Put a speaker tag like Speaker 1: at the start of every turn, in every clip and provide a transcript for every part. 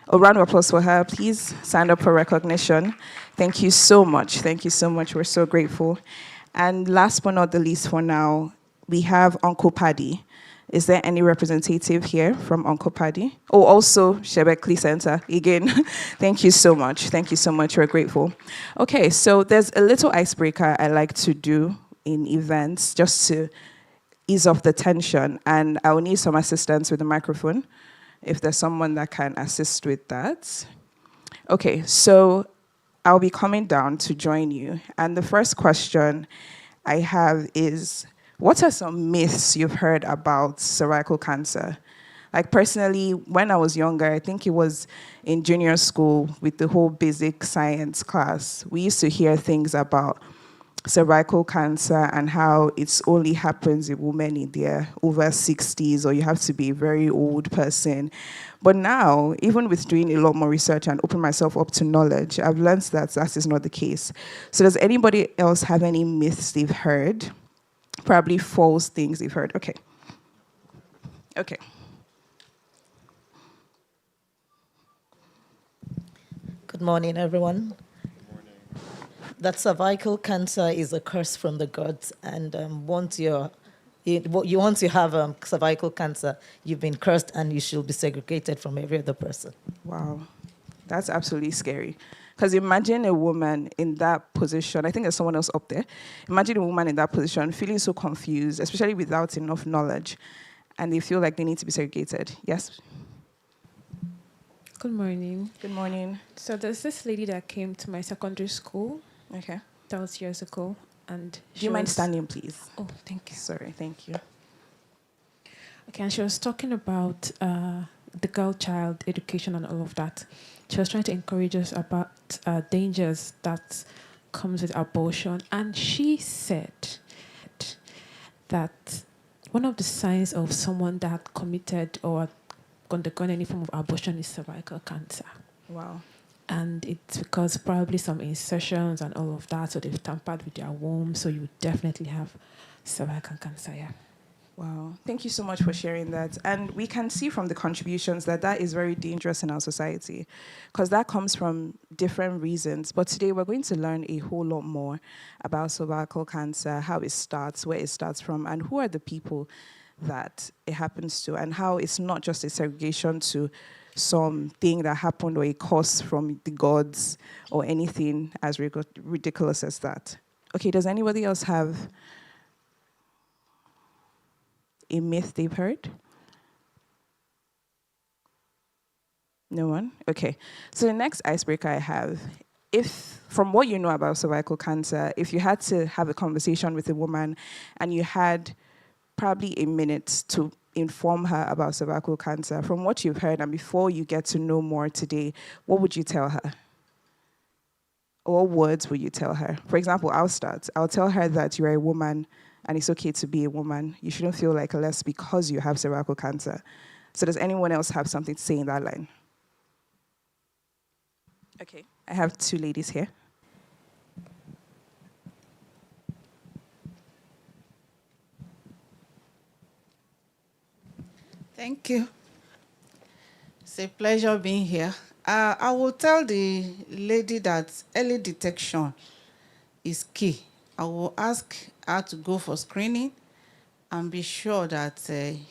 Speaker 1: A round of applause for her. Please stand up for recognition. Thank you so much. Thank you so much. We're so grateful. And last but not the least for now, we have Uncle Paddy. Is there any representative here from Uncle Paddy? Oh, also Shebekli Center. Again, thank you so much. Thank you so much. We're grateful. Okay, so there's a little icebreaker I like to do in events just to ease off the tension. And I will need some assistance with the microphone if there's someone that can assist with that. Okay, so I'll be coming down to join you. And the first question I have is, what are some myths you've heard about cervical cancer? Like personally, when I was younger, I think it was in junior school with the whole basic science class, we used to hear things about cervical cancer and how it only happens in women in their over 60s, or you have to be a very old person. But now, even with doing a lot more research and open myself up to knowledge, I've learned that that is not the case. So does anybody else have any myths they've heard? Probably false things they've heard. Okay. Okay.
Speaker 2: Good morning, everyone. That cervical cancer is a curse from the gods, and once you want to have cervical cancer, you've been cursed, and you should be segregated from every other person.
Speaker 1: Wow, that's absolutely scary. Because imagine a woman in that position. I think there's someone else up there. Imagine a woman in that position feeling so confused, especially without enough knowledge, and they feel like they need to be segregated. Yes.
Speaker 3: Good morning.
Speaker 1: Good morning.
Speaker 3: So there's this lady that came to my secondary school.
Speaker 1: Okay.
Speaker 3: That was years ago. And
Speaker 1: do you mind standing, please?
Speaker 3: Oh, thank you.
Speaker 1: Sorry, thank you.
Speaker 3: Okay, and she was talking about the girl child education and all of that. She was trying to encourage us about dangers that comes with abortion. And she said that one of the signs of someone that committed or undergone any form of abortion is cervical cancer.
Speaker 1: Wow.
Speaker 3: And it's because probably some insertions and all of that, so they've tampered with their womb, so you definitely have cervical cancer, yeah.
Speaker 1: Wow. Thank you so much for sharing that. And we can see from the contributions that that is very dangerous in our society, because that comes from different reasons. But today we're going to learn a whole lot more about cervical cancer, how it starts, where it starts from, and who are the people that it happens to, and how it's not just a segregation to something that happened or a cause from the gods or anything as ridiculous as that. Okay, does anybody else have a myth they've heard? No one? Okay. So the next icebreaker I have, if from what you know about cervical cancer, if you had to have a conversation with a woman and you had probably a minute to inform her about cervical cancer, from what you've heard and before you get to know more today, what would you tell her? Or what words would you tell her? For example, I'll start. I'll tell her that you're a woman and it's okay to be a woman. You shouldn't feel like less because you have cervical cancer. So does anyone else have something to say in that line? Okay, I have two ladies here.
Speaker 4: Thank you. It's a pleasure being here. I will tell the lady that early detection is key. I will ask her to go for screening and be sure that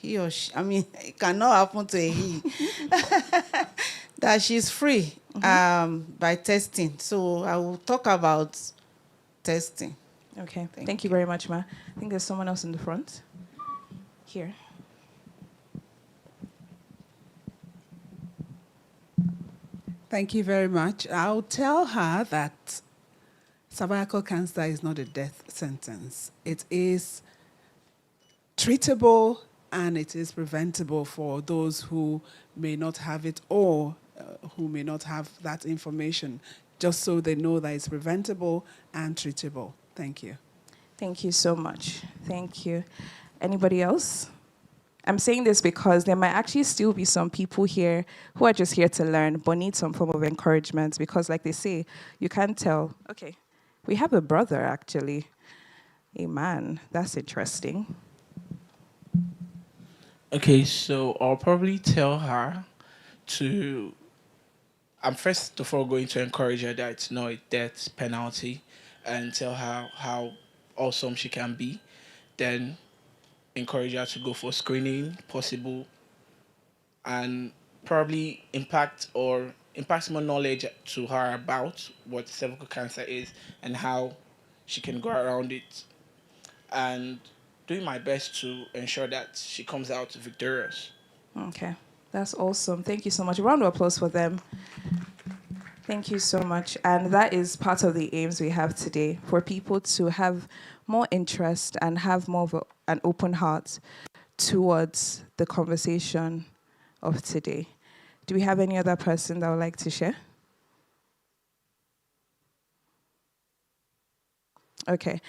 Speaker 4: he or she, it cannot happen to a he, that she's free by testing. So I will talk about testing.
Speaker 1: Okay, thank you very much, Ma. I think there's someone else in the front. Here.
Speaker 5: Thank you very much. I'll tell her that cervical cancer is not a death sentence. It is treatable and it is preventable for those who may not have it or who may not have that information, just so they know that it's preventable and treatable. Thank you.
Speaker 1: Thank you so much. Thank you. Anybody else? I'm saying this because there might actually still be some people here who are just here to learn but need some form of encouragement because, like they say, you can't tell. Okay, we have a brother, actually. A man. That's interesting.
Speaker 6: Okay, so I'll probably tell her to I'm first of all going to encourage her that it's not a death penalty and tell her how awesome she can be. Then encourage her to go for screening, possible, and probably impact more knowledge to her about what cervical cancer is and how she can go around it. And doing my best to ensure that she comes out victorious.
Speaker 1: Okay, that's awesome. Thank you so much. A round of applause for them. Thank you so much. And that is part of the aims we have today, for people to have more interest and have more of an open heart towards the conversation of today. Do we have any other person that would like to share? Okay.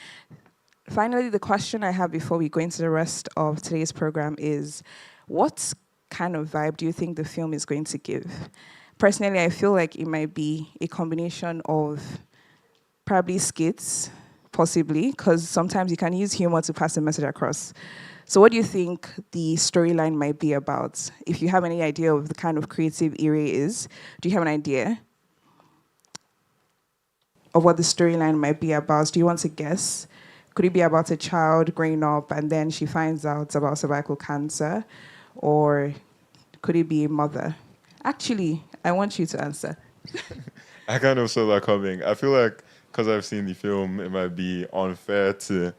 Speaker 1: Finally, the question I have before we go into the rest of today's program is, what kind of vibe do you think the film is going to give? Personally, I feel like it might be a combination of probably skits, possibly, because sometimes you can use humor to pass a message across. So what do you think the storyline might be about? If you have any idea of the kind of creative Ire is, do you have an idea of what the storyline might be about? Do you want to guess? Could it be about a child growing up and then she finds out about cervical cancer? Or could it be a mother? Actually, I want you to answer.
Speaker 7: I kind of saw that coming. I feel like because I've seen the film, it might be unfair to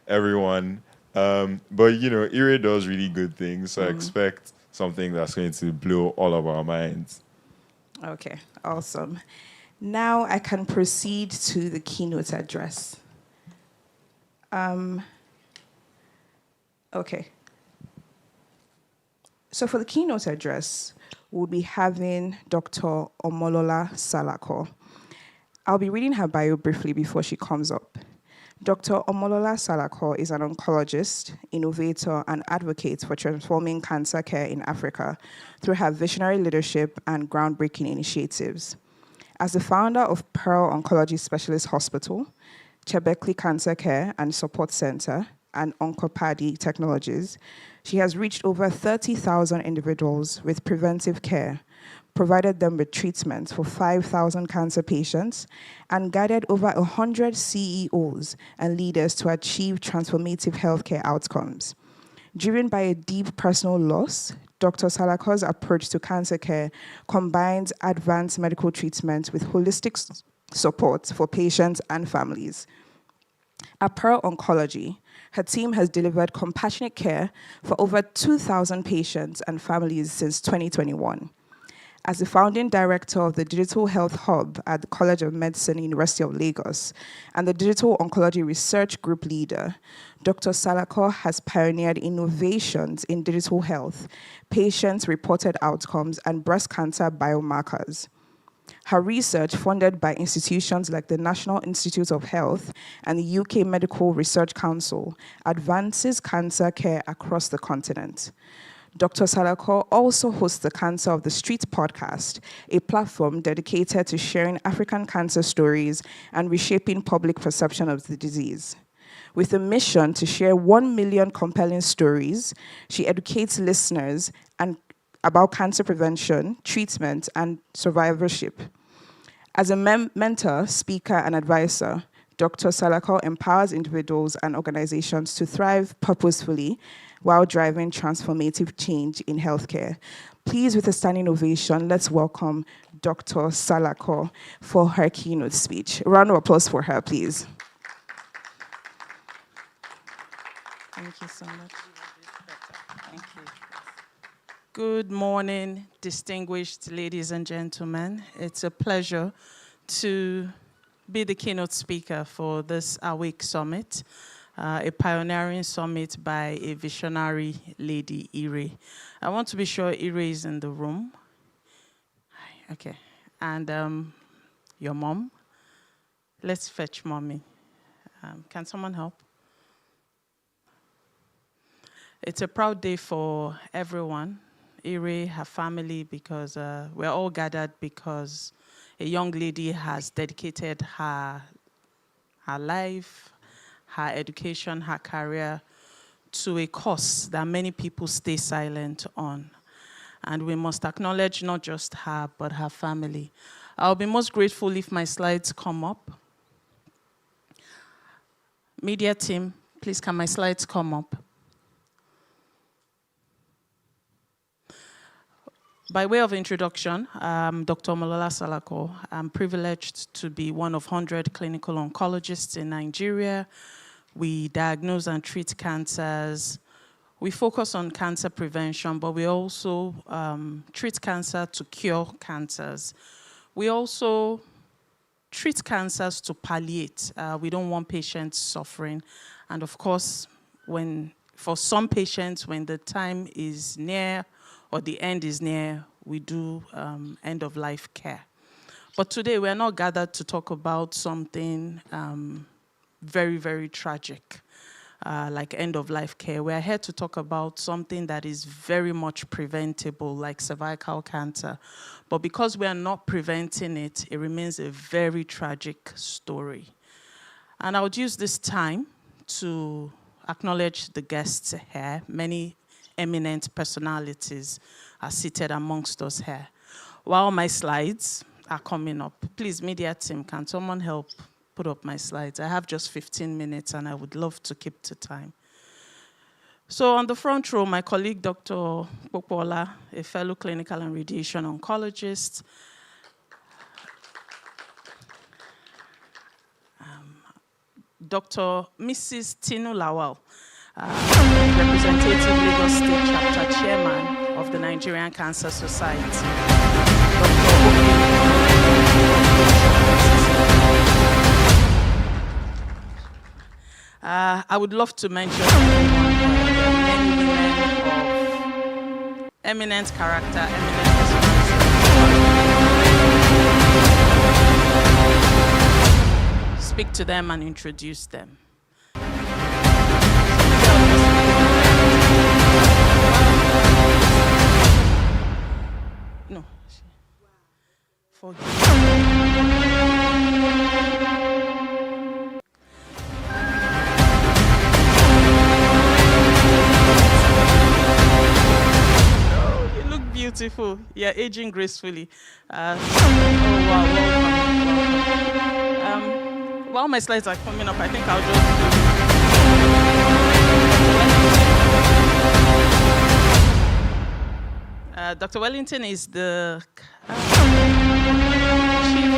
Speaker 7: everyone. But, Ire does really good things, so I expect something that's going to blow all of our minds.
Speaker 1: Okay, awesome. Now I can proceed to the keynote address. Okay. So for the keynote address, we'll be having Dr. Omolola Salako. I'll be reading her bio briefly before she comes up. Dr. Omolola Salako is an oncologist, innovator, and advocate for transforming cancer care in Africa through her visionary leadership and groundbreaking initiatives. As the founder of Pearl Oncology Specialist Hospital, Chebekli Cancer Care and Support Center, and Oncopadi Technologies, she has reached over 30,000 individuals with preventive care, provided them with treatments for 5,000 cancer patients, and guided over 100 CEOs and leaders to achieve transformative healthcare outcomes. Driven by a deep personal loss, Dr. Salako's approach to cancer care combines advanced medical treatment with holistic support for patients and families. At Pearl Oncology, her team has delivered compassionate care for over 2,000 patients and families since 2021. As the founding director of the Digital Health Hub at the College of Medicine, University of Lagos, and the Digital Oncology Research Group leader, Dr. Salako has pioneered innovations in digital health, patient-reported outcomes, and breast cancer biomarkers. Her research, funded by institutions like the National Institute of Health and the UK Medical Research Council, advances cancer care across the continent. Dr. Salako also hosts the Cancer of the Street podcast, a platform dedicated to sharing African cancer stories and reshaping public perception of the disease. With a mission to share 1 million compelling stories, she educates listeners about cancer prevention, treatment, and survivorship. As a mentor, speaker, and advisor, Dr. Salako empowers individuals and organizations to thrive purposefully while driving transformative change in healthcare. Please, with a standing ovation, let's welcome Dr. Salako for her keynote speech. A round of applause for her, please. Thank you so much.
Speaker 4: Thank you. Good morning, distinguished ladies and gentlemen. It's a pleasure to be the keynote speaker for this Awake Summit, a pioneering summit by a visionary lady, Ire. I want to be sure Ire is in the room. Okay. And your mom. Let's fetch mommy. Can someone help? It's a proud day for everyone. Ire, her family, because we're all gathered because a young lady has dedicated her life, her education, her career to a cause that many people stay silent on.
Speaker 8: And we must acknowledge not just her, but her family. I'll be most grateful if my slides come up. Media team, please can my slides come up? By way of introduction, I'm Dr. Malola Salako. I'm privileged to be one of 100 clinical oncologists in Nigeria. We diagnose and treat cancers. We focus on cancer prevention, but we also treat cancer to cure cancers. We also treat cancers to palliate. We don't want patients suffering. And of course, for some patients, when the time is near or the end is near, we do end-of-life care. But today, we're not gathered to talk about something very, very tragic, like end-of-life care. We're here to talk about something that is very much preventable, like cervical cancer. But because we are not preventing it, it remains a very tragic story. And I would use this time to acknowledge the guests here. Many eminent personalities are seated amongst us here. While my slides are coming up, please, media team, can someone help put up my slides? I have just 15 minutes, and I would love to keep to time. So on the front row, my colleague, Dr. Popola, a fellow clinical and radiation oncologist. Dr. Mrs. Tinu Lawal, representative Lagos State Chapter Chairman of the Nigerian Cancer Society. I would love to mention many women of eminent character, eminent personality. Speak to them and introduce them. No. Forgive. Oh, you look beautiful. You're aging gracefully. Oh, wow, welcome. While my slides are coming up, I think I'll just Dr. Wellington is the Chief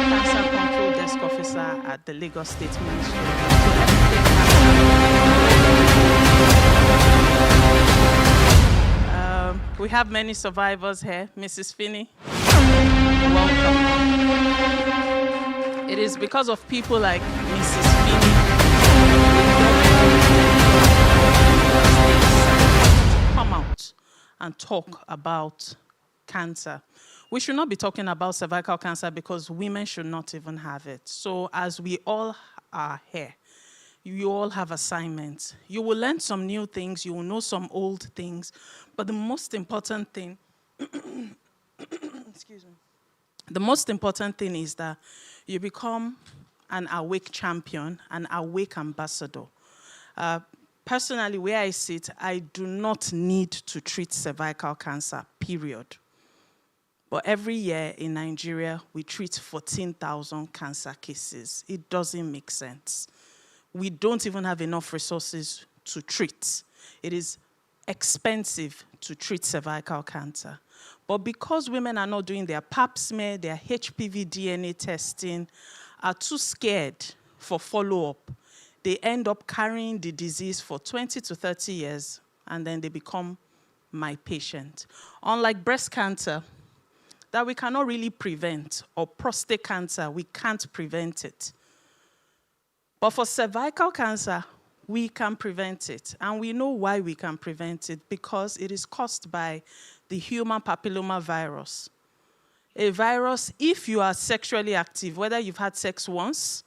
Speaker 8: Cancer Control Desk Officer at the Lagos State Ministry. We have many survivors here. Mrs. Finney, welcome. It is because of people like Mrs. Finney to come out and talk about cancer. We should not be talking about cervical cancer because women should not even have it. So as we all are here, you all have assignments. You will learn some new things, you will know some old things, but the most important thing, excuse me, the most important thing is that you become an awake champion, an awake ambassador. Personally, where I sit, I do not need to treat cervical cancer, period. But every year in Nigeria, we treat 14,000 cancer cases. It doesn't make sense. We don't even have enough resources to treat. It is expensive to treat cervical cancer. But because women are not doing their pap smear, their HPV DNA testing, are too scared for follow-up, they end up carrying the disease for 20 to 30 years, and then they become my patient. Unlike breast cancer, that we cannot really prevent, or prostate cancer, we can't prevent it. But for cervical cancer, we can prevent it. And we know why we can prevent it, because it is caused by the human papilloma virus. A virus, if you are sexually active, whether you've had sex once,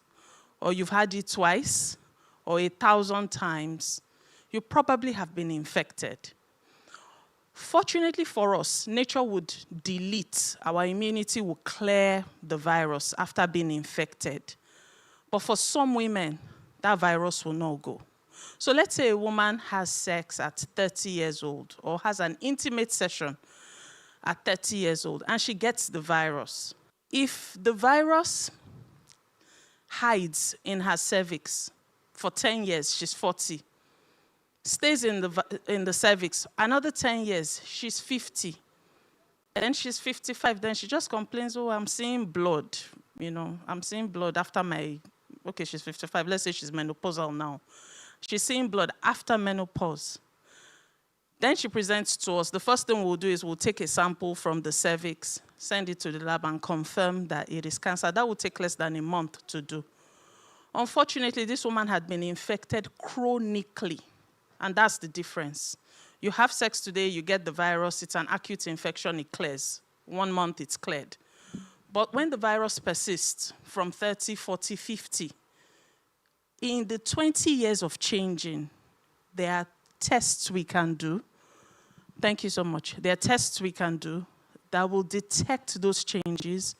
Speaker 8: or you've had it twice, or 1,000 times, you probably have been infected. Fortunately for us, nature would delete, our immunity will clear the virus after being infected. But for some women, that virus will not go. So let's say a woman has sex at 30 years old or has an intimate session at 30 years old, and she gets the virus. If the virus hides in her cervix for 10 years, she's 40, stays in the cervix, another 10 years, she's 50. Then she's 55, then she just complains, oh, I'm seeing blood. I'm seeing blood after okay, she's 55, let's say she's menopausal now. She's seeing blood after menopause. Then she presents to us. The first thing we'll do is we'll take a sample from the cervix, send it to the lab, and confirm that it is cancer. That will take less than a month to do. Unfortunately, this woman had been infected chronically, and that's the difference. You have sex today, you get the virus, it's an acute infection, it clears. 1 month, it's cleared. But when the virus persists from 30, 40, 50, in the 20 years of changing, there are tests we can do. Thank you so much. There are tests we can do that will detect those changes.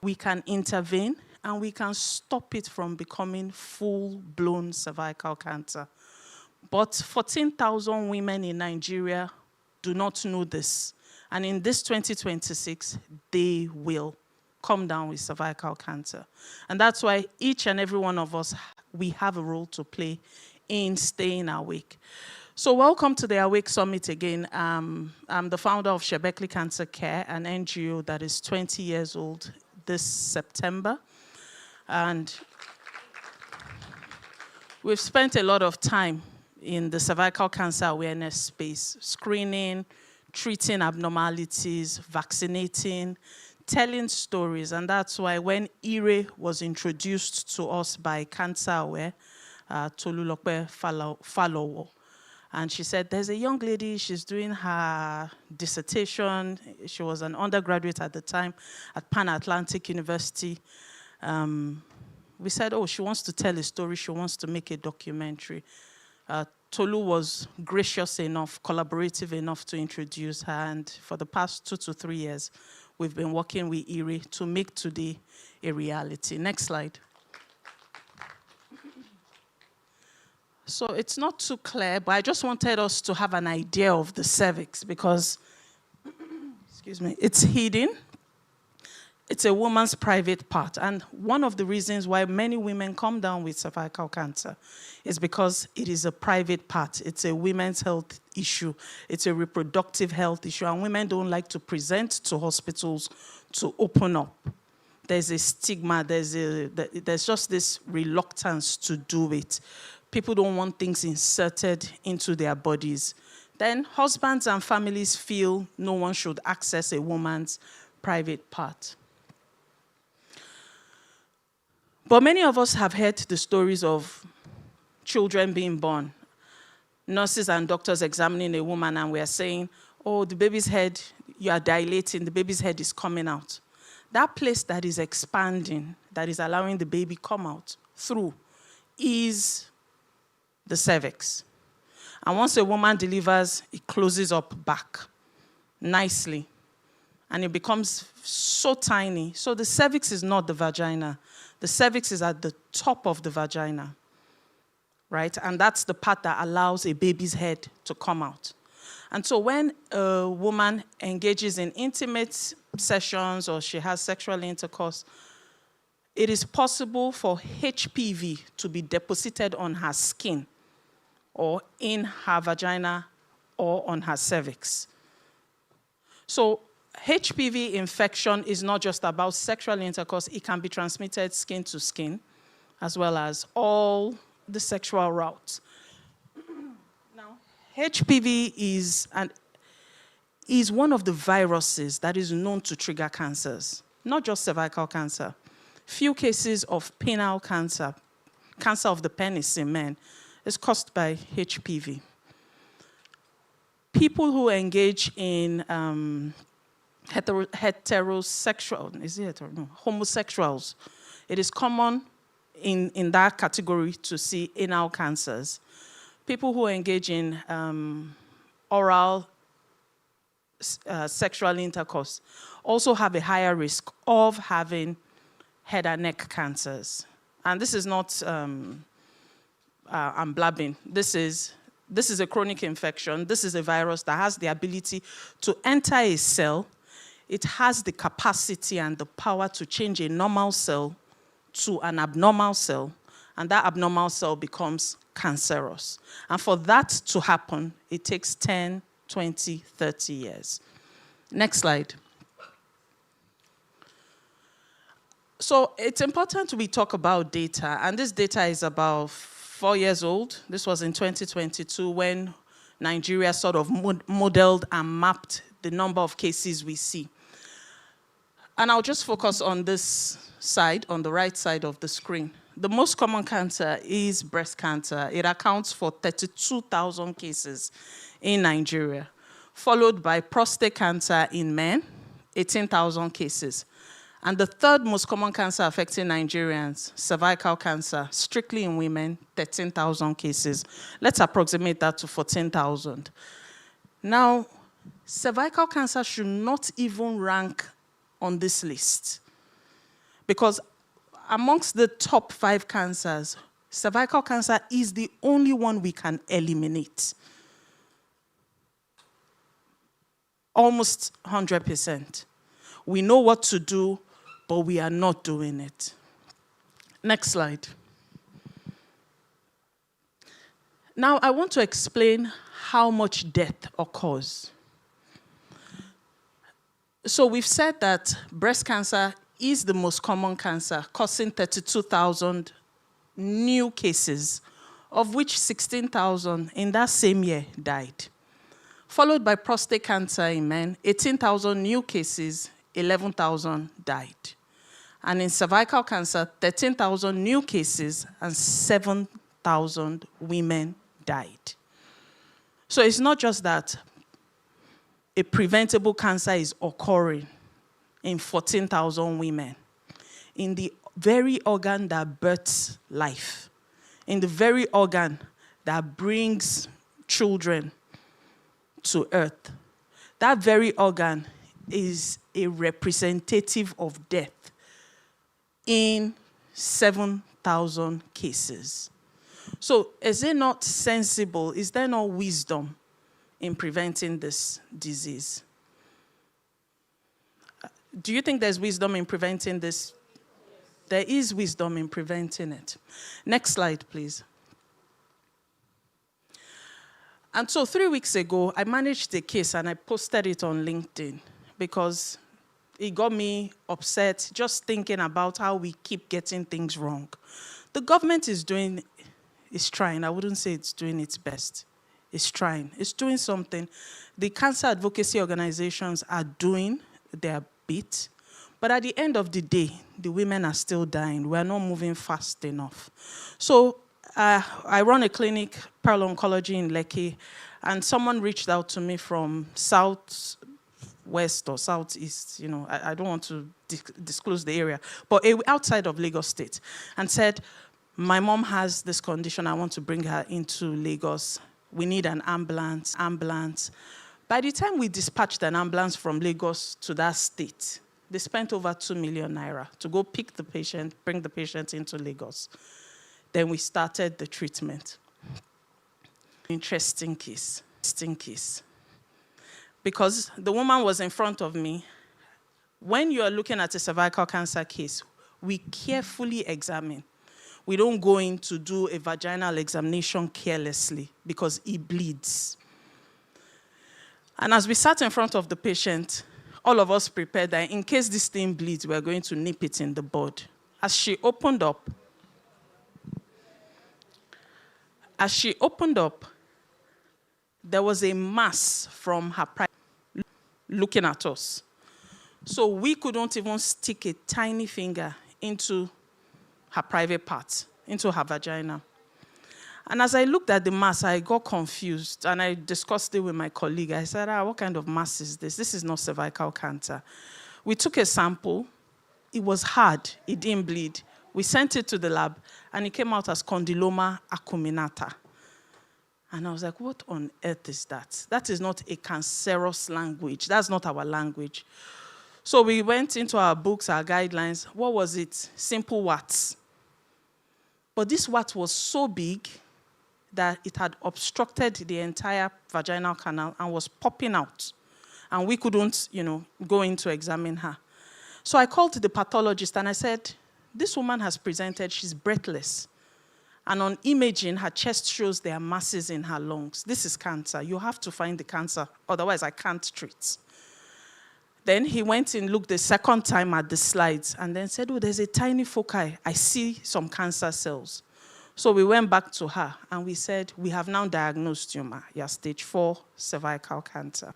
Speaker 8: We can intervene, and we can stop it from becoming full-blown cervical cancer. But 14,000 women in Nigeria do not know this. And in this 2026, they will come down with cervical cancer. And that's why each and every one of us, we have a role to play in staying awake. So welcome to the Awake Summit again. I'm the founder of Shebekli Cancer Care, an NGO that is 20 years old this September. And we've spent a lot of time in the cervical cancer awareness space, screening, treating abnormalities, vaccinating, telling stories. And that's why when IRE was introduced to us by Cancer Aware, Tolulope Falowo, and she said, there's a young lady, she's doing her dissertation. She was an undergraduate at the time at Pan Atlantic University. We said, oh, she wants to tell a story, she wants to make a documentary. Tolu was gracious enough, collaborative enough to introduce her, and for the past 2 to 3 years, we've been working with IRE to make today a reality. Next slide. So it's not too clear, but I just wanted us to have an idea of the cervix because, excuse me, it's hidden. It's a woman's private part. And one of the reasons why many women come down with cervical cancer is because it is a private part. It's a women's health issue. It's a reproductive health issue. And women don't like to present to hospitals to open up. There's a stigma. There's just this reluctance to do it. People don't want things inserted into their bodies. Then husbands and families feel no one should access a woman's private part. But many of us have heard the stories of children being born. Nurses and doctors examining a woman and we are saying, oh, the baby's head, you are dilating, the baby's head is coming out. That place that is expanding, that is allowing the baby come out through, is the cervix. And once a woman delivers, it closes up back nicely. And it becomes so tiny. So the cervix is not the vagina. The cervix is at the top of the vagina, right? And that's the part that allows a baby's head to come out. And so when a woman engages in intimate sessions or she has sexual intercourse, it is possible for HPV to be deposited on her skin or in her vagina or on her cervix. So HPV infection is not just about sexual intercourse. It can be transmitted skin to skin, as well as all the sexual routes. Now, HPV is one of the viruses that is known to trigger cancers, not just cervical cancer. Few cases of penile cancer, cancer of the penis in men, is caused by HPV. People who engage in homosexuals, it is common in that category to see anal cancers. People who engage in oral sexual intercourse also have a higher risk of having head and neck cancers. And this is not, I'm blabbing. This is a chronic infection. This is a virus that has the ability to enter a cell it has the capacity and the power to change a normal cell to an abnormal cell, and that abnormal cell becomes cancerous. And for that to happen, it takes 10, 20, 30 years. Next slide. So it's important we talk about data, and this data is about 4 years old. This was in 2022 when Nigeria sort of modeled and mapped the number of cases we see. And I'll just focus on this side, on the right side of the screen. The most common cancer is breast cancer. It accounts for 32,000 cases in Nigeria, followed by prostate cancer in men, 18,000 cases. And the third most common cancer affecting Nigerians, cervical cancer, strictly in women, 13,000 cases. Let's approximate that to 14,000. Now, cervical cancer should not even rank on this list, because amongst the top 5 cancers, cervical cancer is the only one we can eliminate. Almost 100%. We know what to do, but we are not doing it. Next slide. Now, I want to explain how much death occurs. So we've said that breast cancer is the most common cancer, causing 32,000 new cases, of which 16,000 in that same year died. Followed by prostate cancer in men, 18,000 new cases, 11,000 died. And in cervical cancer, 13,000 new cases and 7,000 women died. So it's not just that a preventable cancer is occurring in 14,000 women, in the very organ that births life, in the very organ that brings children to earth. That very organ is a representative of death in 7,000 cases. So is it not sensible? Is there no wisdom in preventing this disease? Do you think there's wisdom in preventing this? There is wisdom in preventing it. Next slide, please. And so 3 weeks ago, I managed the case and I posted it on LinkedIn because it got me upset just thinking about how we keep getting things wrong. The government is trying. I wouldn't say it's doing its best. It's trying. It's doing something. The cancer advocacy organizations are doing their bit. But at the end of the day, the women are still dying. We're not moving fast enough. So I run a clinic, Pearl Oncology in Lekki, and someone reached out to me from southwest or southeast, I don't want to disclose the area, but outside of Lagos State, and said, my mom has this condition, I want to bring her into Lagos. We need an ambulance. By the time we dispatched an ambulance from Lagos to that state, they spent over 2 million naira to go pick the patient, bring the patient into Lagos. Then we started the treatment. Interesting case. Because the woman was in front of me. When you are looking at a cervical cancer case, we carefully examine. We don't go in to do a vaginal examination carelessly because it bleeds. And as we sat in front of the patient, all of us prepared that in case this thing bleeds, we're going to nip it in the bud. As she opened up, there was a mass from her private looking at us. So we couldn't even stick a tiny finger into her private part, into her vagina. And as I looked at the mass, I got confused, and I discussed it with my colleague. I said, what kind of mass is this? This is not cervical cancer. We took a sample. It was hard. It didn't bleed. We sent it to the lab, and it came out as condyloma acuminata. And I was like, what on earth is that? That is not a cancerous language. That's not our language. So we went into our books, our guidelines. What was it? Simple warts. But this wart was so big that it had obstructed the entire vaginal canal and was popping out. and we couldn't, go in to examine her. So I called the pathologist and I said, this woman has presented, she's breathless. And on imaging, her chest shows there are masses in her lungs. This is cancer. You have to find the cancer, otherwise I can't treat. Then he went and looked the second time at the slides and then said, oh, there's a tiny foci. I see some cancer cells. So we went back to her and we said, we have now diagnosed you, ma. You're stage 4 cervical cancer.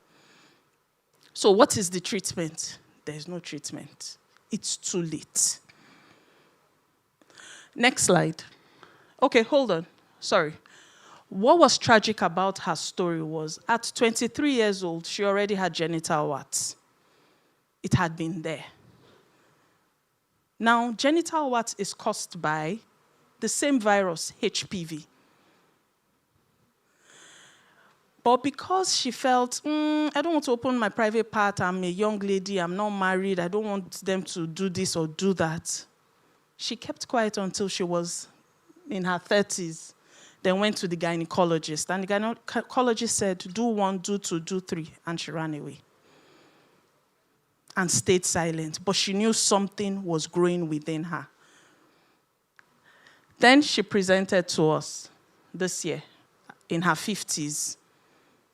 Speaker 8: So what is the treatment? There's no treatment. It's too late. Next slide. Okay, hold on. Sorry. What was tragic about her story was at 23 years old, she already had genital warts. It had been there. Now, genital warts is caused by the same virus, HPV. But because she felt, I don't want to open my private part, I'm a young lady, I'm not married, I don't want them to do this or do that, she kept quiet until she was in her 30s, then went to the gynecologist. And the gynecologist said, do 1, do 2, do 3, and she ran away. And stayed silent, but she knew something was growing within her. Then she presented to us this year, in her 50s,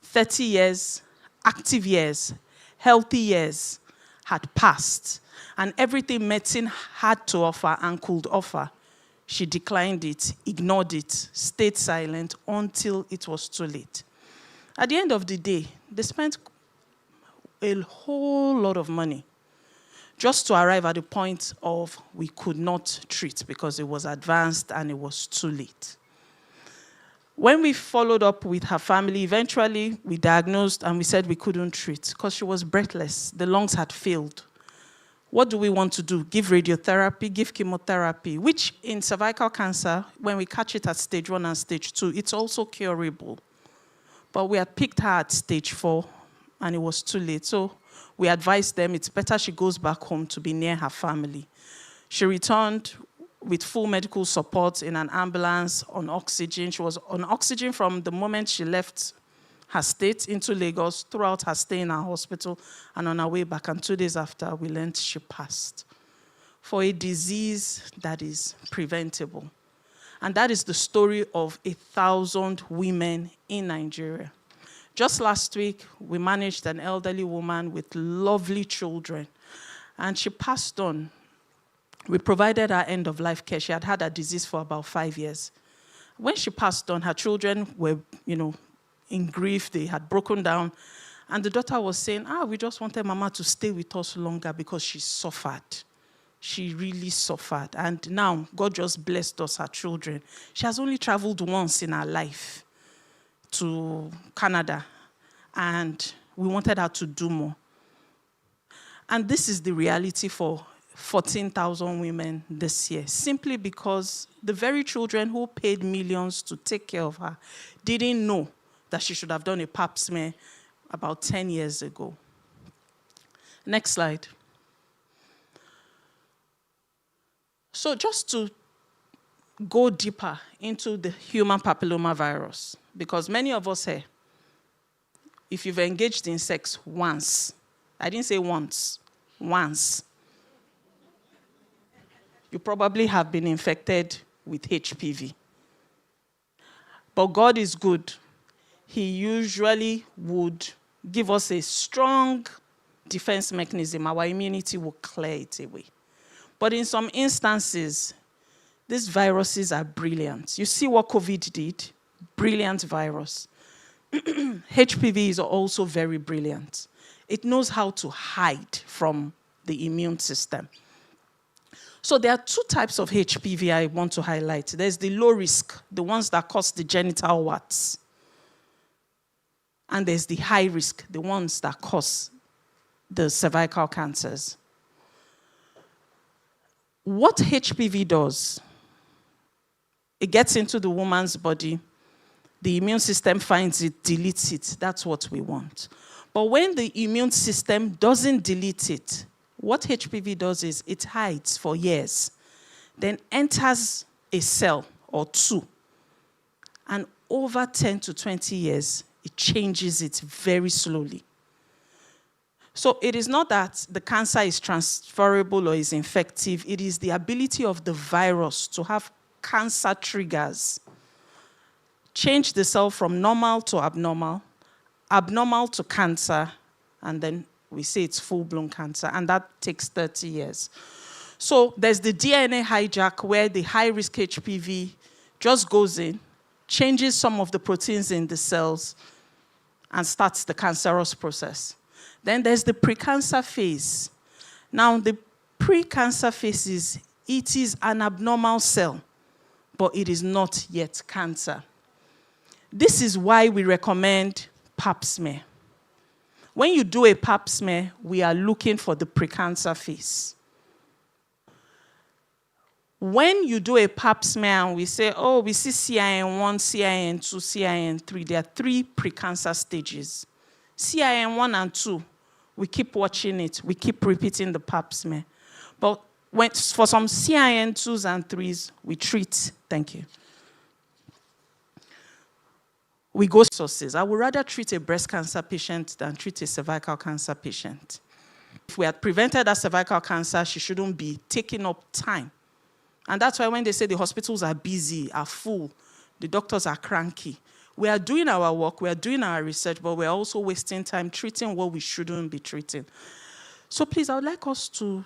Speaker 8: 30 years, active years, healthy years had passed, and everything medicine had to offer and could offer, she declined it, ignored it, stayed silent until it was too late. At the end of the day, they spent a whole lot of money just to arrive at the point of we could not treat because it was advanced and it was too late. When we followed up with her family, eventually we diagnosed and we said we couldn't treat because she was breathless. The lungs had failed. What do we want to do? Give radiotherapy, give chemotherapy, which in cervical cancer, when we catch it at stage 1 and stage 2, it's also curable. But we had picked her at stage 4 and it was too late. So we advised them it's better she goes back home to be near her family. She returned with full medical support in an ambulance on oxygen. She was on oxygen from the moment she left her state into Lagos, throughout her stay in our hospital, and on her way back. And 2 days after, we learned she passed for a disease that is preventable. And that is the story of 1,000 women in Nigeria. Just last week, we managed an elderly woman with lovely children, and she passed on. We provided her end-of-life care. She had had a disease for about 5 years. When she passed on, her children were, in grief. They had broken down. And the daughter was saying, we just wanted Mama to stay with us longer because she suffered. She really suffered. And now, God just blessed us, her children. She has only traveled once in her life to Canada. And we wanted her to do more. And this is the reality for 14,000 women this year, simply because the very children who paid millions to take care of her didn't know that she should have done a pap smear about 10 years ago. Next slide. So just to go deeper into the human papillomavirus, because many of us here, if you've engaged in sex once, I didn't say once, once, you probably have been infected with HPV. But God is good. He usually would give us a strong defense mechanism. Our immunity will clear it away. But in some instances, these viruses are brilliant. You see what COVID did? Brilliant virus. HPV is also very brilliant. It knows how to hide from the immune system. So there are 2 types of HPV I want to highlight. There's the low risk, the ones that cause the genital warts. And there's the high risk, the ones that cause the cervical cancers. What HPV does, it gets into the woman's body, the immune system finds it, deletes it. That's what we want. But when the immune system doesn't delete it, what HPV does is it hides for years, then enters a cell or 2, and over 10 to 20 years, it changes it very slowly. So it is not that the cancer is transferable or is infective. It is the ability of the virus to have cancer triggers. Change the cell from normal to abnormal, abnormal to cancer, and then we say it's full-blown cancer, and that takes 30 years. So there's the DNA hijack where the high-risk HPV just goes in, changes some of the proteins in the cells, and starts the cancerous process. Then there's the precancer phase. Now, the precancer phase it is an abnormal cell, but it is not yet cancer. This is why we recommend Pap smear. When you do a Pap smear, we are looking for the precancer phase. When you do a Pap smear and we say, oh, we see CIN1, CIN2, CIN3, there are 3 precancer stages. CIN1 and 2, we keep watching it. We keep repeating the Pap smear. But for some CIN2s and 3s, we treat. Thank you. We go sources. I would rather treat a breast cancer patient than treat a cervical cancer patient. If we had prevented that cervical cancer, she shouldn't be taking up time. And that's why when they say the hospitals are busy, are full, the doctors are cranky, we are doing our work, we are doing our research, but we're also wasting time treating what we shouldn't be treating. So please, I would like us to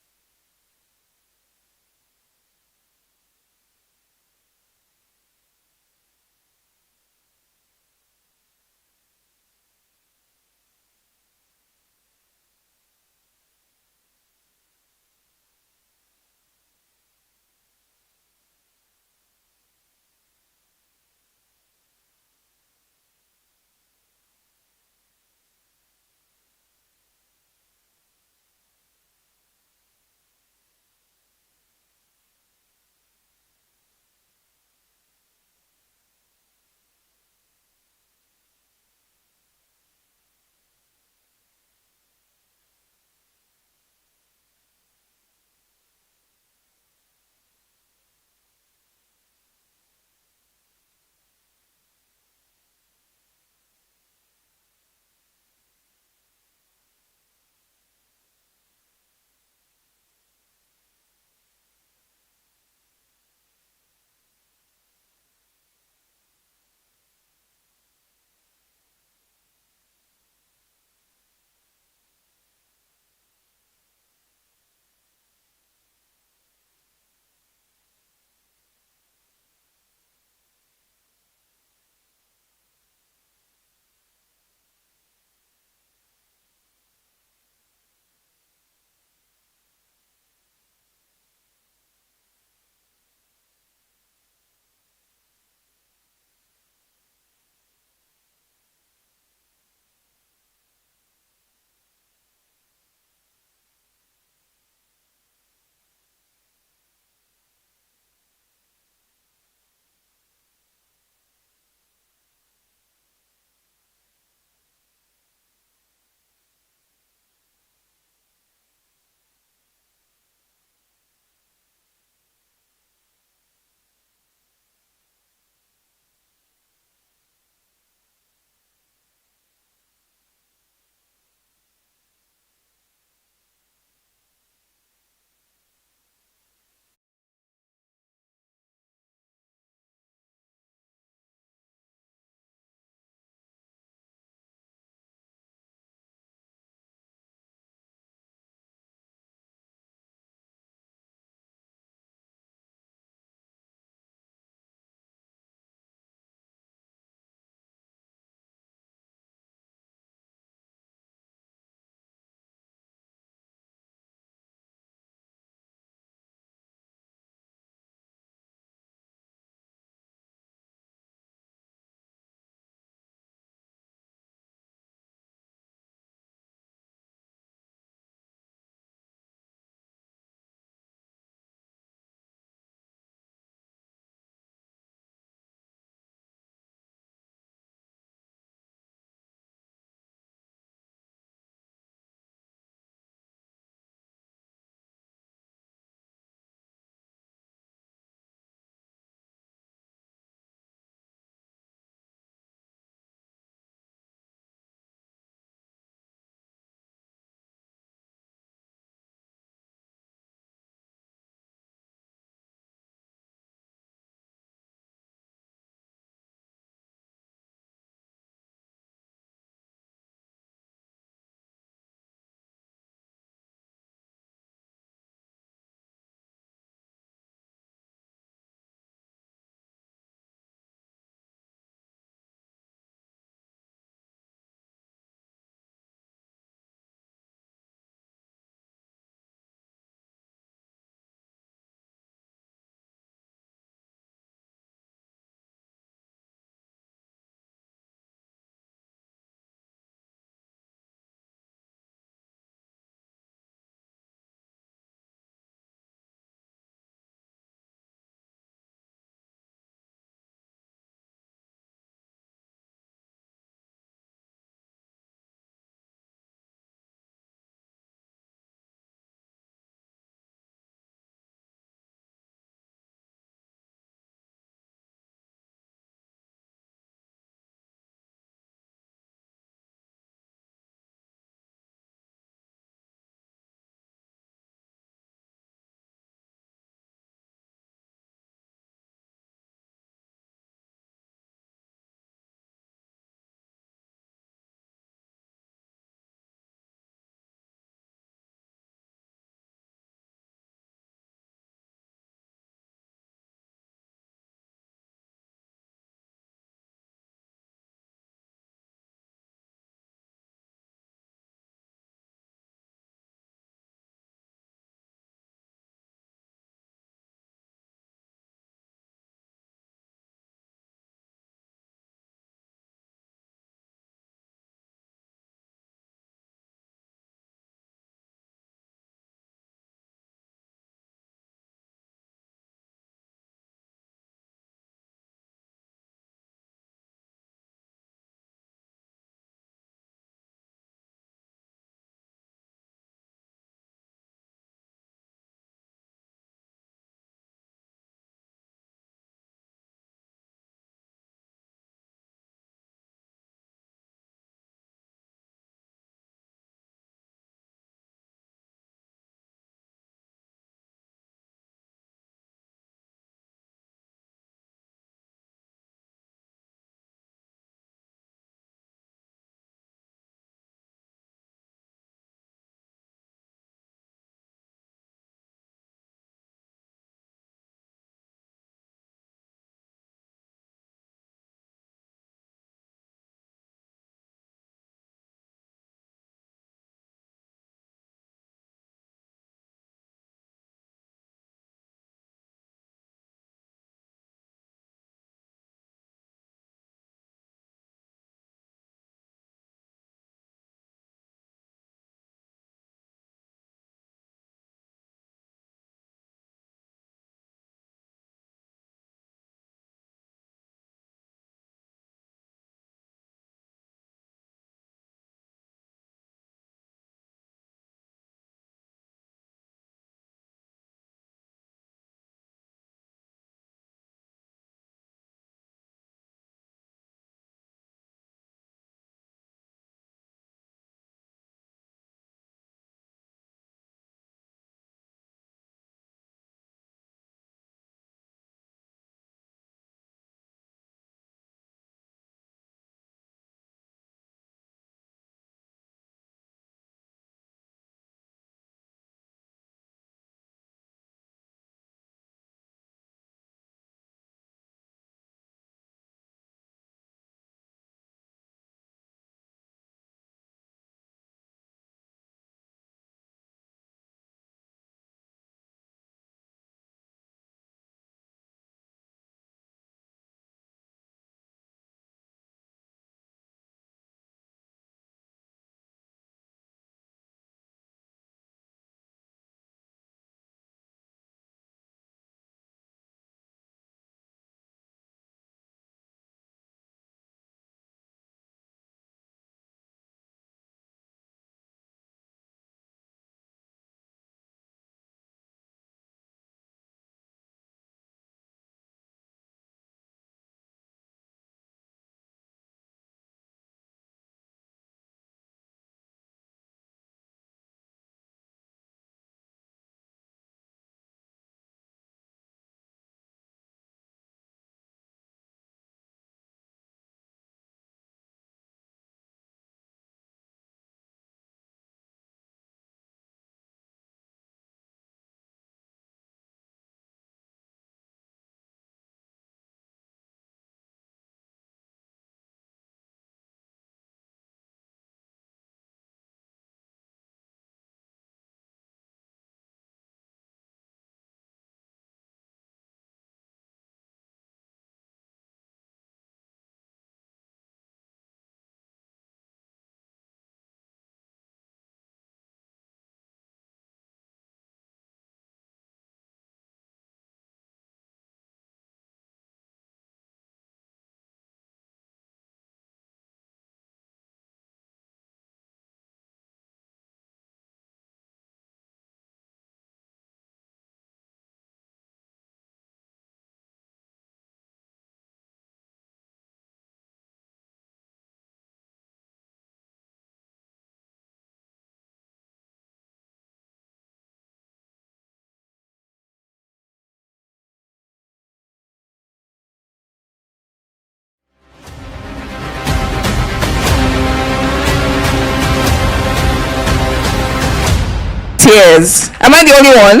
Speaker 1: tears. Am I the only one?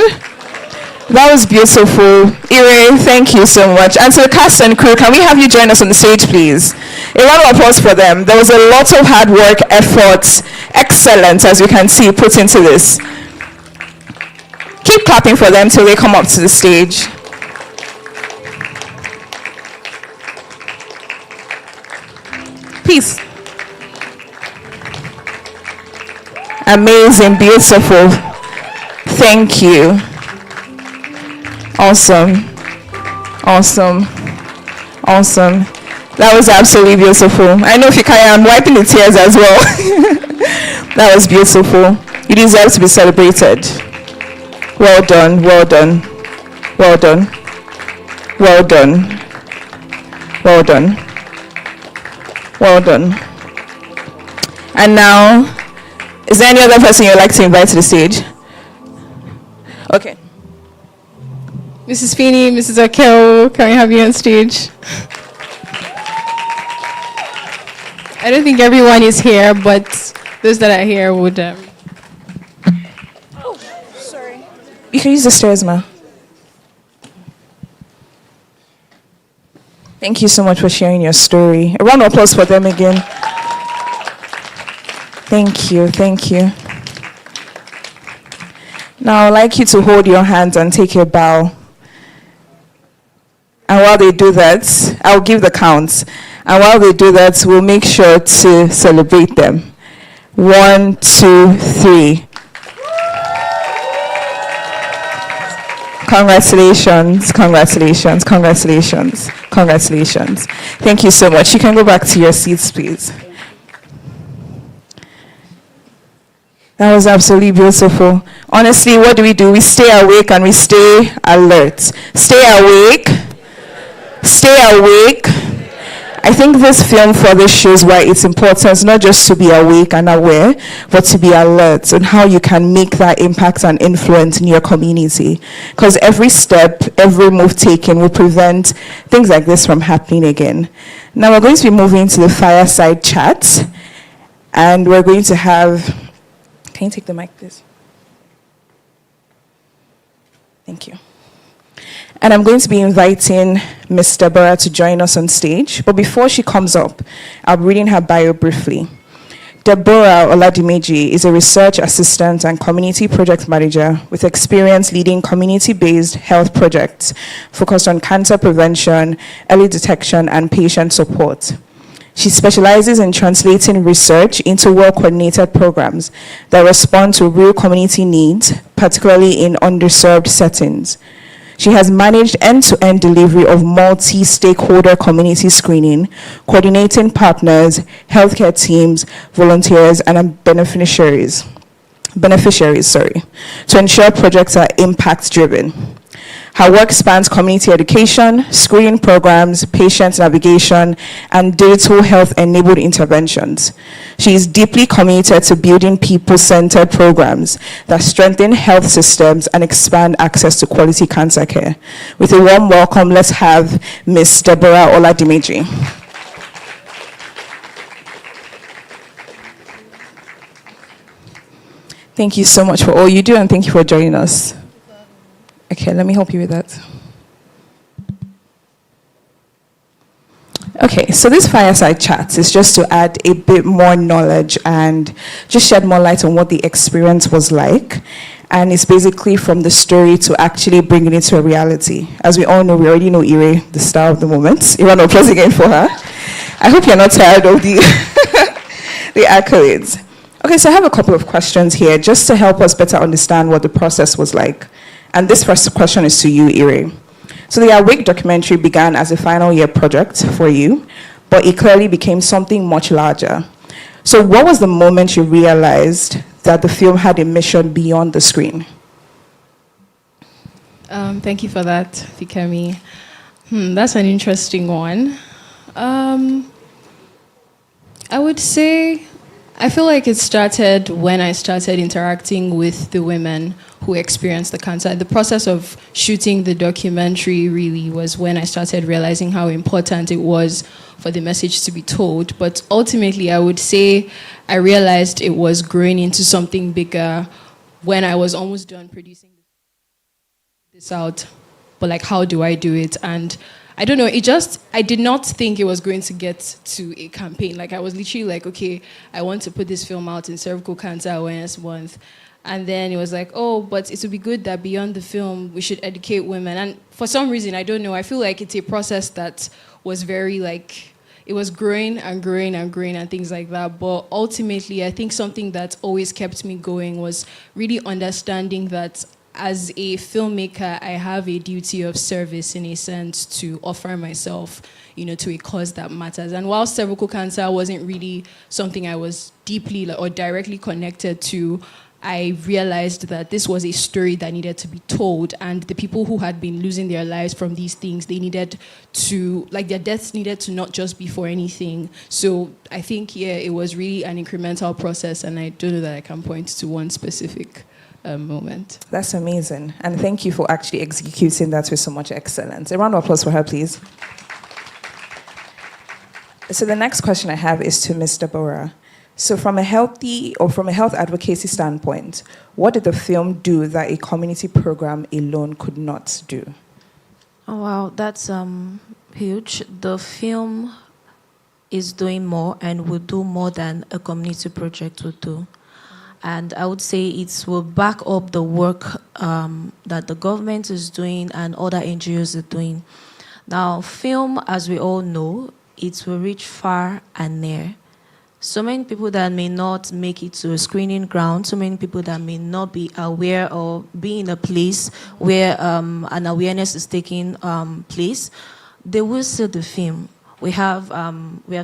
Speaker 1: That was beautiful. Ire, thank you so much. And to the cast and crew, can we have you join us on the stage, please? A round of applause for them. There was a lot of hard work, effort, excellence, as you can see, put into this. Keep clapping for them till they come up to the stage. Peace. Amazing, beautiful. Thank you. Awesome. Awesome. Awesome. That was absolutely beautiful. I know Fikaya, I'm wiping the tears as well. That was beautiful. You deserve to be celebrated. Well done, well done, well done, well done, well done, well done. And now, is there any other person you'd like to invite to the stage? Okay.
Speaker 9: Mrs. Feeney, Mrs. Akel, can we have you on stage? I don't think everyone is here, but those that are here would...
Speaker 1: Oh, sorry. You can use the stairs, ma. Thank you so much for sharing your story. A round of applause for them again. Thank you, thank you. Now, I'd like you to hold your hands and take a bow. And while they do that, I'll give the counts. And while they do that, we'll make sure to celebrate them. 1, 2, 3. Congratulations, congratulations, congratulations, congratulations. Thank you so much. You can go back to your seats, please. That was absolutely beautiful. Honestly, what do? We stay awake and we stay alert. Stay awake. Stay awake. I think this film further shows why it's important not just to be awake and aware, but to be alert on how you can make that impact and influence in your community. Because every step, every move taken will prevent things like this from happening again. Now we're going to be moving to the fireside chat, and we're going to have... Can you take the mic, please? Thank you. And I'm going to be inviting Ms. Deborah to join us on stage. But before she comes up, I'll be reading her bio briefly. Deborah Oladimeji is a research assistant and community project manager with experience leading community-based health projects focused on cancer prevention, early detection, and patient support. She specializes in translating research into well-coordinated programs that respond to real community needs, particularly in underserved settings. She has managed end-to-end delivery of multi-stakeholder community screening, coordinating partners, healthcare teams, volunteers, and beneficiaries, to ensure projects are impact-driven. Her work spans community education, screening programs, patient navigation, and digital health-enabled interventions. She is deeply committed to building people-centered programs that strengthen health systems and expand access to quality cancer care. With a warm welcome, let's have Ms. Deborah Oladimeji. Thank you so much for all you do, and thank you for joining us. Okay, let me help you with that. Okay, so this fireside chat is just to add a bit more knowledge and just shed more light on what the experience was like. And it's basically from the story to actually bringing it to a reality. As we all know, we already know Ire, the star of the moment. A round of applause again for her. I hope you're not tired of the, the accolades. Okay, so I have a couple of questions here just to help us better understand what the process was like. And this first question is to you, Ire. So the Awake documentary began as a final year project for you, but it clearly became something much larger. So what was the moment you realized that the film had a mission beyond the screen?
Speaker 9: Thank you for that, Fikemi. That's an interesting one. I would say, I feel like it started when I started interacting with the women who experienced the cancer. The process of shooting the documentary really was when I started realizing how important it was for the message to be told. But ultimately, I would say I realized it was growing into something bigger when I was almost done producing this out, but like, how do I do it? And I don't know, I did not think it was going to get to a campaign. Like, I was literally like, okay, I want to put this film out in Cervical Cancer Awareness Month. And then it was like, oh, but it would be good that beyond the film, we should educate women. And for some reason, I don't know, I feel like it's a process that was very like, it was growing and growing and growing and things like that. But ultimately, I think something that always kept me going was really understanding that as a filmmaker, I have a duty of service in a sense to offer myself, to a cause that matters. And while cervical cancer wasn't really something I was deeply or directly connected to, I realized that this was a story that needed to be told, and the people who had been losing their lives from these things, they needed to, their deaths needed to not just be for anything. So I think, it was really an incremental process, and I don't know that I can point to one specific moment.
Speaker 1: That's amazing. And thank you for actually executing that with so much excellence. A round of applause for her, please. So the next question I have is to Mr. Bora. So from a health advocacy standpoint, what did the film do that a community program alone could not do?
Speaker 10: Oh, wow, that's huge. The film is doing more and will do more than a community project would do. And I would say it will back up the work that the government is doing and other NGOs are doing. Now, film, as we all know, it will reach far and near. So many people that may not make it to a screening ground, so many people that may not be aware or be in a place where an awareness is taking place, they will see the film. We have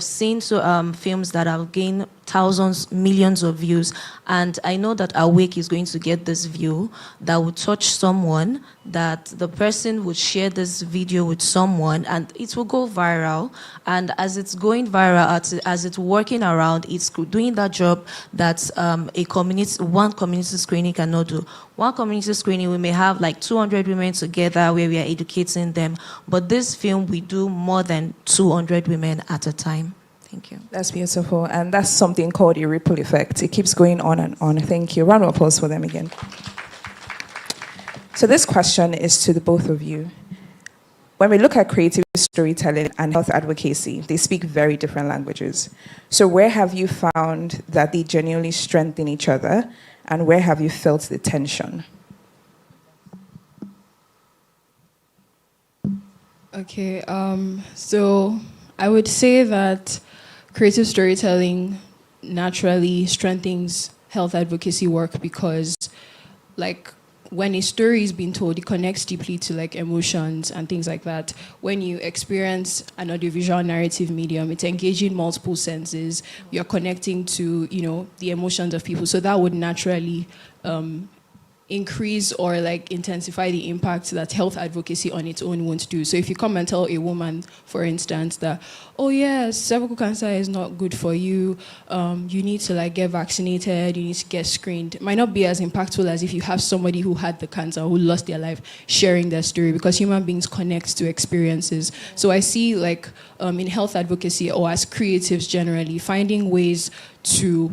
Speaker 10: seen films that have gained thousands, millions of views, and I know that Awake is going to get this view that will touch someone, that the person would share this video with someone, and it will go viral. And as it's going viral, as it's working around, it's doing that job that one community screening cannot do. One community screening, we may have like 200 women together where we are educating them, but this film, we do more than 200 women at a time. Thank you.
Speaker 1: That's beautiful. And that's something called a ripple effect. It keeps going on and on. Thank you. Round of applause for them again. So this question is to the both of you. When we look at creative storytelling and health advocacy, they speak very different languages. So where have you found that they genuinely strengthen each other, and where have you felt the tension?
Speaker 9: Okay, so I would say that creative storytelling naturally strengthens health advocacy work because, when a story is being told, it connects deeply to emotions and things like that. When you experience an audiovisual narrative medium, it's engaging multiple senses. You're connecting to, the emotions of people. So that would naturally increase or intensify the impact that health advocacy on its own won't do. So if you come and tell a woman, for instance, that, oh yes, cervical cancer is not good for you, you need to get vaccinated, you need to get screened, it might not be as impactful as if you have somebody who had the cancer, who lost their life, sharing their story, because human beings connect to experiences. So I see in health advocacy, or as creatives generally, finding ways to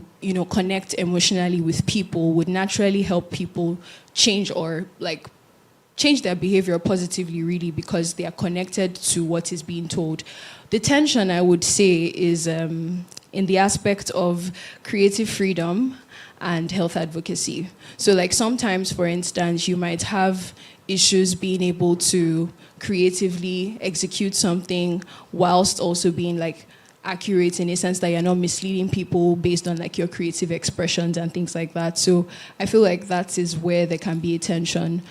Speaker 9: connect emotionally with people would naturally help people change or change their behavior positively, really, because they are connected to what is being told. The tension, I would say, is in the aspect of creative freedom and health advocacy. So sometimes, for instance, you might have issues being able to creatively execute something whilst also being accurate in a sense that you're not misleading people based on your creative expressions and things like that. So I feel that is where there can be a tension.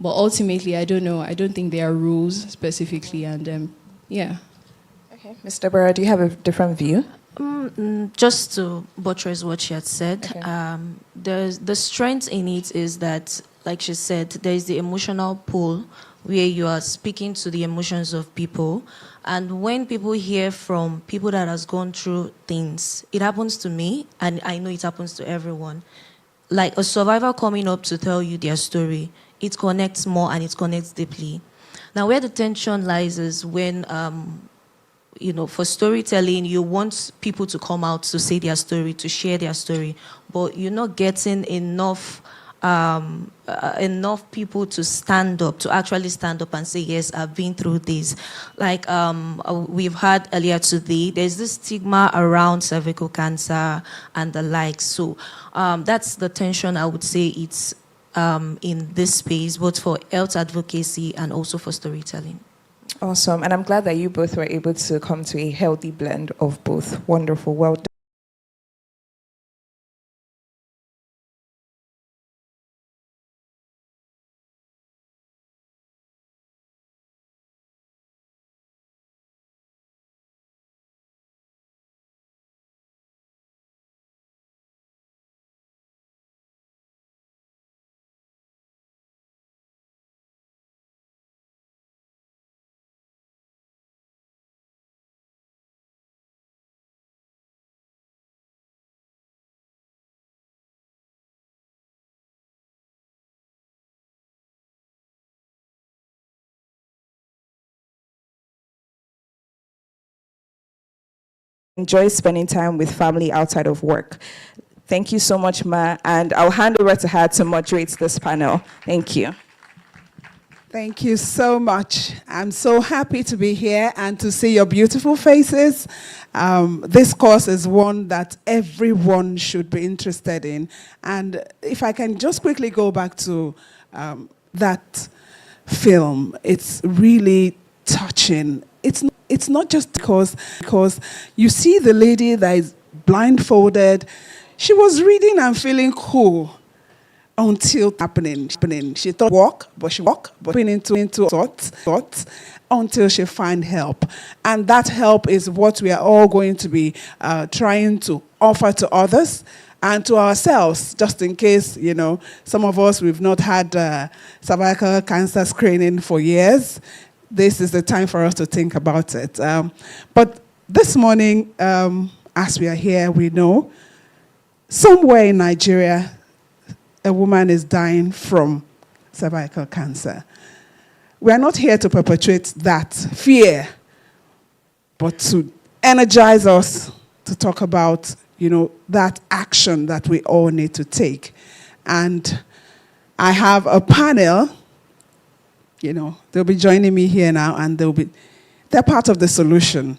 Speaker 9: But ultimately, I don't know. I don't think there are rules specifically, and yeah.
Speaker 1: Okay, Mr. Bora, do you have a different view?
Speaker 10: Just to buttress what she had said,
Speaker 1: okay.
Speaker 10: The strength in it is that, like she said, there is the emotional pull where you are speaking to the emotions of people. And when people hear from people that has gone through things, it happens to me, and I know it happens to everyone. Like a survivor coming up to tell you their story, it connects more and it connects deeply. Now, where the tension lies is when, for storytelling, you want people to come out to say their story, to share their story, but you're not getting enough enough people to actually stand up and say, yes, I've been through this. Like we've heard earlier today, there's this stigma around cervical cancer and the like. So that's the tension, I would say, it's in this space, both for health advocacy and also for storytelling.
Speaker 1: Awesome. And I'm glad that you both were able to come to a healthy blend of both. Wonderful. Well done. Enjoy spending time with family outside of work. Thank you so much, Ma, and I'll hand over to her to moderate this panel. Thank you.
Speaker 5: Thank you so much. I'm so happy to be here and to see your beautiful faces. This course is one that everyone should be interested in. And if I can just quickly go back to that film, it's really touching. It's not just because you see the lady that is blindfolded. She was reading and feeling cool until happening. She thought walk, but into thoughts until she find help. And that help is what we are all going to be trying to offer to others and to ourselves, just in case, you know, some of us, we've not had cervical cancer screening for years. This is the time for us to think about it. But this morning, as we are here, we know somewhere in Nigeria, a woman is dying from cervical cancer. We are not here to perpetuate that fear, but to energize us to talk about, you know, that action that we all need to take. And I have a panel. You know, they'll be joining me here now, and they're part of the solution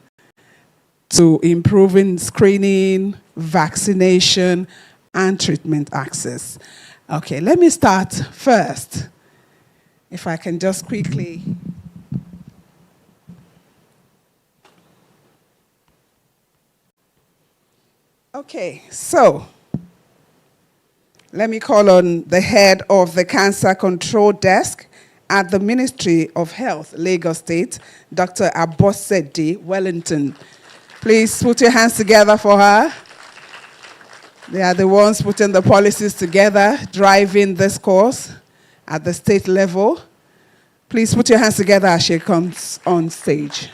Speaker 5: to improving screening, vaccination, and treatment access. Okay, let me start first. If I can just quickly. Okay, so let me call on the head of the Cancer Control Desk at the Ministry of Health, Lagos State, Dr. Abosede Wellington. Please put your hands together for her. They are the ones putting the policies together, driving this course at the state level. Please put your hands together as she comes on stage.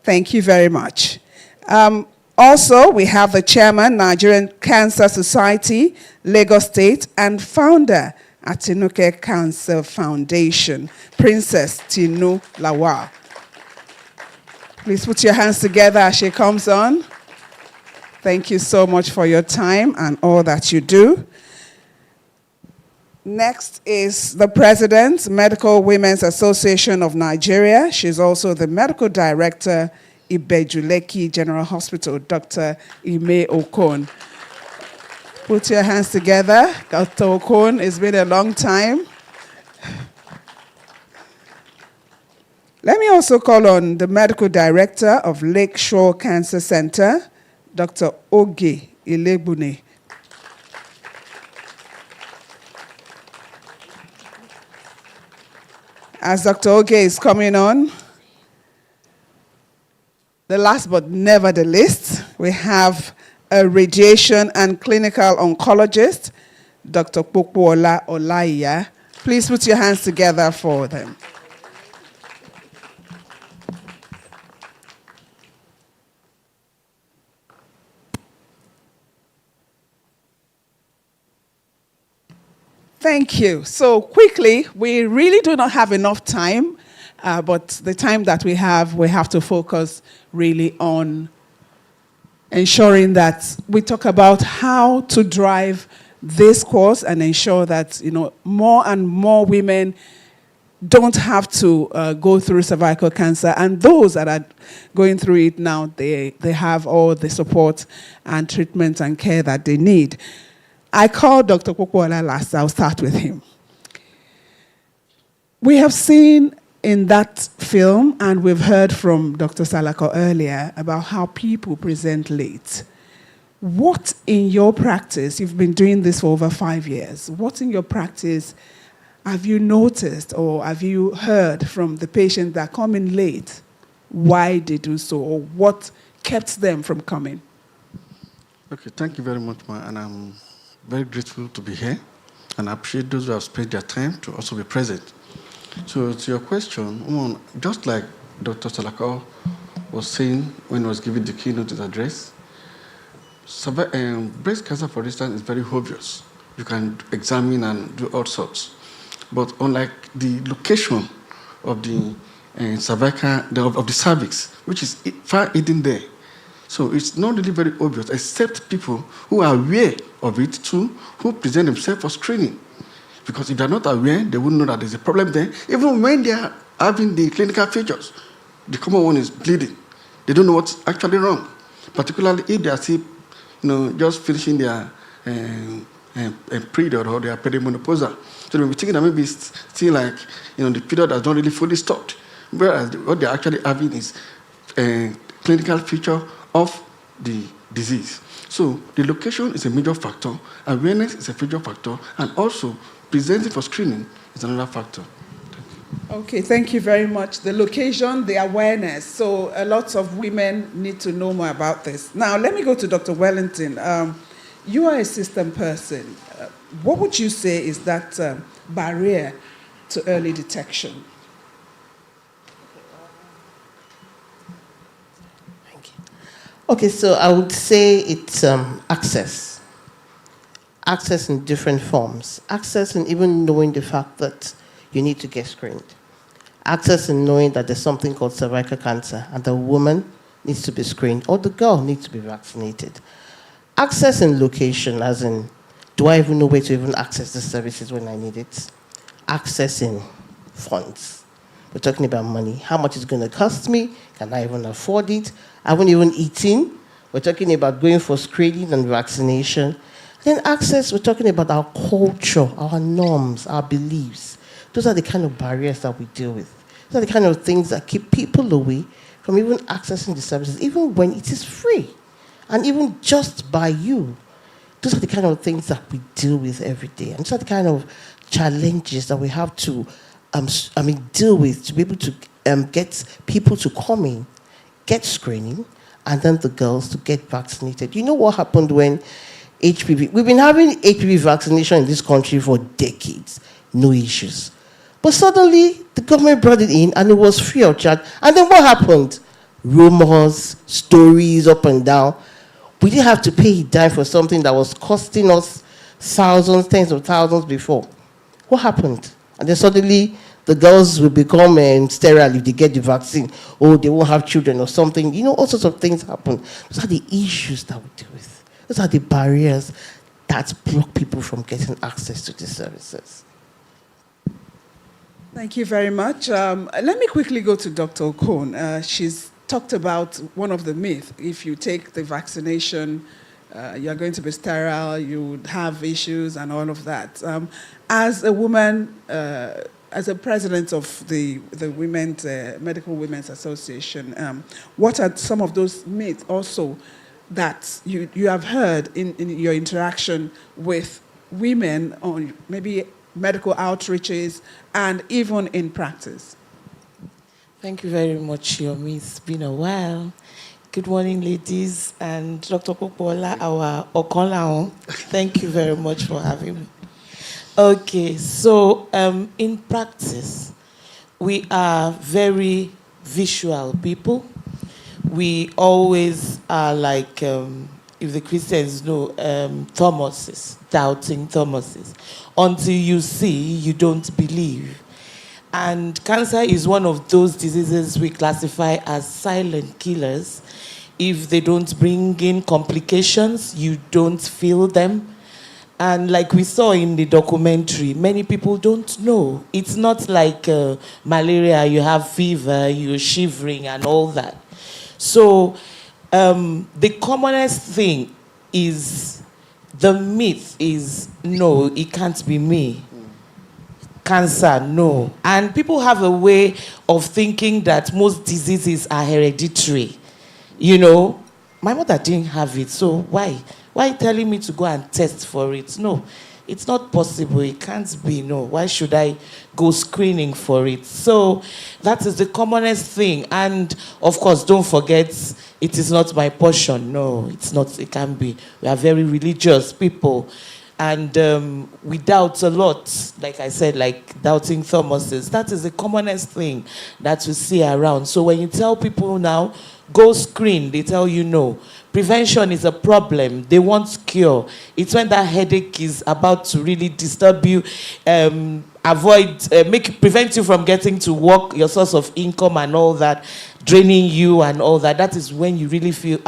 Speaker 5: Thank you very much. Also, we have the chairman, Nigerian Cancer Society, Lagos State, and founder at Tinuke Cancer Foundation, Princess Tinu Lawal. Please put your hands together as she comes on. Thank you so much for your time and all that you do. Next is the President, Medical Women's Association of Nigeria. She's also the Medical Director, Ibejuleki General Hospital, Dr. Ime Okon. Put your hands together. Dr. Okon, it's been a long time. Let me also call on the Medical Director of Lakeshore Cancer Center, Dr. Oge Ilegbune. As Dr. Oge is coming on, the last but never the least, we have a radiation and clinical oncologist, Dr. Pokuola Olaiya. Please put your hands together for them. Thank you. So quickly, we really do not have enough time, but the time that we have to focus really on ensuring that we talk about how to drive this course and ensure that more and more women don't have to go through cervical cancer, and those that are going through it now, they have all the support and treatment and care that they need. I called Dr. Kokwola last. I'll start with him. We have seen in that film, and we've heard from Dr. Salako earlier, about how people present late. What in your practice, you've been doing this for over 5 years, what in your practice have you noticed or have you heard from the patients that come in late, why they do so, or what kept them from coming?
Speaker 11: Okay, thank you very much, Ma, and I'm very grateful to be here, and I appreciate those who have spent their time to also be present. So to your question, just like Dr. Salako was saying when he was giving the keynote address, breast cancer, for instance, is very obvious. You can examine and do all sorts. But unlike the location of the cervical, of the cervix, which is far hidden there, so it's not really very obvious, except people who are aware of it too, who present themselves for screening. Because if they're not aware, they wouldn't know that there's a problem there. Even when they are having the clinical features, the common one is bleeding. They don't know what's actually wrong, particularly if they are still, just finishing their period or their perimenopausal. So they'll be thinking that maybe it's still like, the period has not really fully stopped. Whereas what they're actually having is a clinical feature of the disease. So the location is a major factor, awareness is a major factor, and also presenting for screening is another factor.
Speaker 5: Okay, thank you very much. The location, the awareness. So a lot of women need to know more about this. Now, let me go to Dr. Wellington. You are a system person. What would you say is that barrier to early detection?
Speaker 12: Thank you. Okay, so I would say it's access. Access in different forms. Access in even knowing the fact that you need to get screened. Access in knowing that there's something called cervical cancer and the woman needs to be screened or the girl needs to be vaccinated. Access in location, as in, do I even know where to even access the services when I need it? Access in funds. We're talking about money. How much is it going to cost me? Can I even afford it? I haven't even eaten. We're talking about going for screening and vaccination. Then access, we're talking about our culture, our norms, our beliefs. Those are the kind of barriers that we deal with. Those are the kind of things that keep people away from even accessing the services, even when it is free, and even just by you. Those are the kind of things that we deal with every day. And those are the kind of challenges that we have to deal with to be able to get people to come in, get screening, and then the girls to get vaccinated. You know what happened when HPV, we've been having HPV vaccination in this country for decades, no issues. But suddenly, the government brought it in and it was free of charge. And then what happened? Rumors, stories up and down. We didn't have to pay a dime for something that was costing us thousands, tens of thousands before. What happened? And then suddenly, the girls will become sterile if they get the vaccine, or they won't have children or something. All sorts of things happen. Those are the issues that we deal with. Those are the barriers that block people from getting access to these services.
Speaker 5: Thank you very much. Let me quickly go to Dr. Okon. She's talked about one of the myths. If you take the vaccination, you're going to be sterile, you would have issues and all of that. As a woman, as a president of the Women's Medical Women's Association, what are some of those myths also that you have heard in your interaction with women on maybe medical outreaches and even in practice?
Speaker 13: Thank you very much, Yomi. It's been a while. Good morning, ladies, and Dr. Kokwola, our Okonlaon. Thank you very much for having me. Okay, so in practice, we are very visual people. We always are like, if the Christians know, Thomases, doubting Thomases. Until you see, you don't believe. And cancer is one of those diseases we classify as silent killers. If they don't bring in complications, you don't feel them. And like we saw in the documentary, many people don't know. It's not like malaria, you have fever, you're shivering and all that. So the commonest thing is, the myth is, no, it can't be me. Cancer, no. And people have a way of thinking that most diseases are hereditary. You know, my mother didn't have it, so why? Why telling me to go and test for it? No, it's not possible. It can't be, no. Why should I go screening for it? So that is the commonest thing. And of course, don't forget, it is not my portion. No, it's not, it can be. We are very religious people. And we doubt a lot, like I said, like doubting Thomases. That is the commonest thing that we see around. So when you tell people now, go screen, they tell you no. Prevention is a problem. They want cure. It's when that headache is about to really disturb you, prevent you from getting to work, your source of income and all that, draining you and all that. That is when you really feel,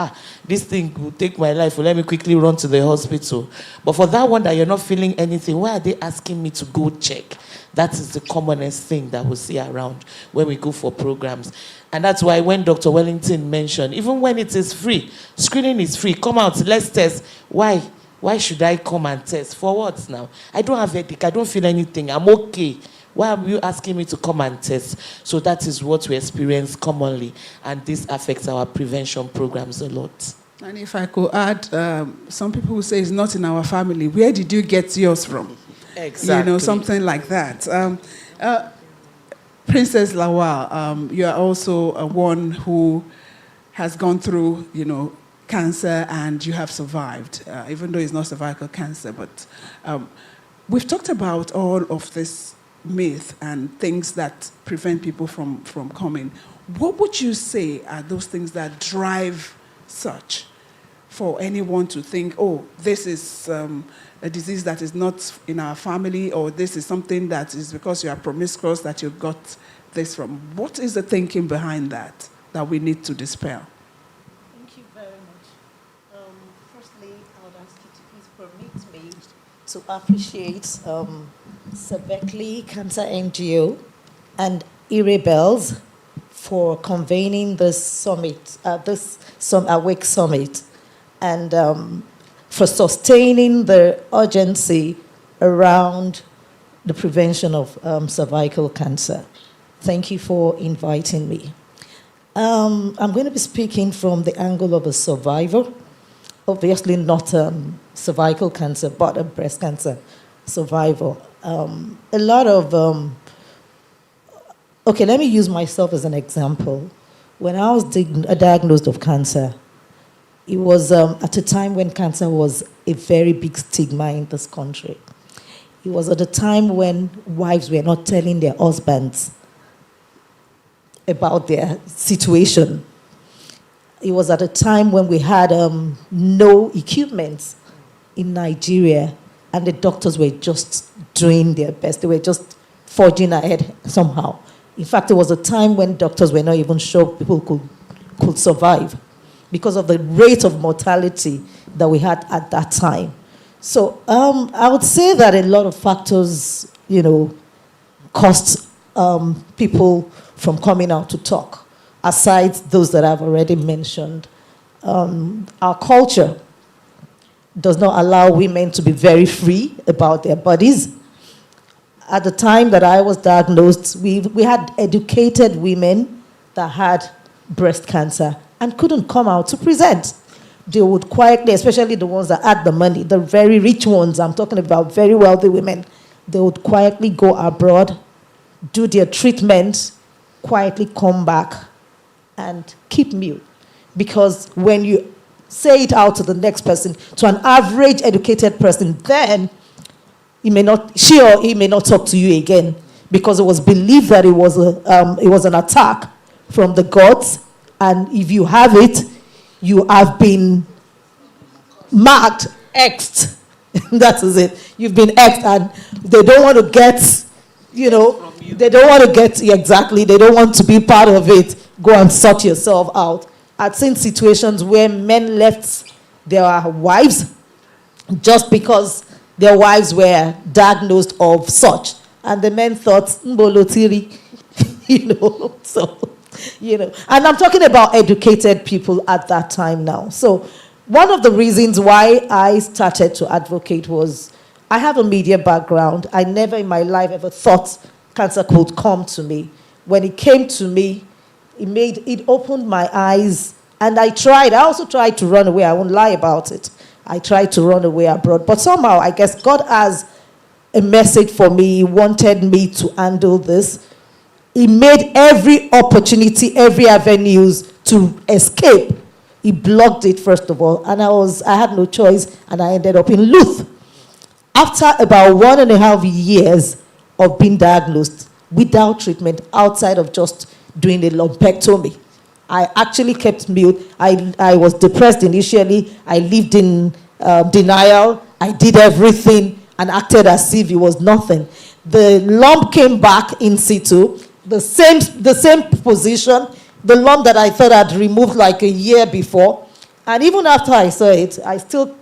Speaker 13: this thing will take my life. Well, let me quickly run to the hospital. But for that one that you're not feeling anything, why are they asking me to go check? That is the commonest thing that we see around when we go for programs. And that's why when Dr. Wellington mentioned, even when it is free, screening is free, come out, let's test. Why? Why should I come and test? For what now? I don't have headache, I don't feel anything, I'm okay. Why are you asking me to come and test? So that is what we experience commonly, and this affects our prevention programs a lot.
Speaker 5: And if I could add, some people will say it's not in our family. Where did you get yours from?
Speaker 13: Exactly.
Speaker 5: You know, something like that. Princess Lawal, you are also one who has gone through, you know, cancer, and you have survived, even though it's not cervical cancer. But we've talked about all of this myth and things that prevent people from coming. What would you say are those things that drive such for anyone to think, oh, this is a disease that is not in our family, or this is something that is because you are promiscuous that you got this from? What is the thinking behind that we need to dispel?
Speaker 2: Thank you very much. Firstly, I would ask you to please permit me to appreciate Sebekli Cancer NGO and Irebels for convening this summit, Awake Summit, and for sustaining the urgency around the prevention of cervical cancer. Thank you for inviting me. I'm going to be speaking from the angle of a survivor, obviously not cervical cancer, but a breast cancer survivor. A lot of, okay, let me use myself as an example. When I was diagnosed of cancer, it was at a time when cancer was a very big stigma in this country. It was at a time when wives were not telling their husbands about their situation. It was at a time when we had no equipment in Nigeria, and the doctors were just doing their best. They were just forging ahead somehow. In fact, it was a time when doctors were not even sure people could survive, because of the rate of mortality that we had at that time. So I would say that a lot of factors, you know, cost people from coming out to talk, aside those that I've already mentioned. Our culture does not allow women to be very free about their bodies. At the time that I was diagnosed, we had educated women that had breast cancer and couldn't come out to present. They would quietly, especially the ones that had the money, the very rich ones, I'm talking about very wealthy women, they would quietly go abroad, do their treatment, quietly come back and keep mute. Because when you say it out to the next person, to an average educated person, then she or he may not talk to you again, because it was believed that it was an attack from the gods. And if you have it, you have been marked, X'd. That is it. You've been X'd, and they don't want to get, you know, they don't want to get, exactly, they don't want to be part of it. Go and sort yourself out. I'd seen situations where men left their wives just because their wives were diagnosed of such. And the men thought, Mbolotiri, so, And I'm talking about educated people at that time now. So one of the reasons why I started to advocate was I have a media background. I never in my life ever thought cancer could come to me. When it came to me, it opened my eyes. And I also tried to run away. I won't lie about it. I tried to run away abroad. But somehow, I guess God has a message for me. He wanted me to handle this. He made every opportunity, every avenues to escape. He blocked it, first of all. And I had no choice, and I ended up in Louth. After about 1.5 years of being diagnosed without treatment, outside of just doing a lumpectomy, I actually kept mute. I was depressed initially. I lived in denial. I did everything and acted as if it was nothing. The lump came back in situ, the same position, the lump that I thought I'd removed like a year before. And even after I saw it, I still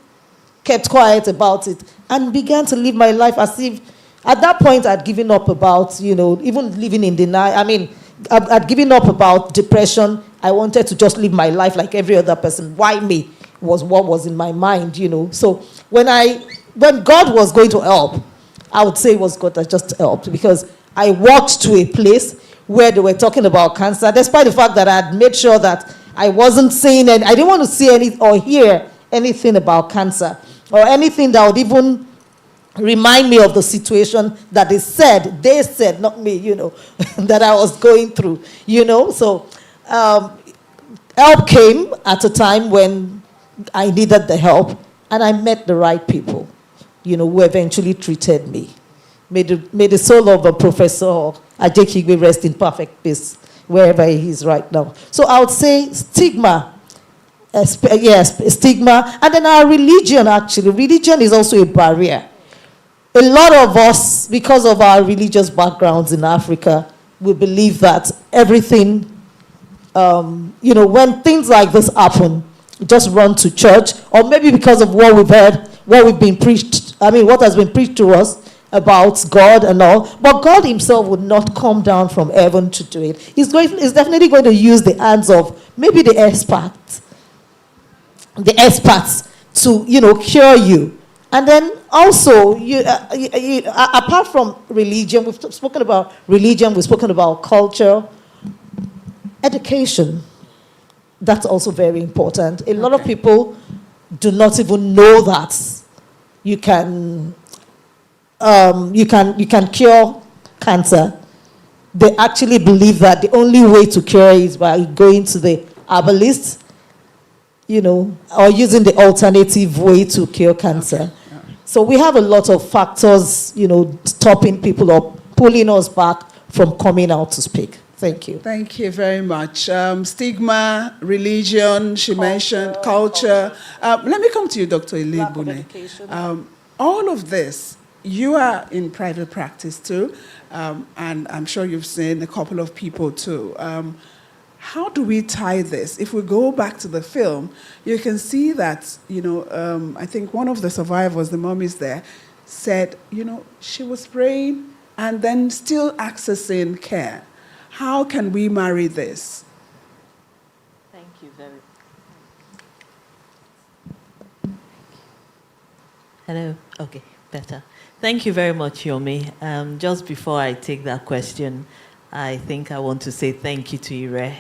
Speaker 2: kept quiet about it and began to live my life as if, at that point, I'd given up about, even living in denial. I mean, I'd given up about depression. I wanted to just live my life like every other person. Why me? Was what was in my mind, So when God was going to help, I would say it was God that just helped, because I walked to a place where they were talking about cancer, despite the fact that I had made sure that I wasn't saying, and I didn't want to see or hear anything about cancer or anything that would even remind me of the situation that they said, not me, that I was going through, So help came at a time when I needed the help, and I met the right people, who eventually treated me. May the soul of a Professor Ajekigbe rest in perfect peace, wherever he is right now. So I would say stigma. Yes, stigma. And then our religion, actually. Religion is also a barrier. A lot of us, because of our religious backgrounds in Africa, we believe that everything, when things like this happen, just run to church, or maybe because of what we've heard, what has been preached to us about God and all. But God himself would not come down from heaven to do it. He's definitely going to use the hands of maybe the experts to, cure you. And then also, apart from religion, we've spoken about religion, we've spoken about culture, education. That's also very important. A lot of people do not even know that you can cure cancer. They actually believe that the only way to cure is by going to the herbalist, or using the alternative way to cure cancer. Okay. Yeah. So we have a lot of factors, stopping people or pulling us back from coming out to speak. Thank you.
Speaker 5: Thank you very much. Stigma, religion, she mentioned, culture. Let me come to you, Dr. Iligbune. All of this, you are in private practice too, and I'm sure you've seen a couple of people too. How do we tie this? If we go back to the film, you can see that, I think one of the survivors, the mommies there, said, she was praying and then still accessing care. How can we marry this?
Speaker 14: Thank you very much. Hello. Okay, better. Thank you very much, Yomi. Just before I take that question, I think I want to say thank you to Ire.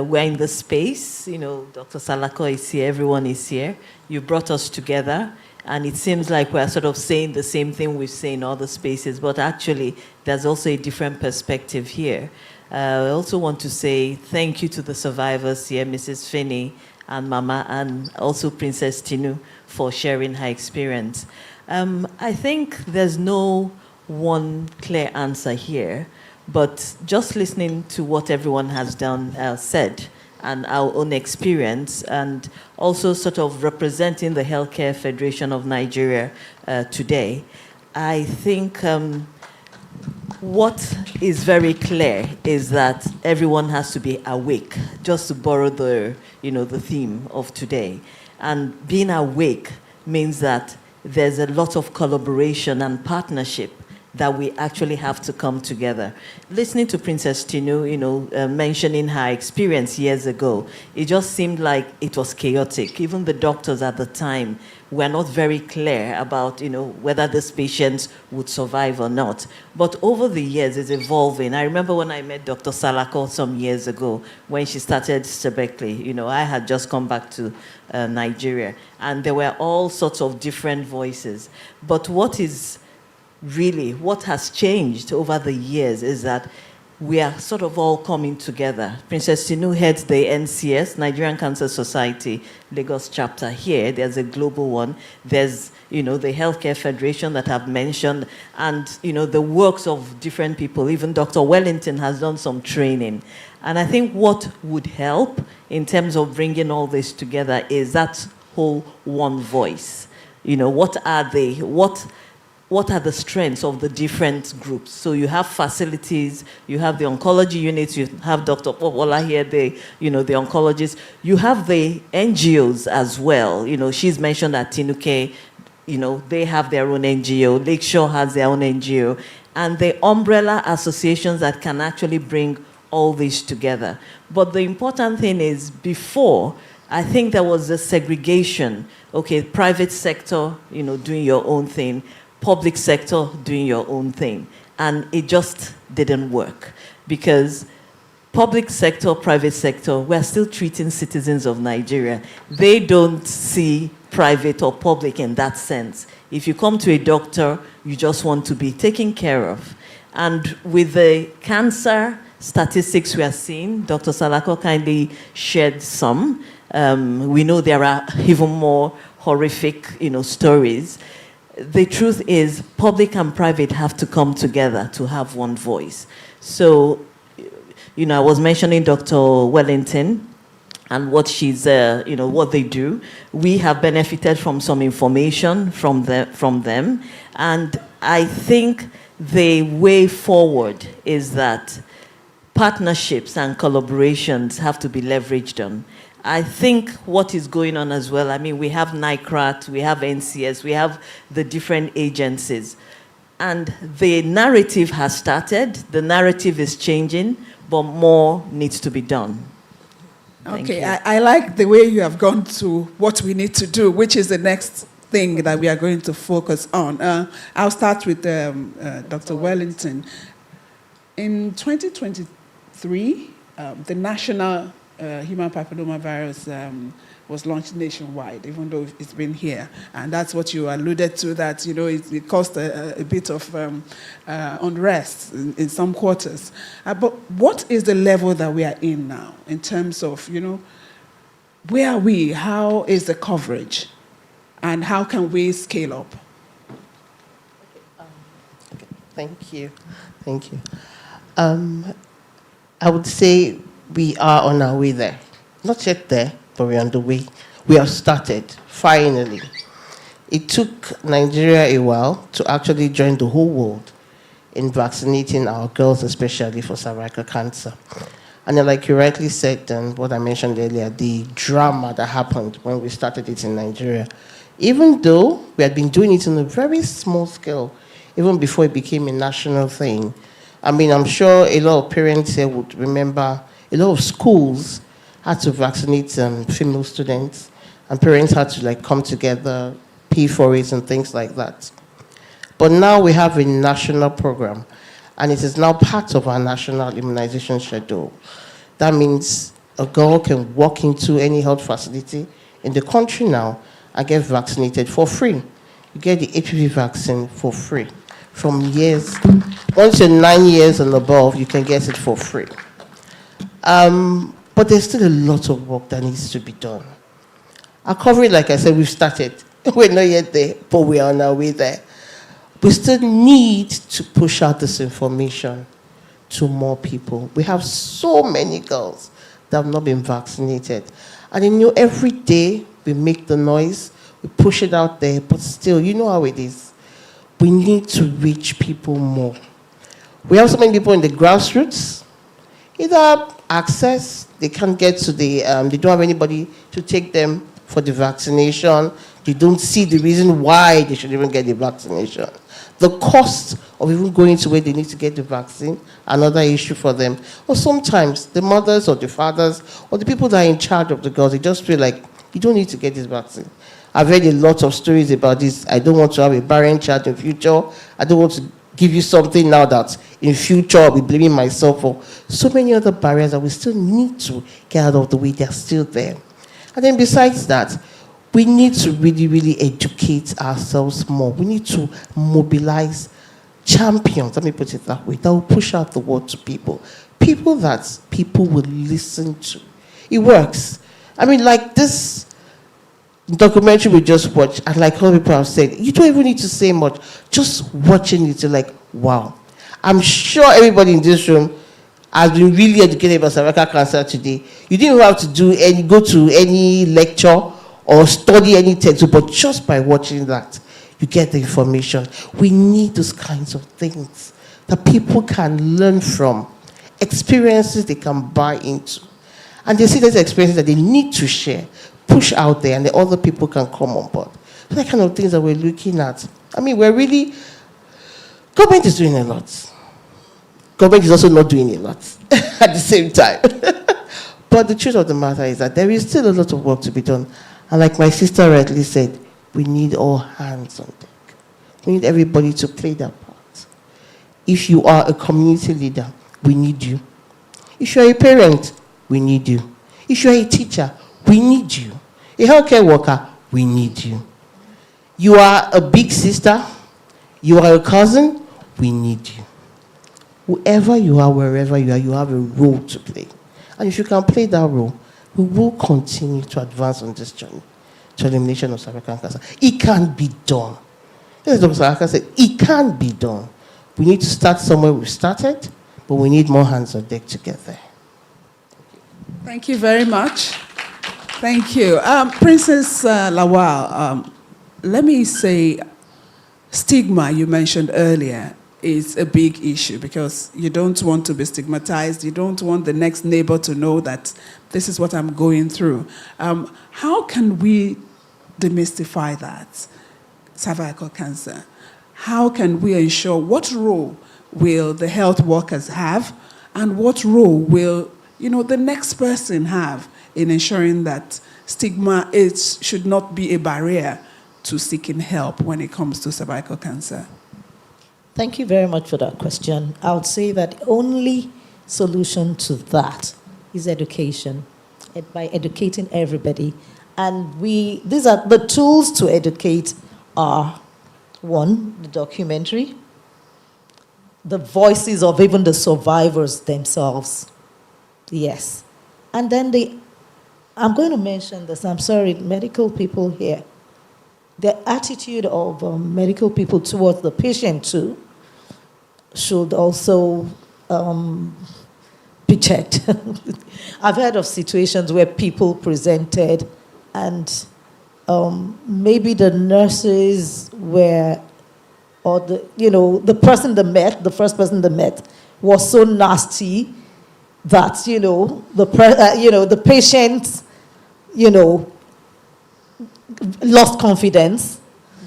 Speaker 14: We're in the space. Dr. Salako is here. Everyone is here. You brought us together. And it seems like we're sort of saying the same thing we say in other spaces, but actually there's also a different perspective here. I also want to say thank you to the survivors here, Mrs. Finney and Mama, and also Princess Tinu for sharing her experience. I think there's no one clear answer here, but just listening to what everyone has said, and our own experience, and also sort of representing the Healthcare Federation of Nigeria today, I think what is very clear is that everyone has to be awake, just to borrow the theme of today. And being awake means that there's a lot of collaboration and partnership that we actually have to come together. Listening to Princess Tinu, mentioning her experience years ago, it just seemed like it was chaotic. Even the doctors at the time were not very clear about, whether this patient would survive or not. But over the years, it's evolving. I remember when I met Dr. Salako some years ago, when she started Sebekli, I had just come back to Nigeria, and there were all sorts of different voices. But what has changed over the years is that we are sort of all coming together. Princess Tinu heads the NCS, Nigerian Cancer Society, Lagos chapter here. There's a global one. There's, the Healthcare Federation that I've mentioned, and, the works of different people. Even Dr. Wellington has done some training. And I think what would help in terms of bringing all this together is that whole one voice. What are they? What are the strengths of the different groups? So you have facilities, you have the oncology units, you have Dr. Popola here, the oncologists. You have the NGOs as well. She's mentioned that Tinuke, they have their own NGO. Lakeshore has their own NGO. And the umbrella associations that can actually bring all this together. But the important thing is, before, I think there was a segregation. Okay, private sector, doing your own thing. Public sector doing your own thing. And it just didn't work, because public sector, private sector, we're still treating citizens of Nigeria. They don't see private or public in that sense. If you come to a doctor, you just want to be taken care of. And with the cancer statistics we are seeing, Dr. Salako kindly shared some. We know there are even more horrific, stories. The truth is, public and private have to come together to have one voice. So, I was mentioning Dr. Wellington and what she's, what they do. We have benefited from some information from them. And I think the way forward is that partnerships and collaborations have to be leveraged on. I think what is going on as well, we have NICRAT, we have NCS, we have the different agencies. And the narrative has started, the narrative is changing, but more needs to be done.
Speaker 5: Okay, I like the way you have gone to what we need to do, which is the next thing that we are going to focus on. I'll start with Dr. Wellington. In 2023, the National human papillomavirus was launched nationwide, even though it's been here. And that's what you alluded to, that, it caused a bit of unrest in some quarters. But what is the level that we are in now in terms of, where are we? How is the coverage? And how can we scale up?
Speaker 12: Okay. Thank you. I would say we are on our way there. Not yet there, but we're on the way. We have started, finally. It took Nigeria a while to actually join the whole world in vaccinating our girls, especially for cervical cancer. And then, like you rightly said, and what I mentioned earlier, the drama that happened when we started it in Nigeria, even though we had been doing it on a very small scale, even before it became a national thing. I'm sure a lot of parents here would remember a lot of schools had to vaccinate female students, and parents had to come together, pay for it and things like that. But now we have a national program, and it is now part of our national immunization schedule. That means a girl can walk into any health facility in the country now and get vaccinated for free. You get the HPV vaccine for free. From years, once you're 9 years and above, you can get it for free. But there's still a lot of work that needs to be done. Our coverage, like I said, we've started. We're not yet there, but we are on our way there. We still need to push out this information to more people. We have so many girls that have not been vaccinated. And every day we make the noise, we push it out there, but still, you know how it is. We need to reach people more. We have so many people in the grassroots, either access, they can't get to the, they don't have anybody to take them for the vaccination. They don't see the reason why they should even get the vaccination. The cost of even going to where they need to get the vaccine, another issue for them. Or sometimes the mothers or the fathers or the people that are in charge of the girls, they just feel like, you don't need to get this vaccine. I've read a lot of stories about this. I don't want to have a barren child in future. I don't want to give you something now that in future I'll be blaming myself for. So many other barriers that we still need to get out of the way. They're still there. And then besides that, we need to really, really educate ourselves more. We need to mobilize champions, let me put it that way, that will push out the word to people. People that people will listen to. It works. I mean, like this documentary we just watched, and like all people have said, you don't even need to say much. Just watching it, you're like, wow. I'm sure everybody in this room has been really educated about cervical cancer today. You didn't have to go to any lecture or study any text, but just by watching that, you get the information. We need those kinds of things that people can learn from, experiences they can buy into. And they see those experiences that they need to share, push out there, and the other people can come on board. So that kind of things that we're looking at. I mean, government is doing a lot. Government is also not doing a lot at the same time. But the truth of the matter is that there is still a lot of work to be done. And like my sister rightly said, we need all hands on deck. We need everybody to play their part. If you are a community leader, we need you. If you're a parent, we need you. If you're a teacher, we need you. A healthcare worker, we need you. You are a big sister, you are a cousin, we need you. Whoever you are, wherever you are, you have a role to play. And if you can play that role, we will continue to advance on this journey to elimination of cervical cancer. It can be done. As Dr. Salaka said, it can be done. We need to start somewhere we started, but we need more hands on deck to get there.
Speaker 5: Thank you very much. Thank you. Princess Lawal, let me say, stigma you mentioned earlier is a big issue because you don't want to be stigmatized. You don't want the next neighbor to know that this is what I'm going through. How can we demystify that, cervical cancer? How can we ensure, what role will the health workers have, and what role will the next person have in ensuring that stigma should not be a barrier to seeking help when it comes to cervical cancer?
Speaker 2: Thank you very much for that question. I would say that the only solution to that is education, by educating everybody. And these are the tools to educate are, one, the documentary, the voices of even the survivors themselves. Yes. And then I'm going to mention this, I'm sorry, medical people here. The attitude of medical people towards the patient too should also be checked. I've heard of situations where people presented and maybe the nurses were, or the first person they met was so nasty that, the patient, lost confidence.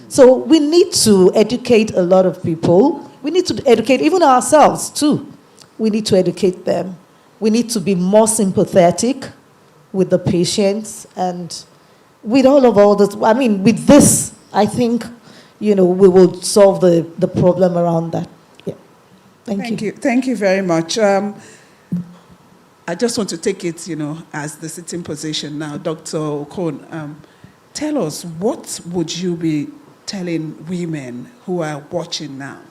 Speaker 2: So we need to educate a lot of people. We need to educate even ourselves too. We need to educate them. We need to be more sympathetic with the patients and with all this. I mean, with this, I think, we will solve the problem around that. Yeah. Thank you.
Speaker 5: Thank you very much. I just want to take it, as the sitting position now. Dr. Okon, tell us, what would you be telling women who are watching now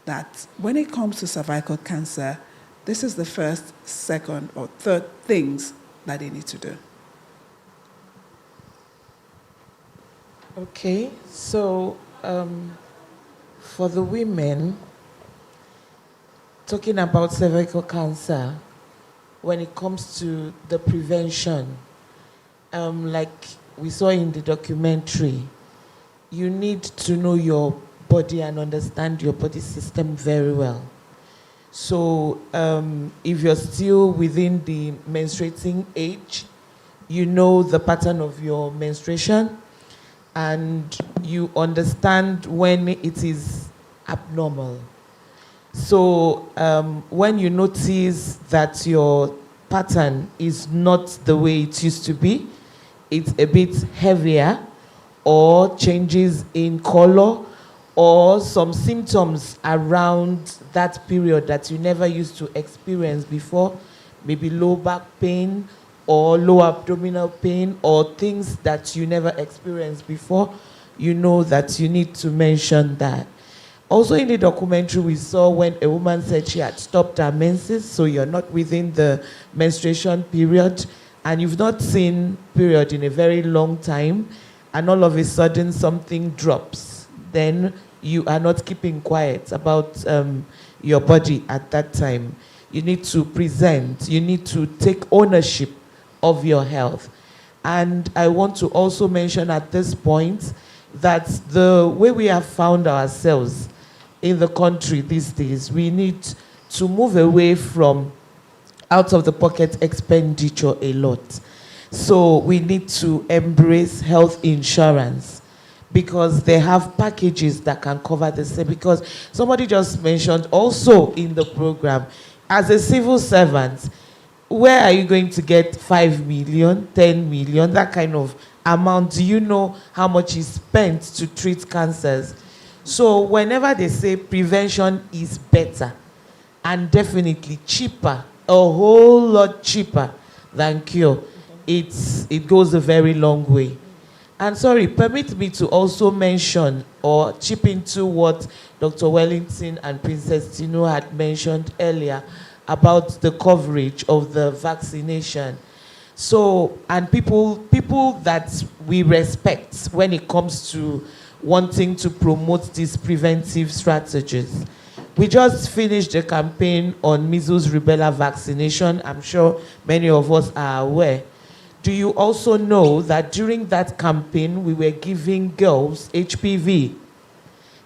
Speaker 5: that when it comes to cervical cancer, this is the first, second, or third things that they need to do?
Speaker 13: Okay, so for the women, talking about cervical cancer, when it comes to the prevention, like we saw in the documentary, you need to know your body and understand your body system very well. So if you're still within the menstruating age, you know the pattern of your menstruation and you understand when it is abnormal. So when you notice that your pattern is not the way it used to be, it's a bit heavier, or changes in color, or some symptoms around that period that you never used to experience before, maybe low back pain or low abdominal pain, or things that you never experienced before, you know that you need to mention that. Also in the documentary, we saw when a woman said she had stopped her menses, so you're not within the menstruation period, and you've not seen period in a very long time, and all of a sudden something drops, then you are not keeping quiet about your body at that time. You need to present, you need to take ownership of your health. And I want to also mention at this point that the way we have found ourselves in the country these days, we need to move away from out-of-the-pocket expenditure a lot. So we need to embrace health insurance because they have packages that can cover the same. Because somebody just mentioned also in the program, as a civil servant, where are you going to get 5 million, 10 million, that kind of amount? Do you know how much is spent to treat cancers? So whenever they say prevention is better and definitely cheaper, a whole lot cheaper than cure, it goes a very long way. And sorry, permit me to also mention or chip into what Dr. Wellington and Princess Tino had mentioned earlier about the coverage of the vaccination. So, and people that we respect when it comes to wanting to promote these preventive strategies. We just finished a campaign on measles rubella vaccination. I'm sure many of us are aware. Do you also know that during that campaign, we were giving girls HPV?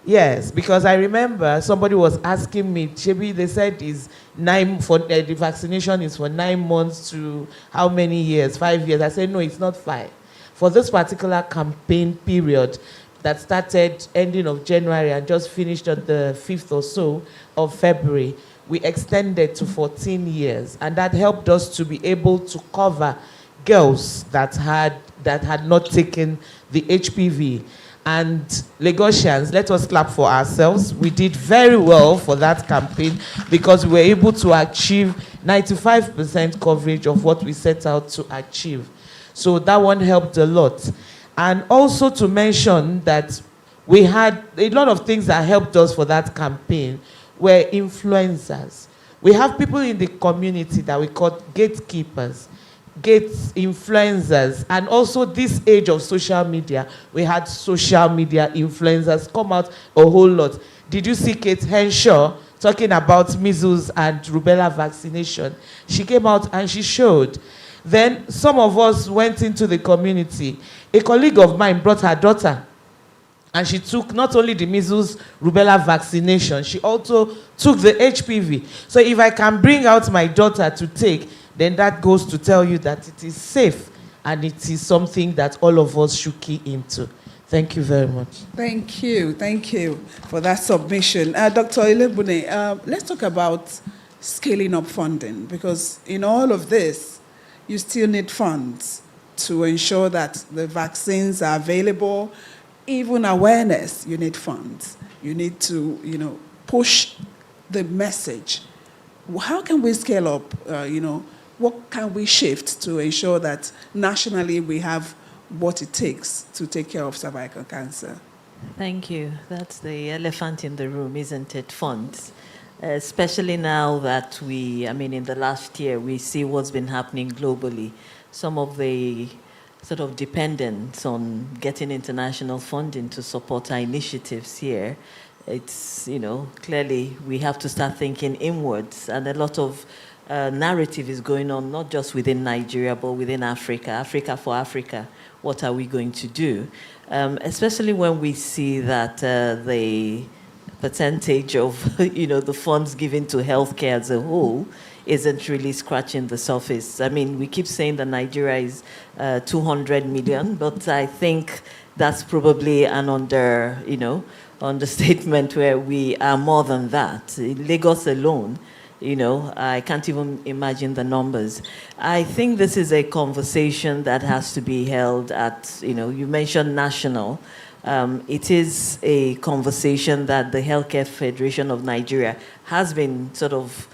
Speaker 13: Yes, because I remember somebody was asking me, Chebi, they said the vaccination is for 9 months to how many years? 5 years. I said, no, it's not 5. For this particular campaign period that started ending of January and just finished on the 5th or so of February, we extended to 14 years. And that helped us to be able to cover girls that had not taken the HPV. And Lagosians, let us clap for ourselves. We did very well for that campaign because we were able to achieve 95% coverage of what we set out to achieve. So that one helped a lot. And also to mention that we had a lot of things that helped us for that campaign were influencers. We have people in the community that we call gatekeepers, influencers, and also this age of social media, we had social media influencers come out a whole lot. Did you see Kate Henshaw talking about measles and rubella vaccination? She came out and she showed. Then some of us went into the community. A colleague of mine brought her daughter, and she took not only the measles rubella vaccination, she also took the HPV. So if I can bring out my daughter to take, then that goes to tell you that it is safe and it is something that all of us should key into. Thank you very much.
Speaker 5: Thank you for that submission. Dr. Ilebune, let's talk about scaling up funding, because in all of this, you still need funds to ensure that the vaccines are available. Even awareness, you need funds. You need to, push the message. How can we scale up, what can we shift to ensure that nationally we have what it takes to take care of cervical cancer?
Speaker 14: Thank you. That's the elephant in the room, isn't it? Funds. Especially now that in the last year, we see what's been happening globally. Some of the sort of dependence on getting international funding to support our initiatives here. It's, clearly we have to start thinking inwards, and a lot of narrative is going on, not just within Nigeria, but within Africa. Africa for Africa, what are we going to do? Especially when we see that the percentage of the funds given to healthcare as a whole isn't really scratching the surface. I mean, we keep saying that Nigeria is 200 million, but I think that's probably an understatement, where we are more than that. In Lagos alone, I can't even imagine the numbers. I think this is a conversation that has to be held at, you mentioned national. It is a conversation that the Healthcare Federation of Nigeria has been sort of,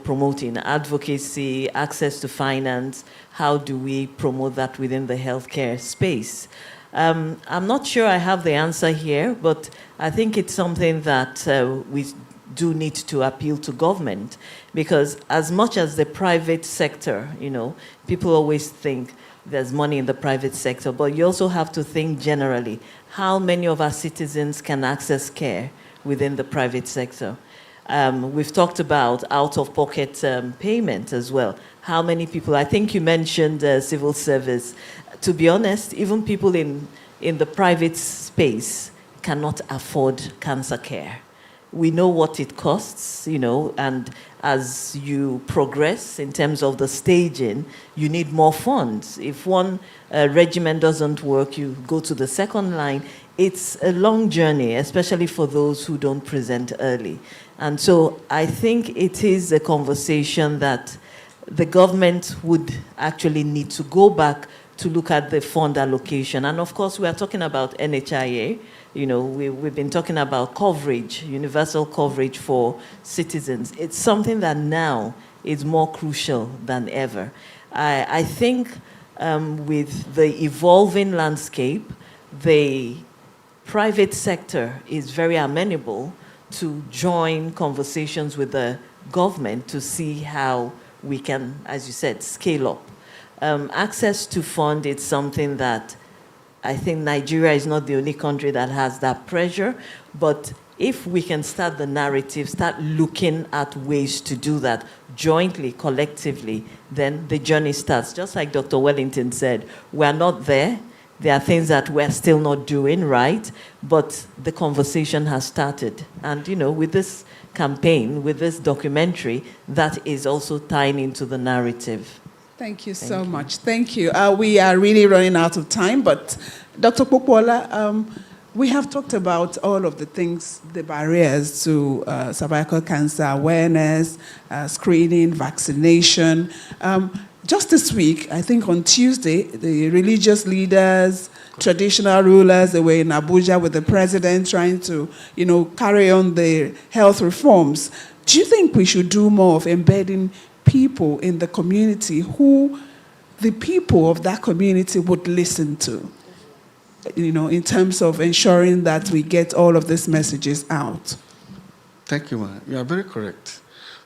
Speaker 14: promoting advocacy, access to finance. How do we promote that within the healthcare space? I'm not sure I have the answer here, but I think it's something that we do need to appeal to government, because as much as the private sector, people always think there's money in the private sector, but you also have to think generally, how many of our citizens can access care within the private sector? We've talked about out-of-pocket payment as well. How many people, I think you mentioned civil service. To be honest, even people in the private space cannot afford cancer care. We know what it costs, and as you progress in terms of the staging, you need more funds. If one regimen doesn't work, you go to the second line. It's a long journey, especially for those who don't present early. And so I think it is a conversation that the government would actually need to go back to look at the fund allocation. And of course, we are talking about NHIA. We've been talking about coverage, universal coverage for citizens. It's something that now is more crucial than ever. I think with the evolving landscape, the private sector is very amenable to join conversations with the government to see how we can, as you said, scale up. Access to fund is something that I think Nigeria is not the only country that has that pressure, but if we can start the narrative, start looking at ways to do that jointly, collectively, then the journey starts. Just like Dr. Wellington said, we're not there. There are things that we're still not doing right, but the conversation has started. And, with this campaign, with this documentary, that is also tying into the narrative.
Speaker 5: Thank you so much. Thank you. We are really running out of time, but Dr. Popola, we have talked about all of the things, the barriers to cervical cancer awareness, screening, vaccination. Just this week, I think on Tuesday, the religious leaders, traditional rulers, they were in Abuja with the president trying to, carry on the health reforms. Do you think we should do more of embedding people in the community who the people of that community would listen to, in terms of ensuring that we get all of these messages out?
Speaker 11: Thank you, ma'am. You are very correct.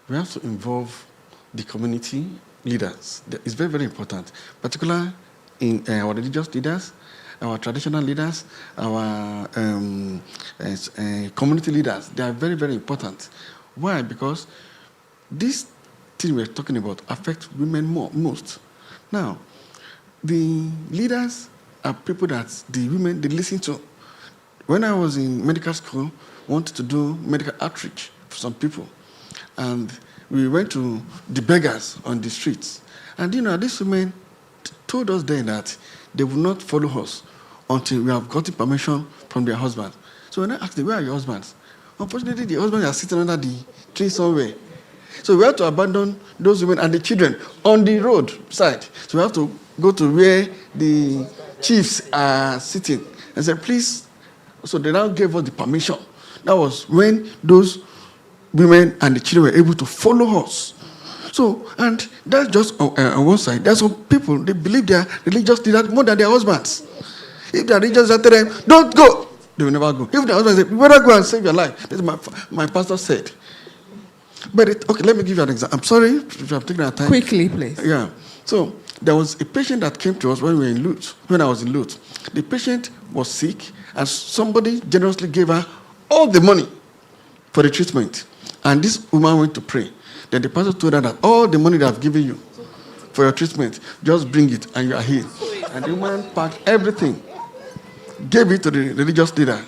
Speaker 11: We have to involve the community leaders. It's very, very important, particularly in our religious leaders, our traditional leaders, our community leaders. They are very, very important. Why? Because this thing we're talking about affects women most. Now, the leaders are people that the women, they listen to. When I was in medical school, I wanted to do medical outreach for some people. And we went to the beggars on the streets. And these women told us then that they would not follow us until we have gotten permission from their husbands. So when I asked them, where are your husbands? Unfortunately, the husbands are sitting under the tree somewhere. So we have to abandon those women and the children on the road side. So we have to go to where the chiefs are sitting and say, please. So they now gave us the permission. That was when those women and the children were able to follow us. So, and that's just on one side. There's some people, they believe they are religious leaders more than their husbands. If they are religious, they tell them, don't go. They will never go. If the husband says, you better go and save your life. That's what my pastor said. But okay, let me give you an example. I'm sorry if I'm taking our time.
Speaker 5: Quickly, please.
Speaker 11: Yeah. So there was a patient that came to us when we were in Lut, when I was in Lut. The patient was sick, and somebody generously gave her all the money for the treatment. And this woman went to pray. Then the pastor told her that all the money that I've given you for your treatment, just bring it and you are healed. And the woman packed everything, gave it to the religious leader.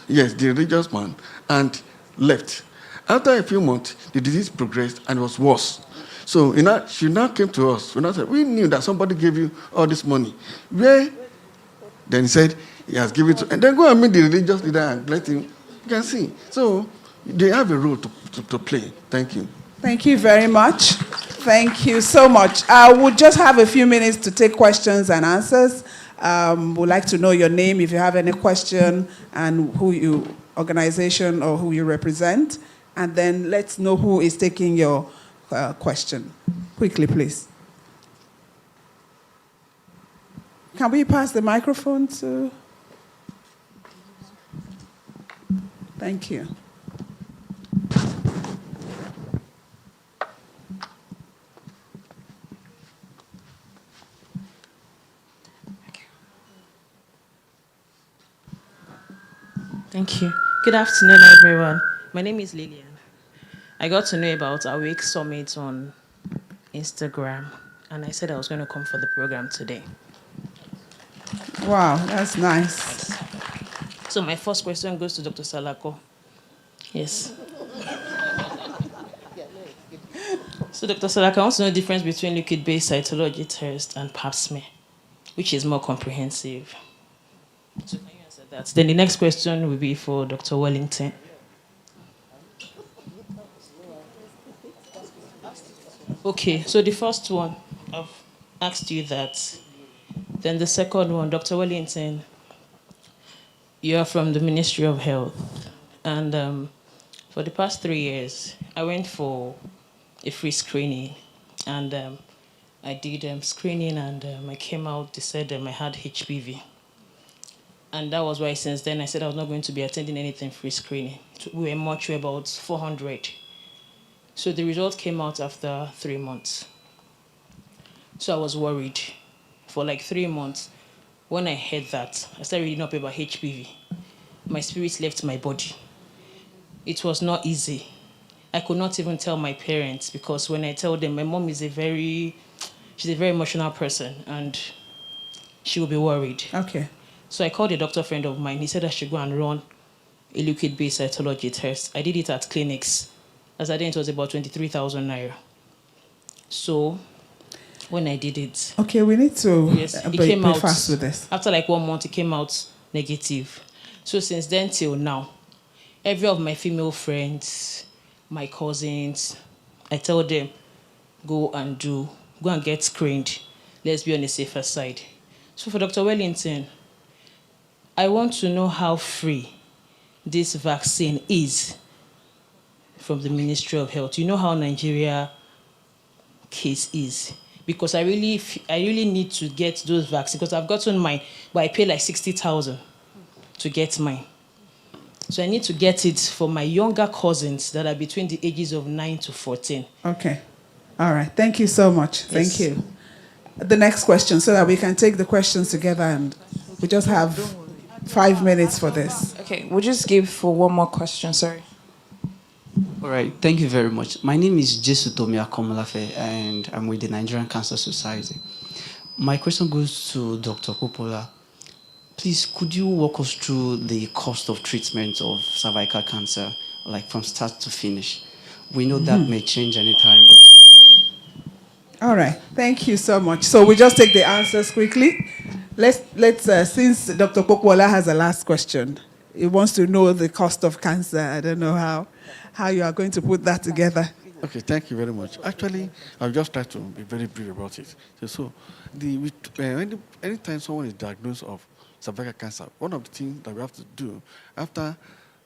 Speaker 11: Yes, the religious man, and left. After a few months, the disease progressed and was worse. So she now came to us. We now said, we knew that somebody gave you all this money. Where? Then he said, he has given it to, and then go and meet the religious leader and let him, you can see. So they have a role to play. Thank you.
Speaker 5: Thank you very much. Thank you so much. We'll just have a few minutes to take questions and answers. We'd like to know your name if you have any question and who you, organization or who you represent. And then let's know who is taking your question. Quickly, please. Can we pass the microphone to? Thank you.
Speaker 15: Thank you. Good afternoon, everyone. My name is Lillian. I got to know about Awake Summit on Instagram, and I said I was going to come for the program today.
Speaker 5: Wow, that's nice.
Speaker 15: So my first question goes to Dr. Salako. Yes. So Dr. Salako, I want to know the difference between liquid-based cytology test and pap smear, which is more comprehensive. So can you answer that? Then the next question will be for Dr. Wellington. Okay, so the first one, I've asked you that. Then the second one, Dr. Wellington, you are from the Ministry of Health. And for the past 3 years, I went for a free screening. And I did screening, and I came out, they said I had HPV. And that was why since then I said I was not going to be attending anything free screening. We were about 400. So the result came out after 3 months. So I was worried for like 3 months. When I heard that, I started reading up about HPV. My spirit left my body. It was not easy. I could not even tell my parents, because when I tell them, my mom is she's a very emotional person, and she will be worried.
Speaker 5: Okay.
Speaker 15: So I called a doctor friend of mine. He said I should go and run a liquid-based cytology test. I did it at clinics. As I did, it was about 23,000 naira. So when I did it...
Speaker 5: Okay, we need to
Speaker 15: be
Speaker 5: fast with this.
Speaker 15: After like 1 month, it came out negative. So since then till now, every of my female friends, my cousins, I tell them, go and get screened. Let's be on the safer side. So for Dr. Wellington, I want to know how free this vaccine is from the Ministry of Health. You know how Nigeria case is. Because I really need to get those vaccines, because I've gotten mine, but I pay like 60,000 to get mine. So I need to get it for my younger cousins that are between the ages of 9 to 14.
Speaker 5: Okay. All right. Thank you so much. Thank you. The next question, so that we can take the questions together, and we just have 5 minutes for this.
Speaker 1: Okay, we'll just give for one more question, sorry.
Speaker 16: All right, thank you very much. My name is Jesu Tomi Akomolafe, and I'm with the Nigerian Cancer Society. My question goes to Dr. Popola. Please, could you walk us through the cost of treatment of cervical cancer, like from start to finish? We know that may change anytime, but...
Speaker 5: All right, thank you so much. So we just take the answers quickly. Let's since Dr. Popola has a last question, he wants to know the cost of cancer. I don't know how you are going to put that together.
Speaker 11: Okay, thank you very much. Actually, I'll just try to be very brief about it. So anytime someone is diagnosed of cervical cancer, one of the things that we have to do after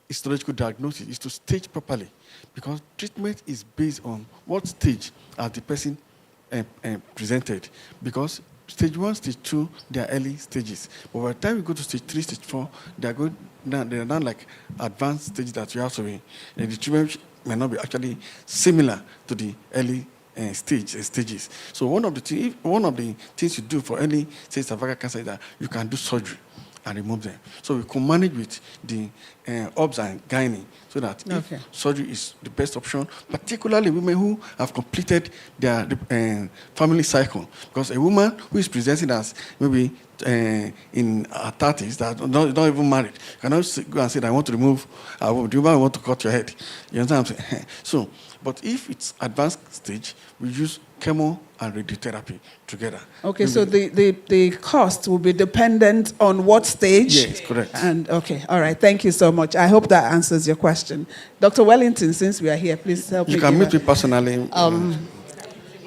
Speaker 11: histological diagnosis is to stage properly, because treatment is based on what stage has the person presented. Because stage 1, stage 2, they are early stages. But by the time we go to stage 3, stage 4, they are now like advanced stages that you have to be. And the treatment may not be actually similar to the early stages. So one of the things you do for early stage cervical cancer is that you can do surgery and remove them. So we can manage with the obs and gynae, so that
Speaker 5: Okay.
Speaker 11: if surgery is the best option, particularly women who have completed their family cycle. Because a woman who is presenting as maybe in her 30s, that not even married, cannot go and say that I want to remove, the woman want to cut your head. You understand what I'm saying? So, but if it's advanced stage, we use chemo and radiotherapy together.
Speaker 5: Okay, so the cost will be dependent on what stage?
Speaker 11: Yes, correct.
Speaker 5: And okay, all right, thank you so much. I hope that answers your question. Dr. Wellington, since we are here, please help me.
Speaker 11: You can meet me personally.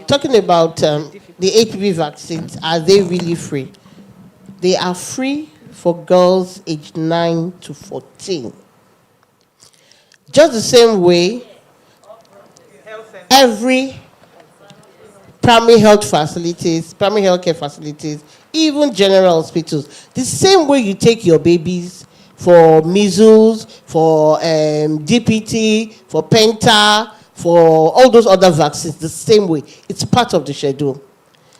Speaker 12: Talking about the HPV vaccines, are they really free? They are free for girls aged 9 to 14. Just the same way, every primary health care facilities, even general hospitals, the same way you take your babies for measles, for DPT, for Penta, for all those other vaccines, the same way. It's part of the schedule.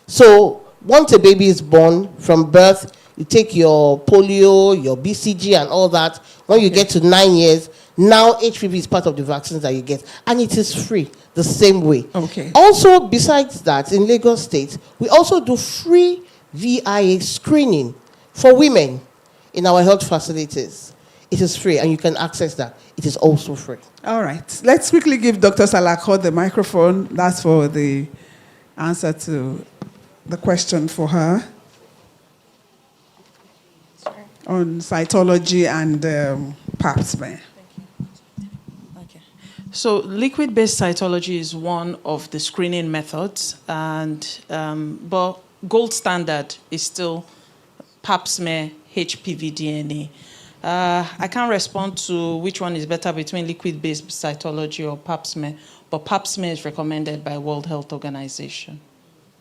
Speaker 12: So once a baby is born, from birth, you take your polio, your BCG and all that. When you get to 9 years, now HPV is part of the vaccines that you get. And it is free, the same way.
Speaker 5: Okay.
Speaker 12: Also, besides that, in Lagos State, we also do free VIA screening for women in our health facilities. It is free, and you can access that. It is also free.
Speaker 5: All right. Let's quickly give Dr. Salako the microphone. That's for the answer to the question for her on cytology and pap smear.
Speaker 8: So liquid-based cytology is one of the screening methods, and but gold standard is still pap smear HPV DNA. I can't respond to which one is better between liquid-based cytology or pap smear, but pap smear is recommended by World Health Organization.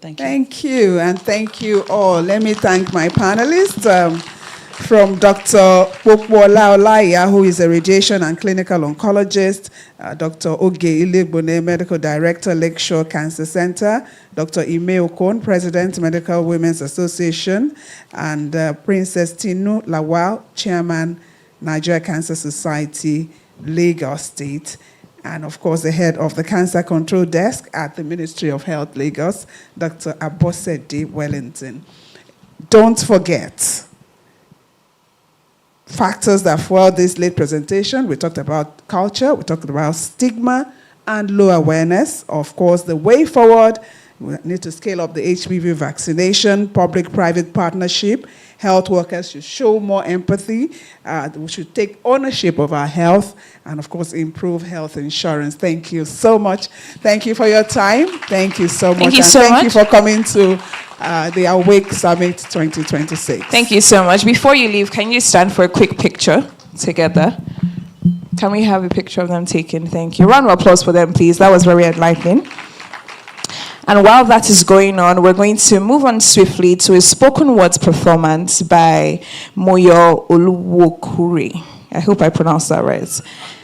Speaker 8: Thank you.
Speaker 5: Thank you, and thank you all. Let me thank my panelists. From Dr. Popoola Olaiya, who is a radiation and clinical oncologist, Dr. Oge Ilegbone, Medical Director, Lakeshore Cancer Center, Dr. Ime Okon, President, Medical Women's Association, and Princess Tinu Lawal, Chairman, Nigeria Cancer Society, Lagos State, and of course the head of the Cancer Control Desk at the Ministry of Health, Lagos, Dr. Abosede Wellington. Don't forget, factors that fuel this late presentation. We talked about culture, we talked about stigma and low awareness. Of course, the way forward, we need to scale up the HPV vaccination, public-private partnership. Health workers should show more empathy. We should take ownership of our health and, of course, improve health insurance. Thank you so much. Thank you for your time. Thank you so much.
Speaker 1: Thank you
Speaker 5: and
Speaker 1: so
Speaker 5: thank
Speaker 1: much.
Speaker 5: you for coming to the Awake Summit 2026.
Speaker 1: Thank you so much. Before you leave, can you stand for a quick picture together? Can we have a picture of them taken? Thank you. Round of applause for them, please. That was very enlightening. And while that is going on, we're going to move on swiftly to a spoken words performance by Moyo Oluwokure. I hope I pronounced that right.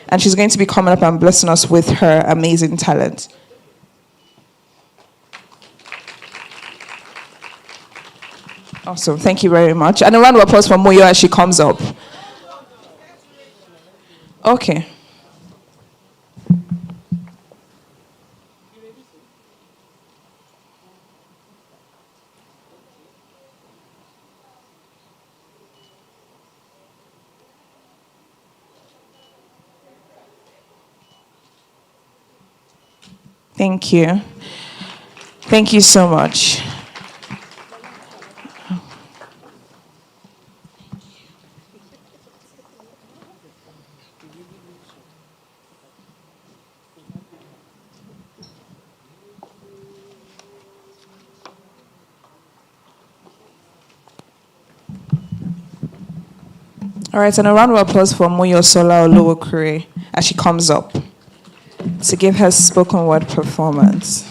Speaker 1: And she's going to be coming up and blessing us with her amazing talent. Awesome. Thank you very much. And a round of applause for Moyo as she comes up. Okay. Thank you. Thank you so much. All right, and a round of applause for Moyo Sola Oluwokure as she comes up to give her spoken word performance.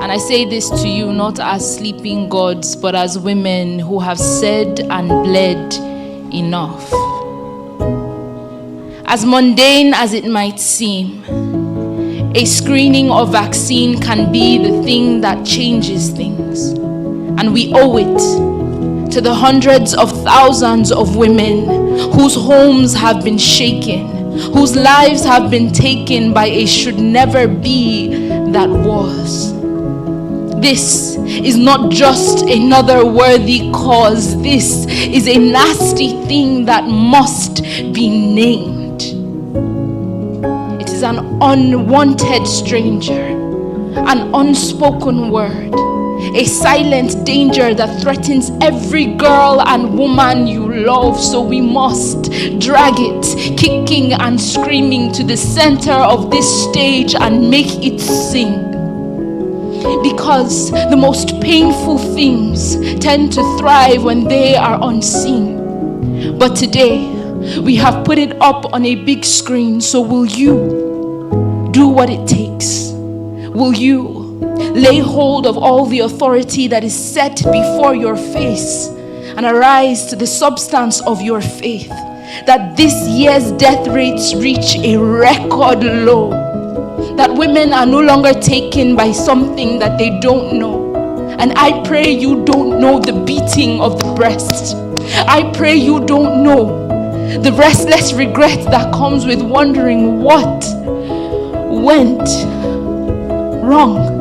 Speaker 17: And I say this to you not as sleeping gods, but as women who have said and bled enough. As mundane as it might seem, a screening or vaccine can be the thing that changes things. And we owe it to the hundreds of thousands of women whose homes have been shaken, whose lives have been taken by a should never be that was. This is not just another worthy cause. This is a nasty thing that must be named. It is an unwanted stranger, an unspoken word, a silent danger that threatens every girl and woman you love. So we must drag it, kicking and screaming, to the center of this stage and make it sing. Because the most painful things tend to thrive when they are unseen. But today, we have put it up on a big screen, so will you do what it takes? Will you lay hold of all the authority that is set before your face and arise to the substance of your faith, that this year's death rates reach a record low, that women are no longer taken by something that they don't know? And I pray you don't know the beating of the breast. I pray you don't know the restless regret that comes with wondering what went wrong.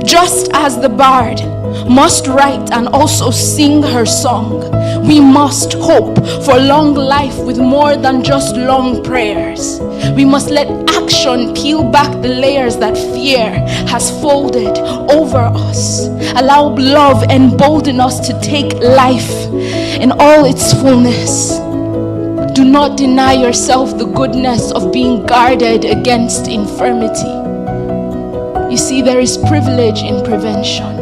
Speaker 17: Just as the bard must write and also sing her song, we must hope for long life with more than just long prayers. We must let action peel back the layers that fear has folded over us. Allow love embolden us to take life in all its fullness. Do not deny yourself the goodness of being guarded against infirmity. You see, there is privilege in prevention.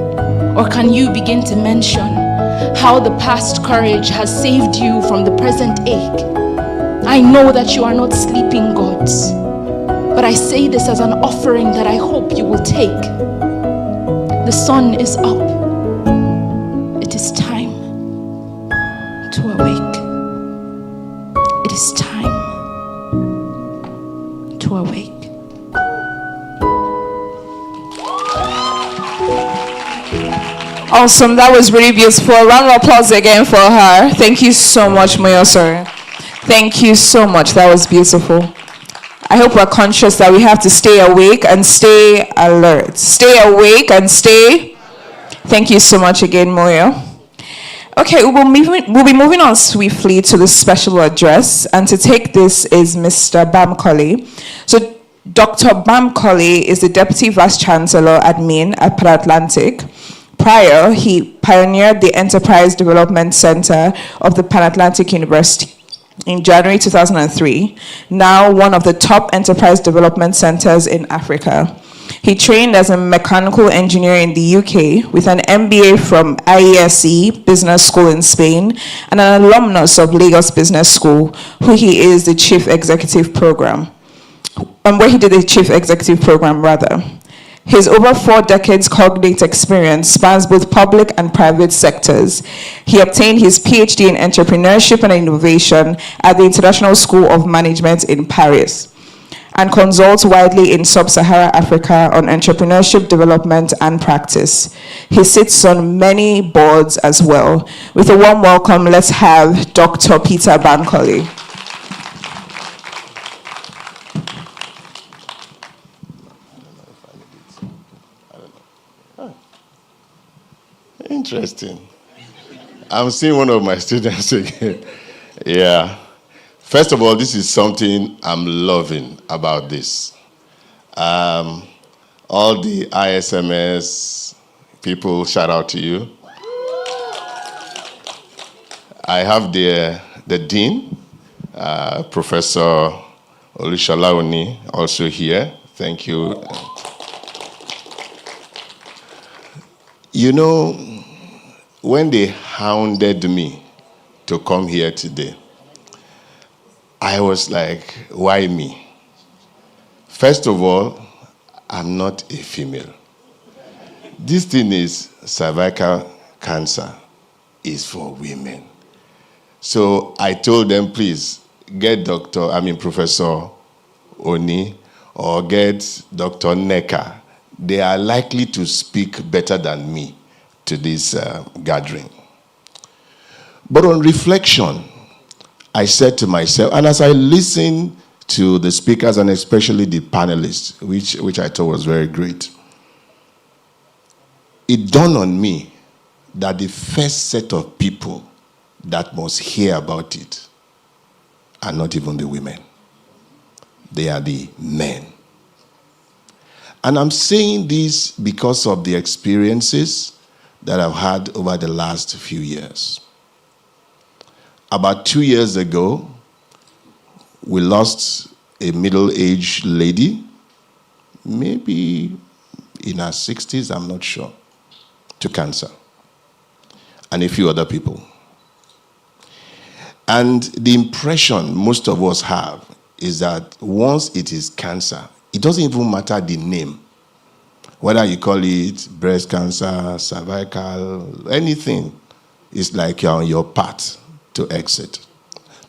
Speaker 17: Or can you begin to mention how the past courage has saved you from the present ache? I know that you are not sleeping gods, but I say this as an offering that I hope you will take. The sun is up. It is time to awake. It is time to awake.
Speaker 1: Awesome, that was really beautiful. A round of applause again for her. Thank you so much, Moyosor. Thank you so much, that was beautiful. I hope we're conscious that we have to stay awake and stay alert. Stay awake and stay. Thank you so much again, Moyo. Okay, we'll be moving on swiftly to the special address, and to take this is Mr. Bamkoli. So Dr. Bamkoli is the Deputy Vice Chancellor Admin at Pan Atlantic. Prior, he pioneered the Enterprise Development Center of the Pan Atlantic University in January 2003, now one of the top enterprise development centers in Africa. He trained as a mechanical engineer in the UK with an MBA from IESE Business School in Spain and an alumnus of Lagos Business School, where he did the chief executive program. His over 4 decades cognate experience spans both public and private sectors. He obtained his PhD in entrepreneurship and innovation at the International School of Management in Paris, and consults widely in sub-Saharan Africa on entrepreneurship development and practice. He sits on many boards as well. With a warm welcome, let's have Dr. Peter Bamkoli.
Speaker 18: Interesting. I'm seeing one of my students again. Yeah. First of all, this is something I'm loving about this. All the ISMS people, shout out to you. I have the Dean, Professor Olushola Oni, also here. Thank you. You know, when they hounded me to come here today, I was like, why me? First of all, I'm not a female. This thing is cervical cancer is for women. So I told them, please, get Professor Oni or get Dr. Neka. They are likely to speak better than me to this gathering. But on reflection, I said to myself, and as I listened to the speakers and especially the panelists, which I thought was very great, it dawned on me that the first set of people that must hear about it are not even the women. They are the men. And I'm saying this because of the experiences that I've had over the last few years. About 2 years ago, we lost a middle-aged lady, maybe in her 60s, I'm not sure, to cancer, and a few other people. And the impression most of us have is that once it is cancer, it doesn't even matter the name. Whether you call it breast cancer, cervical, anything, it's like you're on your path to exit.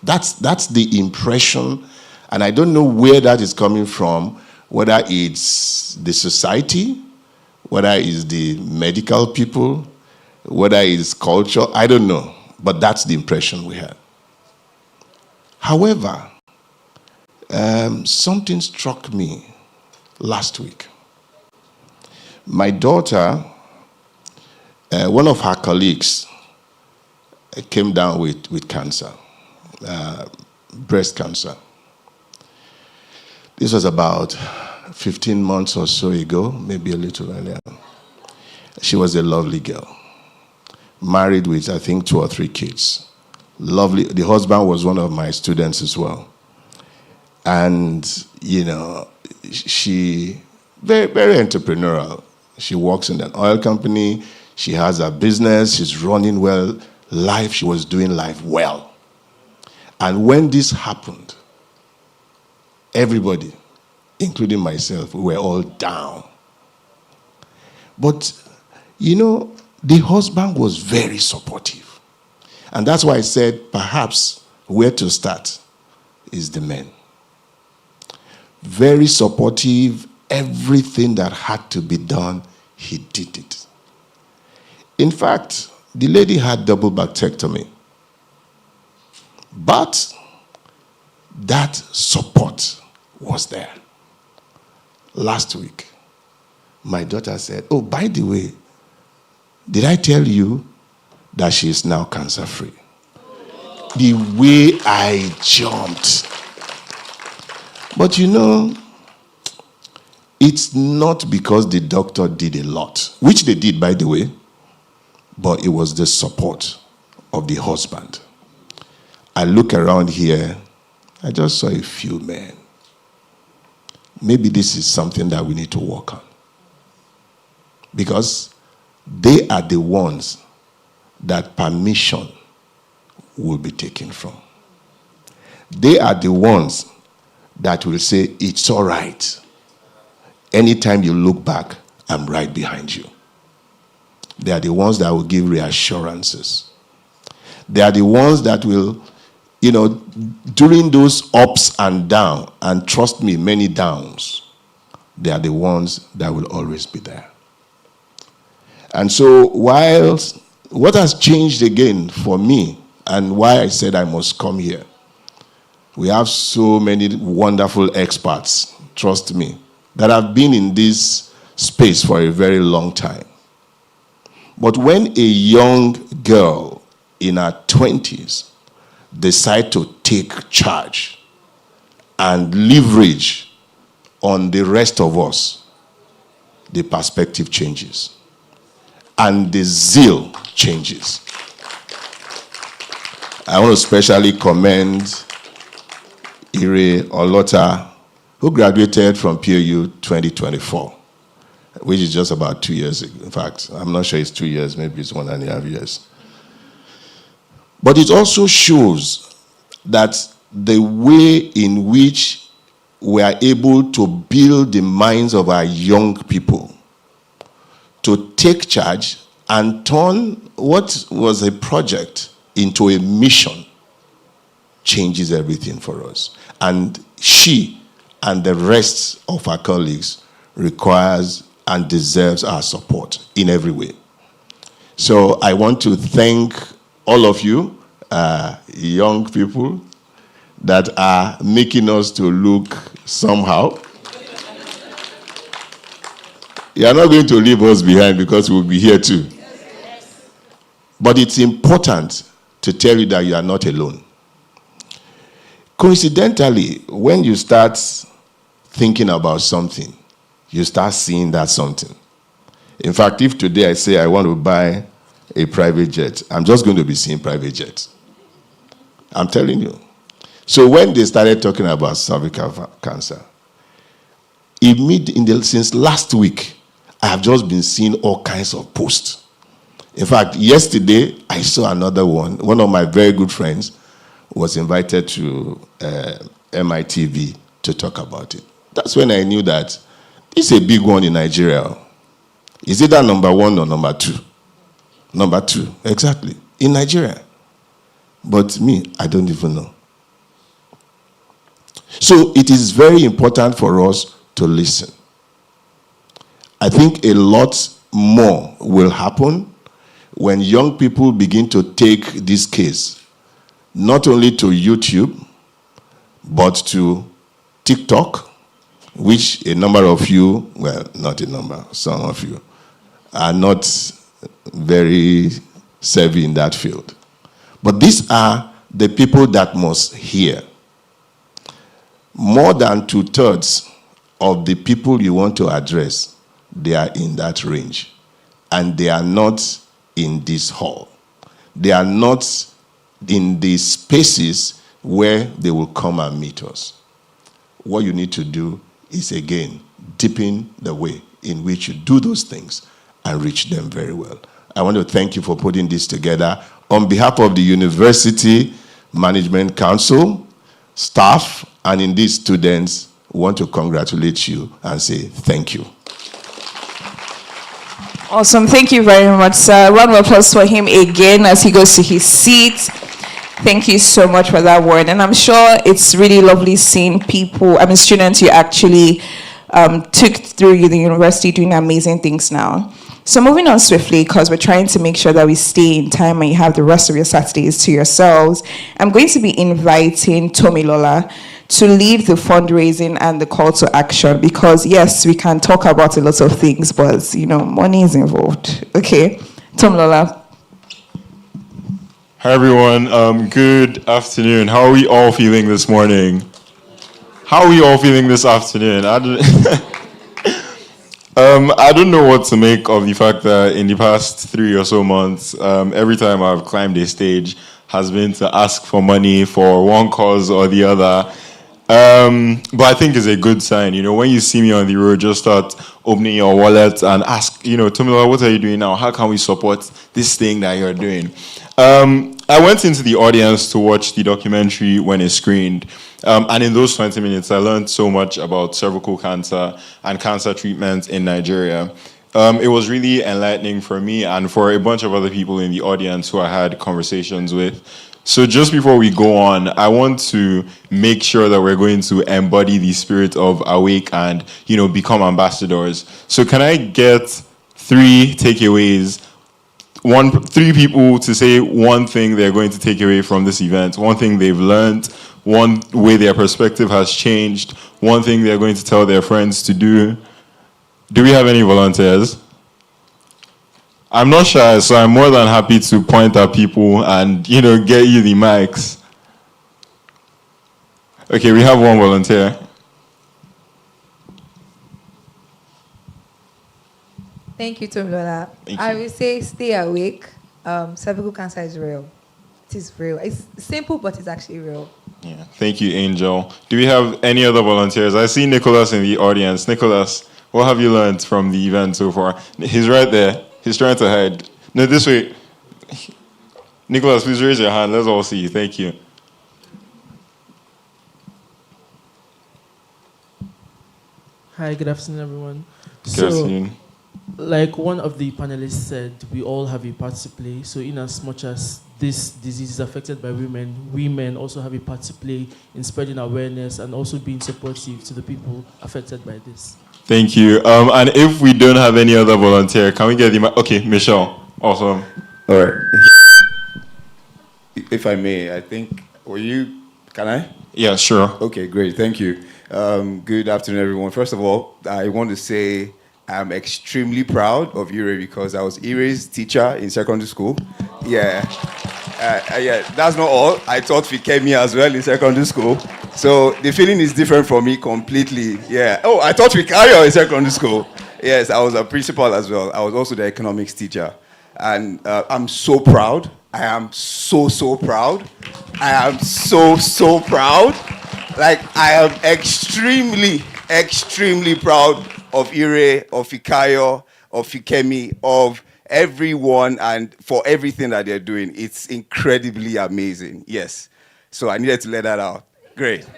Speaker 18: That's the impression, and I don't know where that is coming from, whether it's the society, whether it's the medical people, whether it's culture, I don't know, but that's the impression we have. However, something struck me last week. My daughter, one of her colleagues came down with cancer, breast cancer. This was about 15 months or so ago, maybe a little earlier. She was a lovely girl, married with, I think, 2 or 3 kids. Lovely. The husband was one of my students as well. And, she, very, very entrepreneurial. She works in an oil company. She has a business. She's running well. She was doing life well. And when this happened, everybody, including myself, we were all down. But, the husband was very supportive. And that's why I said, perhaps, where to start is the men. Very supportive. Everything that had to be done, he did it. In fact, the lady had double mastectomy. But that support was there. Last week, my daughter said, oh, by the way, did I tell you that she is now cancer-free? The way I jumped. But it's not because the doctor did a lot, which they did, by the way, but it was the support of the husband. I look around here, I just saw a few men. Maybe this is something that we need to work on. Because they are the ones that permission will be taken from. They are the ones that will say, it's all right. Anytime you look back, I'm right behind you. They are the ones that will give reassurances. They are the ones that will, during those ups and downs, and trust me, many downs, they are the ones that will always be there. And so, whilst what has changed again for me, and why I said I must come here, we have so many wonderful experts, trust me, that have been in this space for a very long time. But when a young girl in her 20s decides to take charge and leverage on the rest of us, the perspective changes. And the zeal changes. I want to especially commend Ire Olota, who graduated from POU 2024, which is just about 2 years ago. In fact, I'm not sure it's 2 years, maybe it's 1.5 years. But it also shows that the way in which we are able to build the minds of our young people to take charge and turn what was a project into a mission changes everything for us. And she and the rest of our colleagues requires and deserves our support in every way. So I want to thank all of you, young people, that are making us to look somehow. You are not going to leave us behind because we'll be here too. But it's important to tell you that you are not alone. Coincidentally, when you start thinking about something, you start seeing that something. In fact, if today I say I want to buy a private jet, I'm just going to be seeing private jets. I'm telling you. So when they started talking about cervical cancer, since last week, I have just been seeing all kinds of posts. In fact, yesterday, I saw another one. One of my very good friends was invited to MITV to talk about it. That's when I knew that it's a big one in Nigeria. Is it that number one or number two? Number two, exactly, in Nigeria. But me, I don't even know. So it is very important for us to listen. I think a lot more will happen when young people begin to take this case, not only to YouTube, but to TikTok, which a number of you, well, not a number, some of you, are not very savvy in that field. But these are the people that must hear. More than 2/3 of the people you want to address, they are in that range. And they are not in this hall. They are not in the spaces where they will come and meet us. What you need to do is, again, deepen the way in which you do those things and reach them very well. I want to thank you for putting this together. On behalf of the University Management Council, staff, and indeed students, I want to congratulate you and say thank you.
Speaker 1: Awesome. Thank you very much, sir. Round of applause for him again as he goes to his seat. Thank you so much for that word. And I'm sure it's really lovely seeing students you actually took through the university doing amazing things now. So moving on swiftly, because we're trying to make sure that we stay in time and you have the rest of your Saturdays to yourselves, I'm going to be inviting Tomilola to lead the fundraising and the call to action, because yes, we can talk about a lot of things, but money is involved. Okay, Tomilola.
Speaker 7: Hi everyone, good afternoon. How are we all feeling this morning? How are we all feeling this afternoon? I don't know what to make of the fact that in the past 3 or so months, every time I've climbed a stage has been to ask for money for one cause or the other. But I think it's a good sign. When you see me on the road, just start opening your wallet and ask, Tomilola, what are you doing now? How can we support this thing that you're doing? I went into the audience to watch the documentary when it screened. And in those 20 minutes, I learned so much about cervical cancer and cancer treatment in Nigeria. It was really enlightening for me and for a bunch of other people in the audience who I had conversations with. So just before we go on, I want to make sure that we're going to embody the spirit of Awake and, become ambassadors. So can I get 3 takeaways? 3 people to say one thing they're going to take away from this event, one thing they've learned, one way their perspective has changed, one thing they're going to tell their friends to do. Do we have any volunteers? I'm not shy, so I'm more than happy to point at people and, get you the mics. Okay, we have one volunteer.
Speaker 19: Thank you, Tomilola. I will say stay awake. Cervical cancer is real. It is real. It's simple, but it's actually real.
Speaker 7: Yeah. Thank you, Angel. Do we have any other volunteers? I see Nicholas in the audience. Nicholas, what have you learned from the event so far? He's right there. He's trying to hide. No, this way. Nicholas, please raise your hand. Let's all see you. Thank you.
Speaker 20: Hi, good afternoon, everyone.
Speaker 7: Good afternoon.
Speaker 20: Like one of the panelists said, we all have a part to play. So, in as much as this disease is affected by women, women also have a part to play in spreading awareness and also being supportive to the people affected by this.
Speaker 7: Thank you. And if we don't have any other volunteer, can we get the okay, Michelle? Awesome.
Speaker 21: All right. If I may, I think, can I?
Speaker 7: Yeah, sure.
Speaker 21: Okay, great. Thank you. Good afternoon, everyone. First of all, I want to say I'm extremely proud of Ire because I was Ire's teacher in secondary school. Yeah. Yeah, that's not all. I taught Fikemi as well in secondary school. So the feeling is different for me completely. Yeah. Oh, I taught Fikayo in secondary school. Yes, I was a principal as well. I was also the economics teacher. And I'm so proud. I am so proud. I am so proud. Like, I am extremely proud of Ire, of Fikayo, of Fikemi, of everyone, and for everything that they're doing. It's incredibly amazing. Yes. So I needed to let that out. Great.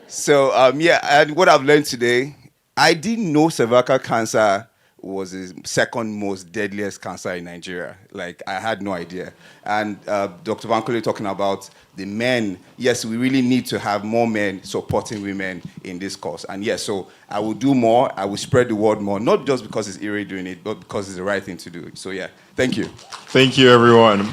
Speaker 21: So, yeah, and what I've learned today, I didn't know cervical cancer was the second most deadliest cancer in Nigeria. Like, I had no idea. And Dr. Bankole talking about the men. Yes, we really need to have more men supporting women in this cause. And yes, so I will do more. I will spread the word more, not just because it's Ire doing it, but because it's the right thing to do. So yeah, thank you.
Speaker 7: Thank you, everyone.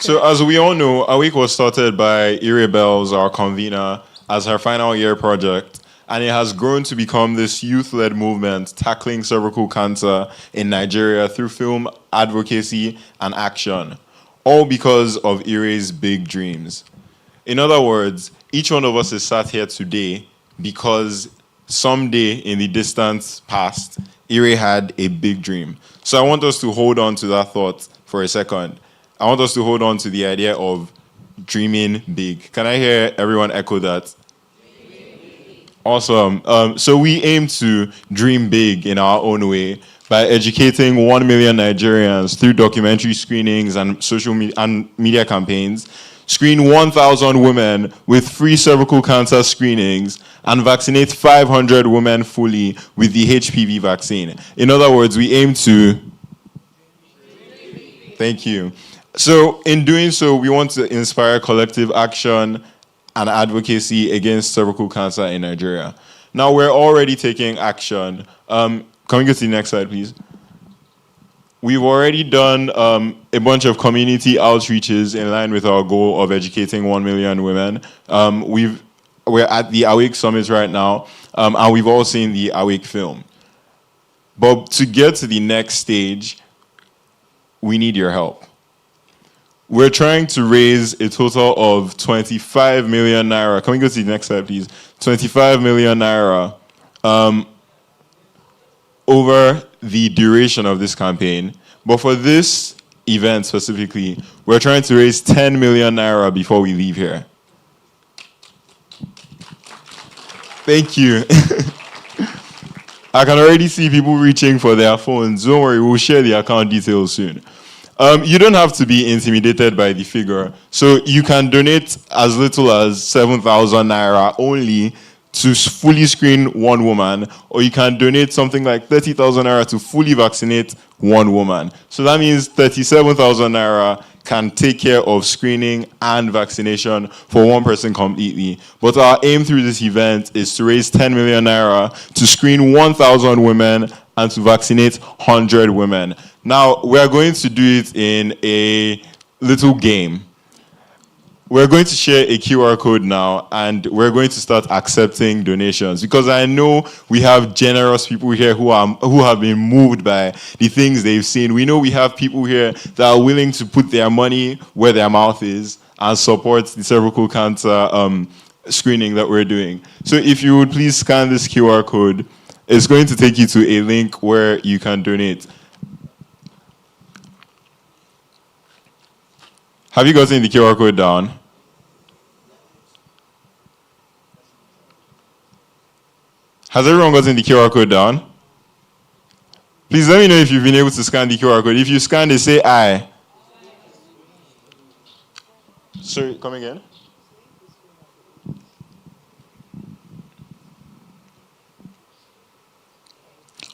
Speaker 7: So as we all know, Awake was started by Ire Bells, our convener, as her final year project. And it has grown to become this youth-led movement tackling cervical cancer in Nigeria through film, advocacy, and action, all because of Ire's big dreams. In other words, each one of us is sat here today because someday in the distant past, Ire had a big dream. So I want us to hold on to that thought for a second. I want us to hold on to the idea of dreaming big. Can I hear everyone echo that? Awesome. So we aim to dream big in our own way by educating 1 million Nigerians through documentary screenings and social media campaigns, screen 1,000 women with free cervical cancer screenings, and vaccinate 500 women fully with the HPV vaccine. In other words, we aim to... Thank you. So in doing so, we want to inspire collective action and advocacy against cervical cancer in Nigeria. Now, we're already taking action. Can we go to the next slide, please? We've already done a bunch of community outreaches in line with our goal of educating 1 million women. We're at the Awake Summit right now, and we've all seen the Awake film. But to get to the next stage, we need your help. We're trying to raise a total of 25 million naira. Can we go to the next slide, please? 25 million naira over the duration of this campaign. But for this event specifically, we're trying to raise 10 million naira before we leave here. Thank you. I can already see people reaching for their phones. Don't worry, we'll share the account details soon. You don't have to be intimidated by the figure. So you can donate as little as 7,000 naira only to fully screen one woman, or you can donate something like 30,000 naira to fully vaccinate one woman. So that means 37,000 naira can take care of screening and vaccination for one person completely. But our aim through this event is to raise 10 million naira to screen 1,000 women and to vaccinate 100 women. Now, we're going to do it in a little game. We're going to share a QR code now, and we're going to start accepting donations, because I know we have generous people here who have been moved by the things they've seen. We know we have people here that are willing to put their money where their mouth is and support the cervical cancer screening that we're doing. So if you would please scan this QR code, it's going to take you to a link where you can donate. Have you gotten the QR code down? Has everyone gotten the QR code down? Please let me know if you've been able to scan the QR code. If you scan it, say aye. Sorry, come again?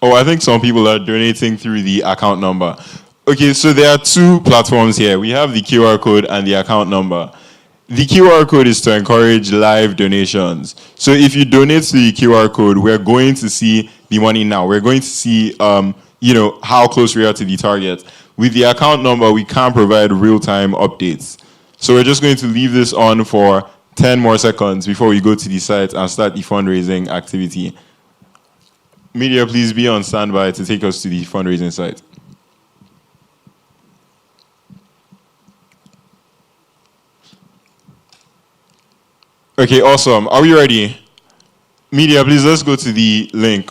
Speaker 7: Oh, I think some people are donating through the account number. Okay, so there are two platforms here. We have the QR code and the account number. The QR code is to encourage live donations. So if you donate to the QR code, we're going to see the money now. We're going to see, how close we are to the target. With the account number, we can't provide real-time updates. So we're just going to leave this on for 10 more seconds before we go to the site and start the fundraising activity. Media, please be on standby to take us to the fundraising site. Okay, awesome. Are we ready? Media, please, let's go to the link.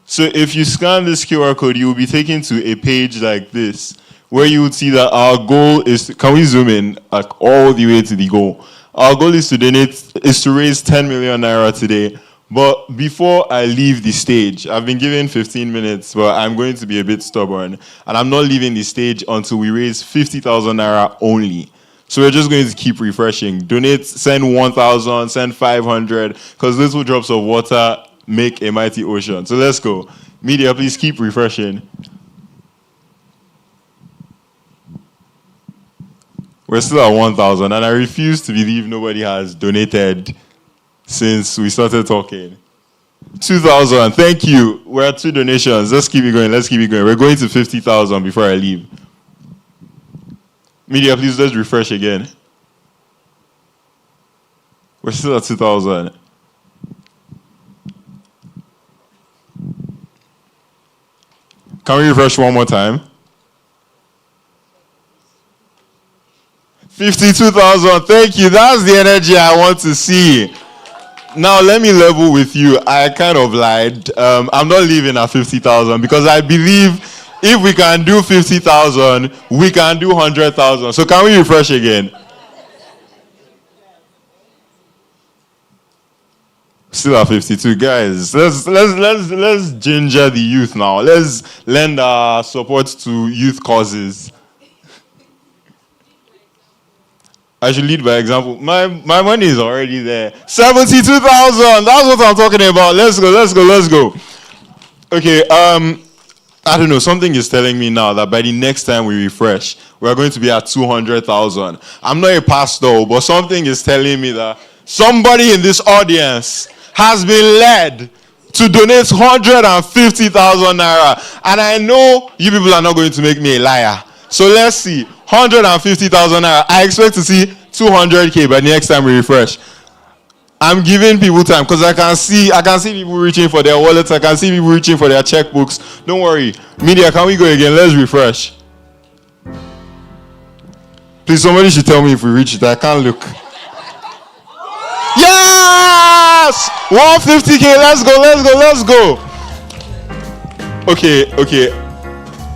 Speaker 7: So if you scan this QR code, you will be taken to a page like this, where you would see that our goal is, can we zoom in all the way to the goal? Our goal is to raise 10 million naira today. But before I leave the stage, I've been given 15 minutes, but I'm going to be a bit stubborn. And I'm not leaving the stage until we raise 50,000 naira only. So we're just going to keep refreshing. Donate, send 1,000, send 500, because little drops of water make a mighty ocean. So let's go. Media, please keep refreshing. We're still at 1,000, and I refuse to believe nobody has donated since we started talking. 2,000, thank you. We're at 2 donations. Let's keep it going, We're going to 50,000 before I leave. Media, please, let's refresh again. We're still at 2,000. Can we refresh one more time? 52,000, thank you. That's the energy I want to see. Now, let me level with you. I kind of lied. I'm not leaving at 50,000 because I believe if we can do 50,000, we can do 100,000. So can we refresh again? Still at 52, guys. Let's ginger the youth now. Let's lend our support to youth causes. I should lead by example. My money is already there. 72,000. That's what I'm talking about. Let's go. Okay. I don't know. Something is telling me now that by the next time we refresh, we are going to be at 200,000. I'm not a pastor, but something is telling me that somebody in this audience has been led to donate 150,000 naira, and I know you people are not going to make me a liar. So let's see. 150,000 naira. I expect to see 200K by the next time we refresh. I'm giving people time because I can see people reaching for their wallets. I can see people reaching for their checkbooks. Don't worry. Media, can we go again? Let's refresh. Please, somebody should tell me if we reach it. I can't look. Yes! 150K. Let's go. Okay.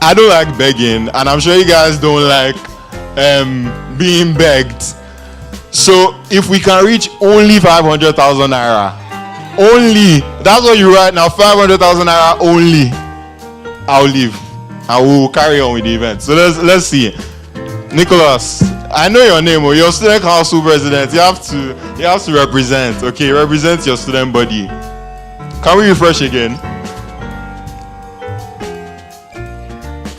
Speaker 7: I don't like begging, and I'm sure you guys don't like being begged. So if we can reach only 500,000 naira, only, that's what you write now, 500,000 naira only, I'll leave. I will carry on with the event. So let's see. Nicholas, I know your name. You're student council president. You have to represent. Okay, represent your student body. Can we refresh again?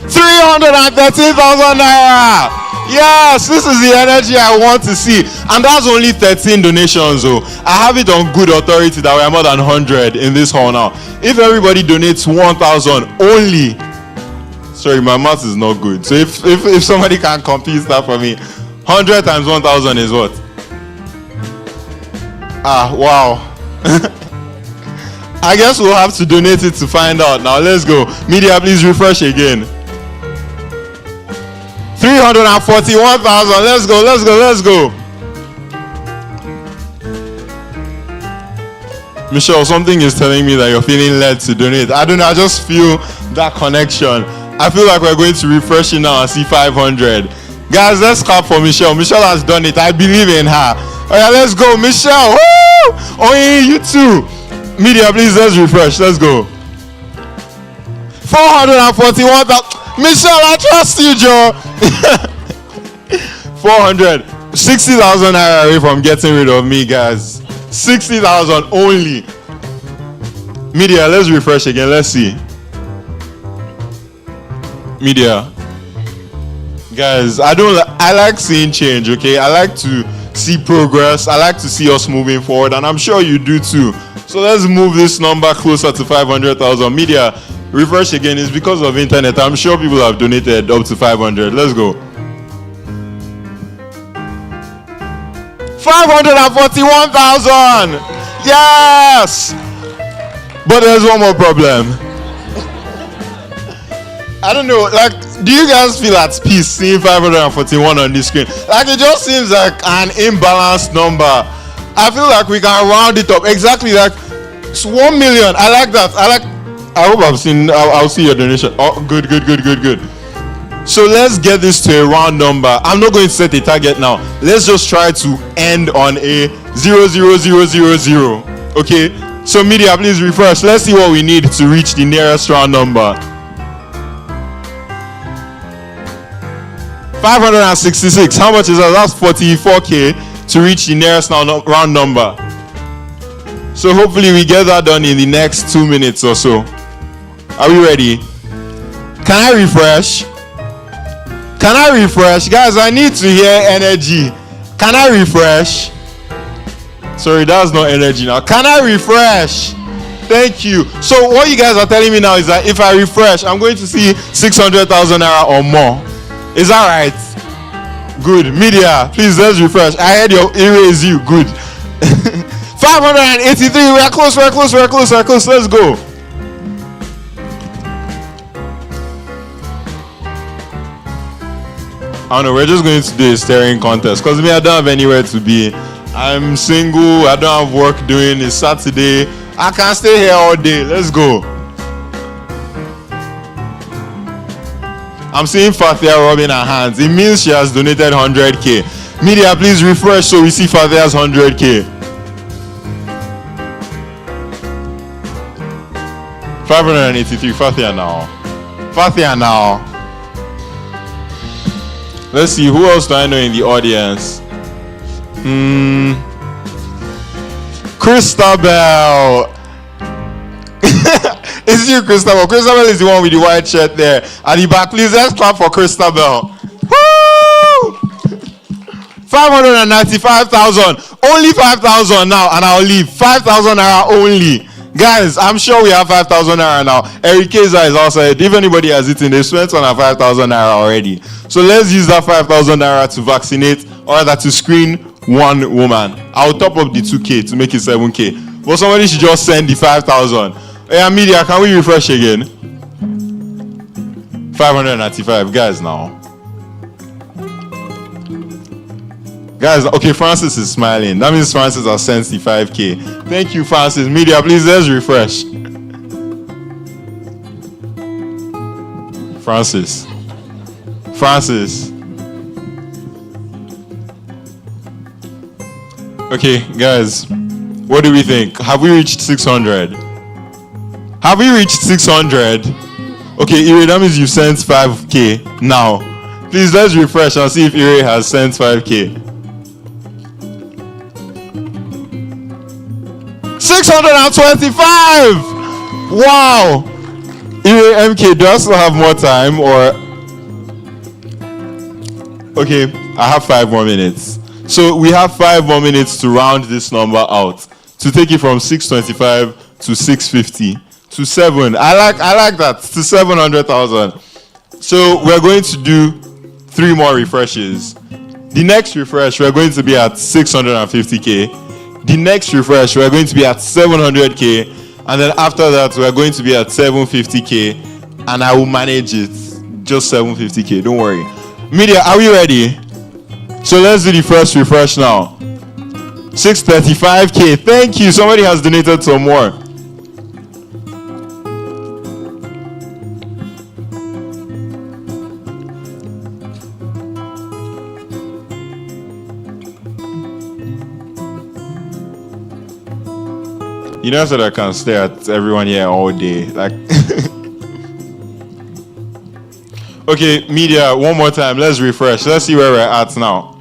Speaker 7: 313,000 naira. Yes, this is the energy I want to see. And that's only 13 donations. So I have it on good authority that we are more than 100 in this hall now. If everybody donates 1,000 only, sorry, my math is not good. So if somebody can compute that for me, 100 times 1,000 is what? Wow. I guess we'll have to donate it to find out. Now let's go. Media, please refresh again. 341,000. Let's go. Michelle, something is telling me that you're feeling led to donate. I don't know. I just feel that connection. I feel like we're going to refresh it now and see 500. Guys, let's clap for Michelle. Michelle has done it. I believe in her. All right, let's go, Michelle. Woo! Oh, yeah, you too. Media, please, let's refresh. Let's go. 441,000. Michelle, I trust you, Joe. 60,000 naira away from getting rid of me, guys. 60,000 only. Media, let's refresh again. Let's see. Media. Guys, I like seeing change, okay? I like to see progress. I like to see us moving forward, and I'm sure you do too. So let's move this number closer to 500,000. Media, refresh again. It's because of internet. I'm sure people have donated up to 500. Let's go. 541,000. Yes. But there's one more problem. I don't know, like, do you guys feel at peace seeing 541 on this screen? Like, it just seems like an imbalanced number. I feel like we can round it up exactly like it's 1 million. I like that. I hope I'll see your donation. Oh, good. So let's get this to a round number. I'm not going to set a target now. Let's just try to end on a 00000. Okay? So media, please refresh. Let's see what we need to reach the nearest round number. 566. How much is that? That's 44k to reach the nearest round number. So hopefully we get that done in the next 2 minutes or so. Are we ready? Can I refresh? Guys, I need to hear energy. Can I refresh? Sorry, that's not energy now. Can I refresh? Thank you. So what you guys are telling me now is that if I refresh, I'm going to see 600,000 naira or more. Is that right? Good. Media, please, let's refresh. I heard your erase you. Good. 583. We're close. Let's go. I don't know. We're just going to do a staring contest because I don't have anywhere to be. I'm single. I don't have work doing. It's Saturday. I can stay here all day. Let's go. I'm seeing Fathia rubbing her hands. It means she has donated 100k. Media, please refresh so we see Fathia's 100k. 583. Fathia now. Let's see, who else do I know in the audience? Christabel. It's you, Christabel. Christabel is the one with the white shirt there at the back. Please, let's clap for Christabel. Woo! 595,000. Only 5,000 now, and I'll leave. 5,000 naira only. Guys, I'm sure we have 5,000 naira now. Eric Keza is outside. If anybody has eaten, they spent on a 5,000 naira already. So let's use that 5,000 naira to vaccinate, or rather to screen one woman. I'll top up the 2k to make it 7k. But somebody should just send the 5,000. Yeah, media, can we refresh again? 595 guys now. Guys, okay, Francis is smiling. That means Francis has sent the 5k. Thank you, Francis. Media, please, let's refresh. Francis. Okay, guys, what do we think? Have we reached 600? Okay, Ire, that means you sent 5k now. Please, let's refresh and see if Ire has sent 5k. 625! Wow! Ire MK, do I still have more time or? Okay, I have 5 more minutes. So we have 5 more minutes to round this number out, to take it from 625 to 650 to 7. I like that, to 700,000. So we're going to do 3 more refreshes. The next refresh, we're going to be at 650k. The next refresh, we're going to be at 700k. And then after that, we're going to be at 750k. And I will manage it. Just 750k, don't worry. Media, are we ready? So let's do the first refresh now. 635k. Thank you. Somebody has donated some more. You know, so that I can stare at everyone here all day. Like, okay, media, one more time. Let's refresh. Let's see where we're at now.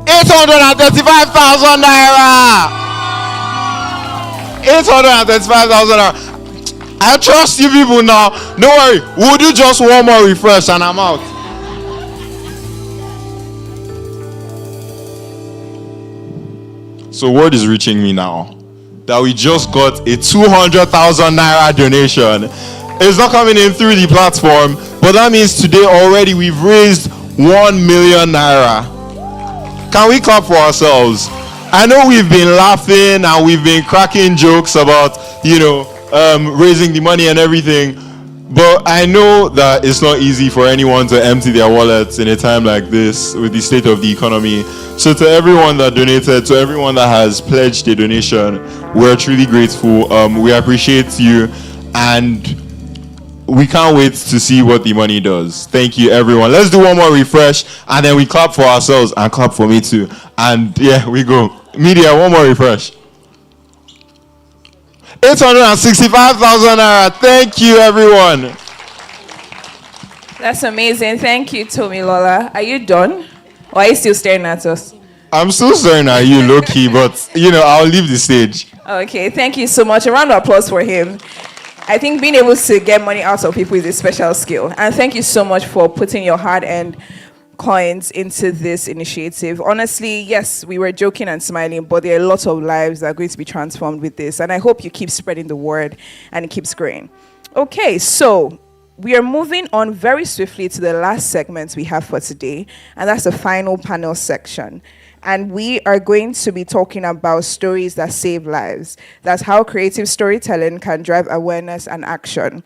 Speaker 7: 800,000
Speaker 3: 835,000 naira. 835,000 naira. I trust you people now. Don't worry. We'll do just one more refresh and I'm out.
Speaker 7: So word is reaching me now that we just got a 200,000 naira donation. It's not coming in through the platform, but that means today already we've raised 1 million naira. Can we clap for ourselves? I know we've been laughing and we've been cracking jokes about, raising the money and everything, but I know that it's not easy for anyone to empty their wallets in a time like this with the state of the economy. So to everyone that donated, to everyone that has pledged a donation, we're truly grateful. We appreciate you and we can't wait to see what the money does. Thank you, everyone. Let's do one more refresh and then we clap for ourselves and clap for me too. And yeah, we go. Media, one more refresh. 865,000 naira. Thank you, everyone.
Speaker 1: That's amazing. Thank you, Tomilola. Are you done? Or are you still staring at us?
Speaker 7: I'm still staring at you, low-key, but, I'll leave the stage.
Speaker 1: Okay, thank you so much. A round of applause for him. I think being able to get money out of people is a special skill. And thank you so much for putting your hard-earned coins into this initiative. Honestly, yes, we were joking and smiling, but there are lots of lives that are going to be transformed with this. And I hope you keep spreading the word and it keeps growing. Okay, so we are moving on very swiftly to the last segment we have for today, and that's the final panel section. And we are going to be talking about stories that save lives. That's how creative storytelling can drive awareness and action.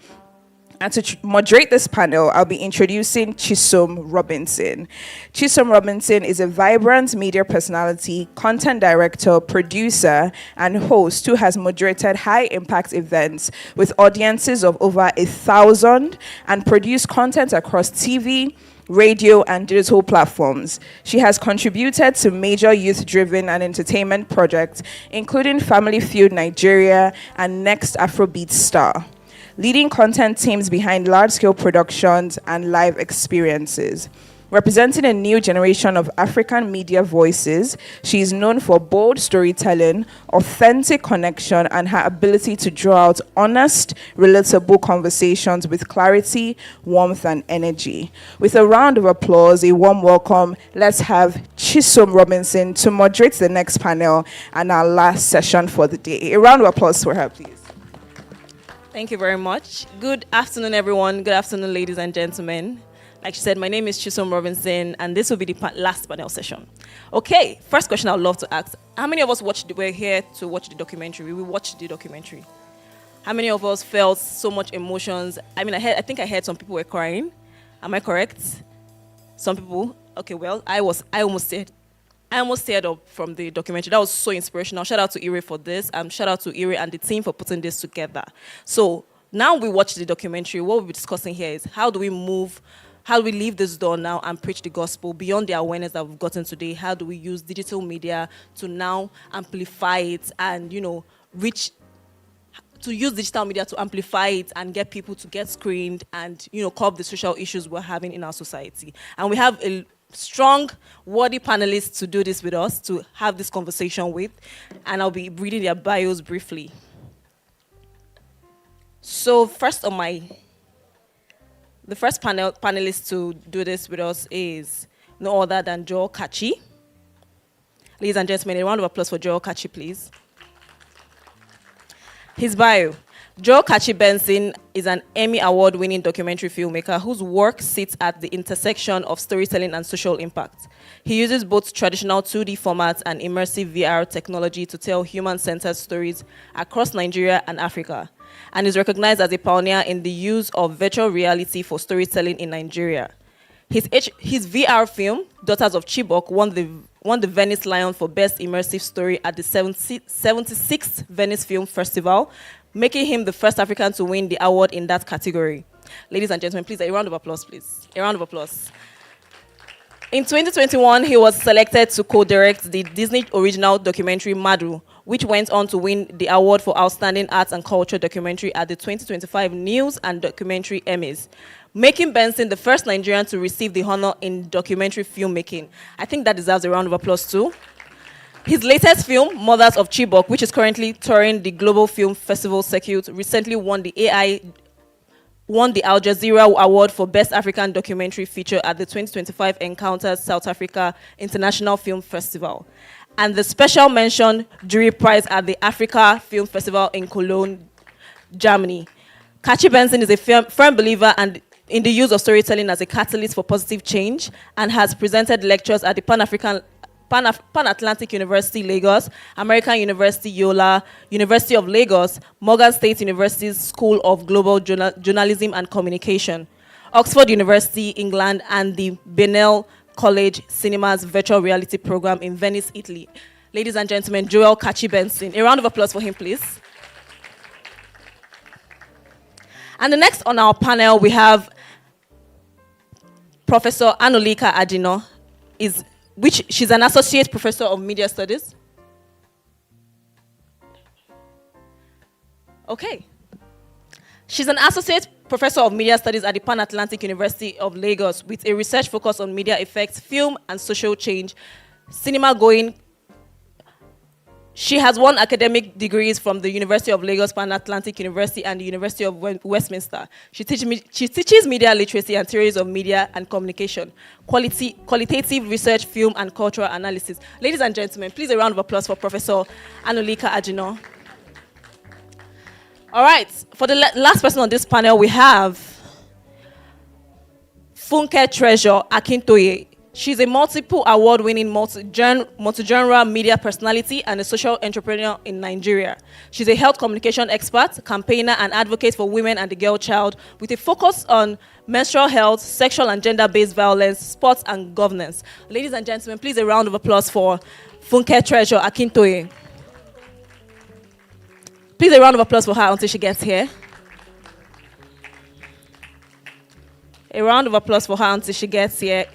Speaker 1: And to moderate this panel, I'll be introducing Chisom Robinson. Chisom Robinson is a vibrant media personality, content director, producer, and host who has moderated high-impact events with audiences of over 1,000 and produced content across TV, radio, and digital platforms. She has contributed to major youth-driven and entertainment projects, including Family Feud Nigeria and Next Afrobeat Star, leading content teams behind large-scale productions and live experiences. Representing a new generation of African media voices, she is known for bold storytelling, authentic connection, and her ability to draw out honest, relatable conversations with clarity, warmth, and energy. With a round of applause, a warm welcome, let's have Chisom Robinson to moderate the next panel and our last session for the day. A round of applause for her, please.
Speaker 22: Thank you very much. Good afternoon, everyone. Good afternoon, ladies and gentlemen. Like she said, my name is Chisom Robinson, and this will be the last panel session. Okay, first question I would love to ask. How many of us were here to watch the documentary? We watched the documentary. How many of us felt so much emotions? I mean, I think I heard some people were crying. Am I correct? Some people? Okay, well, I almost teared up from the documentary. That was so inspirational. Shout out to Ire for this. Shout out to Ire and the team for putting this together. So now we watch the documentary. What we'll be discussing here is how do we leave this door now and preach the gospel beyond the awareness that we've gotten today? How do we use digital media to now amplify it and, to use digital media to amplify it and get people to get screened and, curb the social issues we're having in our society? And we have a strong, worthy panelists to do this with us, to have this conversation with, and I'll be reading their bios briefly. So the first panelist to do this with us is no other than Joel Kachi. Ladies and gentlemen, a round of applause for Joel Kachi, please. His bio. Joel Kachi Benson is an Emmy Award-winning documentary filmmaker whose work sits at the intersection of storytelling and social impact. He uses both traditional 2D formats and immersive VR technology to tell human-centered stories across Nigeria and Africa, and is recognized as a pioneer in the use of virtual reality for storytelling in Nigeria. His VR film, Daughters of Chibok, won the Venice Lion for Best Immersive Story at the 76th Venice Film Festival, making him the first African to win the award in that category. Ladies and gentlemen, please, a round of applause, please. A round of applause. In 2021, he was selected to co-direct the Disney original documentary Madu, which went on to win the award for Outstanding Arts and Culture Documentary at the 2025 News and Documentary Emmys. making Benson the first Nigerian to receive the honor in documentary filmmaking. I think that deserves a round of applause too. His latest film, Mothers of Chibok, which is currently touring the Global Film Festival circuit, recently won the Al Jazeera Award for Best African Documentary Feature at the 2025 Encounters South Africa International Film Festival, and the special mention jury prize at the Africa Film Festival in Cologne, Germany. Kachi Benson is a firm believer in the use of storytelling as a catalyst for positive change and has presented lectures at the Pan-Atlantic University, Lagos, American University, Yola, University of Lagos, Morgan State University's School of Global Journalism and Communication, Oxford University, England, and the Benel College Cinema's virtual reality program in Venice, Italy. Ladies and gentlemen, Joel Kachi Benson. A round of applause for him, please. And the next on our panel, we have Professor Anulika Adino, she's an associate professor of media studies. Okay. She's an associate professor of media studies at the Pan-Atlantic University of Lagos with a research focus on media effects, film and social change, cinema going. She has won academic degrees from the University of Lagos, Pan-Atlantic University, and the University of Westminster. She teaches media literacy and theories of media and communication, qualitative research, film, and cultural analysis. Ladies and gentlemen, please a round of applause for Professor Anulika Adino. All right, for the last person on this panel, we have Funke Treasure Akintoye. She's a multiple award-winning multi-genre media personality and a social entrepreneur in Nigeria. She's a health communication expert, campaigner, and advocate for women and the girl child with a focus on menstrual health, sexual and gender-based violence, sports, and governance. Ladies and gentlemen, please a round of applause for Funke Treasure Akintoye. Please a round of applause for her until she gets here. A round of applause for her until she gets here.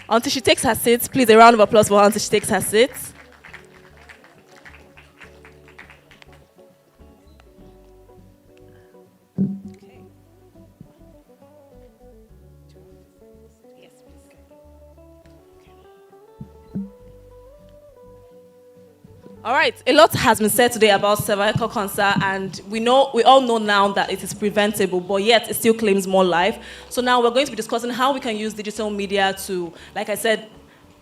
Speaker 22: Until she takes her seat, please a round of applause for her until she takes her seat. All right, a lot has been said today about cervical cancer, and we all know now that it is preventable, but yet it still claims more life. So now we're going to be discussing how we can use digital media to, like I said,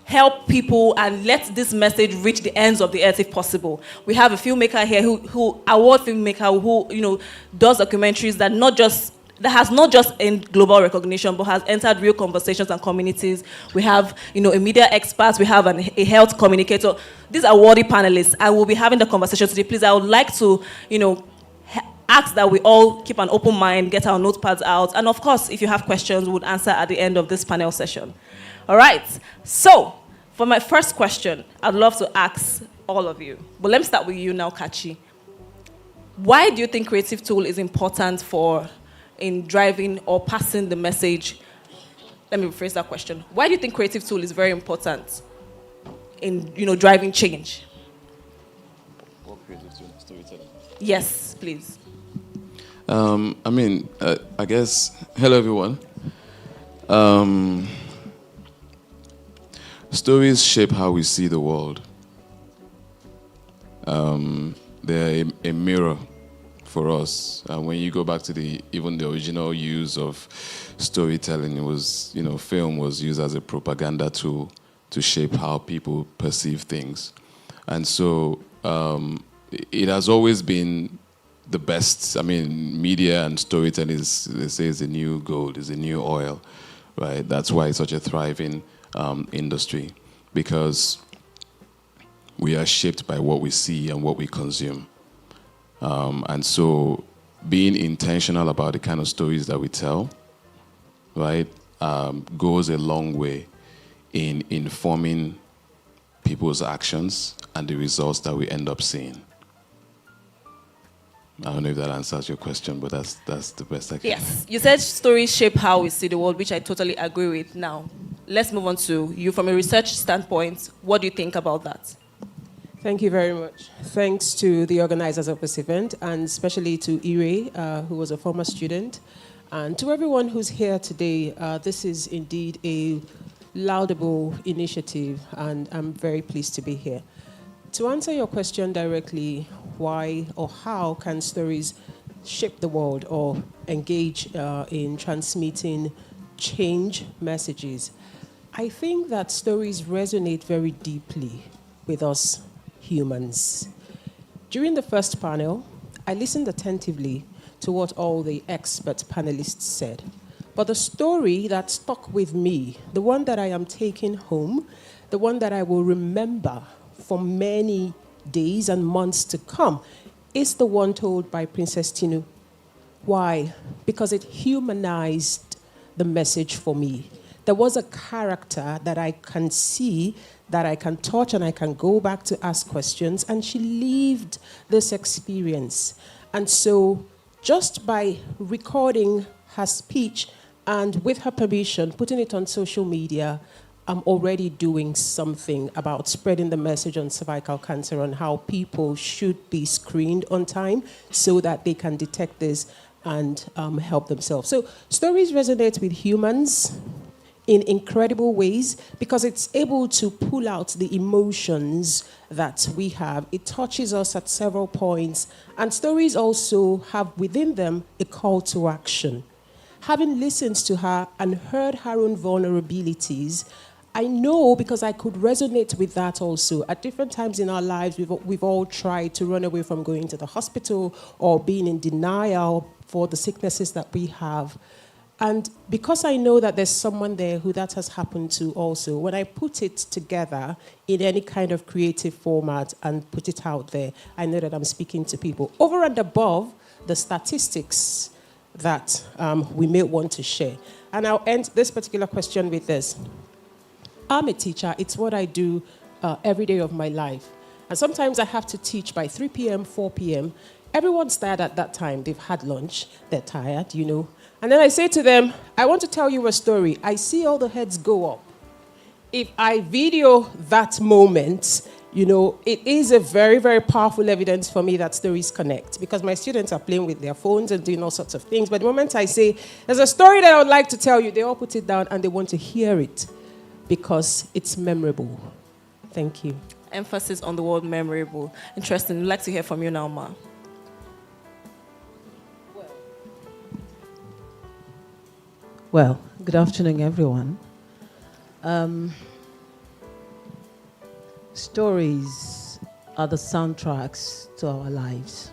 Speaker 22: help people and let this message reach the ends of the earth if possible. We have a filmmaker here who award filmmaker who does documentaries that has not just earned global recognition, but has entered real conversations and communities. We have, a media expert, we have a health communicator. These are worthy panelists, and we'll be having the conversation today. Please, I would like to, ask that we all keep an open mind, get our notepads out, and of course, if you have questions, we'll answer at the end of this panel session. All right, so for my first question, I'd love to ask all of you, but let me start with you now, Kachi. Why do you think creative tool is important in driving or passing the message? Let me rephrase that question. Why do you think creative tool is very important in driving change?
Speaker 4: What creative tool? Storytelling.
Speaker 22: Yes, please.
Speaker 4: I guess, hello everyone. Stories shape how we see the world. They're a mirror for us. When you go back to even the original use of storytelling, it was, film was used as a propaganda tool to shape how people perceive things. And so it has always been the best. Media and storytelling they say is the new gold, is the new oil, right? That's why it's such a thriving industry, because we are shaped by what we see and what we consume. And so being intentional about the kind of stories that we tell, right, goes a long way in informing people's actions and the results that we end up seeing. I don't know if that answers your question, but that's the best I can.
Speaker 22: Yes, you said stories shape how we see the world, which I totally agree with. Now, let's move on to you from a research standpoint. What do you think about that?
Speaker 6: Thank you very much. Thanks to the organizers of this event, and especially to Ire, who was a former student. And to everyone who's here today, this is indeed a laudable initiative, and I'm very pleased to be here. To answer your question directly, why or how can stories shape the world or engage in transmitting change messages? I think that stories resonate very deeply with us humans. During the first panel, I listened attentively to what all the expert panelists said. But the story that stuck with me, the one that I am taking home, the one that I will remember for many days and months to come, is the one told by Princess Tinu. Why? Because it humanized the message for me. There was a character that I can see, that I can touch, and I can go back to ask questions, and she lived this experience. And so just by recording her speech and with her permission, putting it on social media, I'm already doing something about spreading the message on cervical cancer, on how people should be screened on time so that they can detect this and help themselves. So stories resonate with humans in incredible ways because it's able to pull out the emotions that we have. It touches us at several points. And stories also have within them a call to action. Having listened to her and heard her own vulnerabilities, I know because I could resonate with that also. At different times in our lives, we've all tried to run away from going to the hospital or being in denial for the sicknesses that we have. And because I know that there's someone there who that has happened to also, when I put it together in any kind of creative format and put it out there, I know that I'm speaking to people. Over and above the statistics that we may want to share. And I'll end this particular question with this. I'm a teacher. It's what I do every day of my life. And sometimes I have to teach by 3 p.m., 4 p.m. Everyone's tired at that time. They've had lunch. They're tired, you know. And then I say to them, I want to tell you a story. I see all the heads go up. If I video that moment, you know, it is a very, very powerful evidence for me that stories connect because my students are playing with their phones and doing all sorts of things. But the moment I say, there's a story that I would like to tell you, they all put it down and they want to hear it because it's memorable. Thank you.
Speaker 22: Emphasis on the word memorable. Interesting. We'd like to hear from you now, Ma.
Speaker 9: Well, good afternoon, everyone. Stories are the soundtracks to our lives.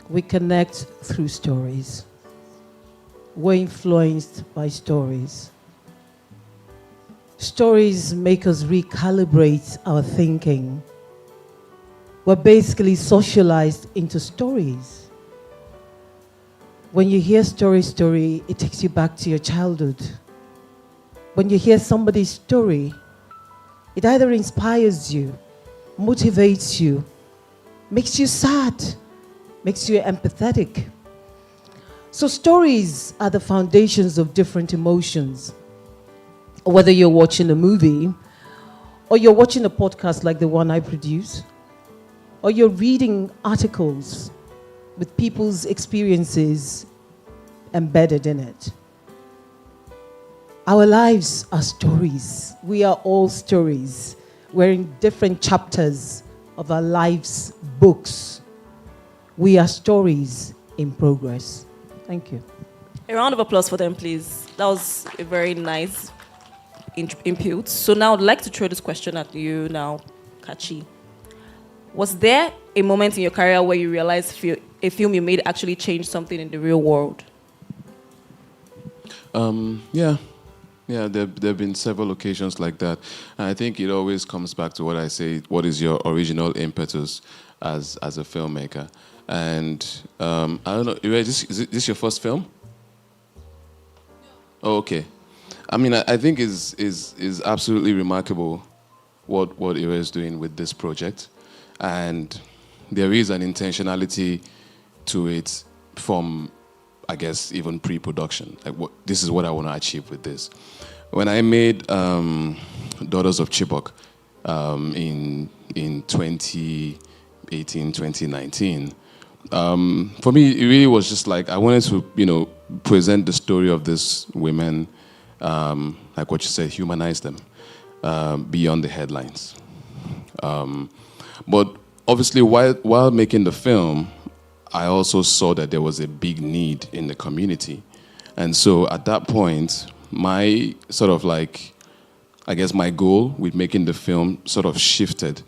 Speaker 9: We connect through stories. We're influenced by stories. Stories make us recalibrate our thinking. We're basically socialized into stories. When you hear story, it takes you back to your childhood. When you hear somebody's story, it either inspires you, motivates you, makes you sad, makes you empathetic. So stories are the foundations of different emotions. Whether you're watching a movie, or you're watching a podcast like the one I produce, or you're reading articles with people's experiences embedded in it. Our lives are stories. We are all stories. We're in different chapters of our lives' books. We are stories in progress. Thank you.
Speaker 22: A round of applause for them, please. That was a very nice input. So now I'd like to throw this question at you now, Kachi. Was there a moment in your career where you realized a film you made actually changed something in the real world?
Speaker 4: Yeah, there have been several occasions like that. And I think it always comes back to what I say, what is your original impetus as a filmmaker? And I don't know, is this your first film? Oh, okay. I mean, I think is absolutely remarkable what Ire is doing with this project. And there is an intentionality to it from, I guess, even pre-production. Like, this is what I want to achieve with this. When I made Daughters of Chibok in 2018, 2019, For me, it really was just like I wanted to, present the story of these women, like what you said, humanize them beyond the headlines. But obviously, while making the film, I also saw that there was a big need in the community. And so at that point, my sort of like, I guess my goal with making the film sort of shifted.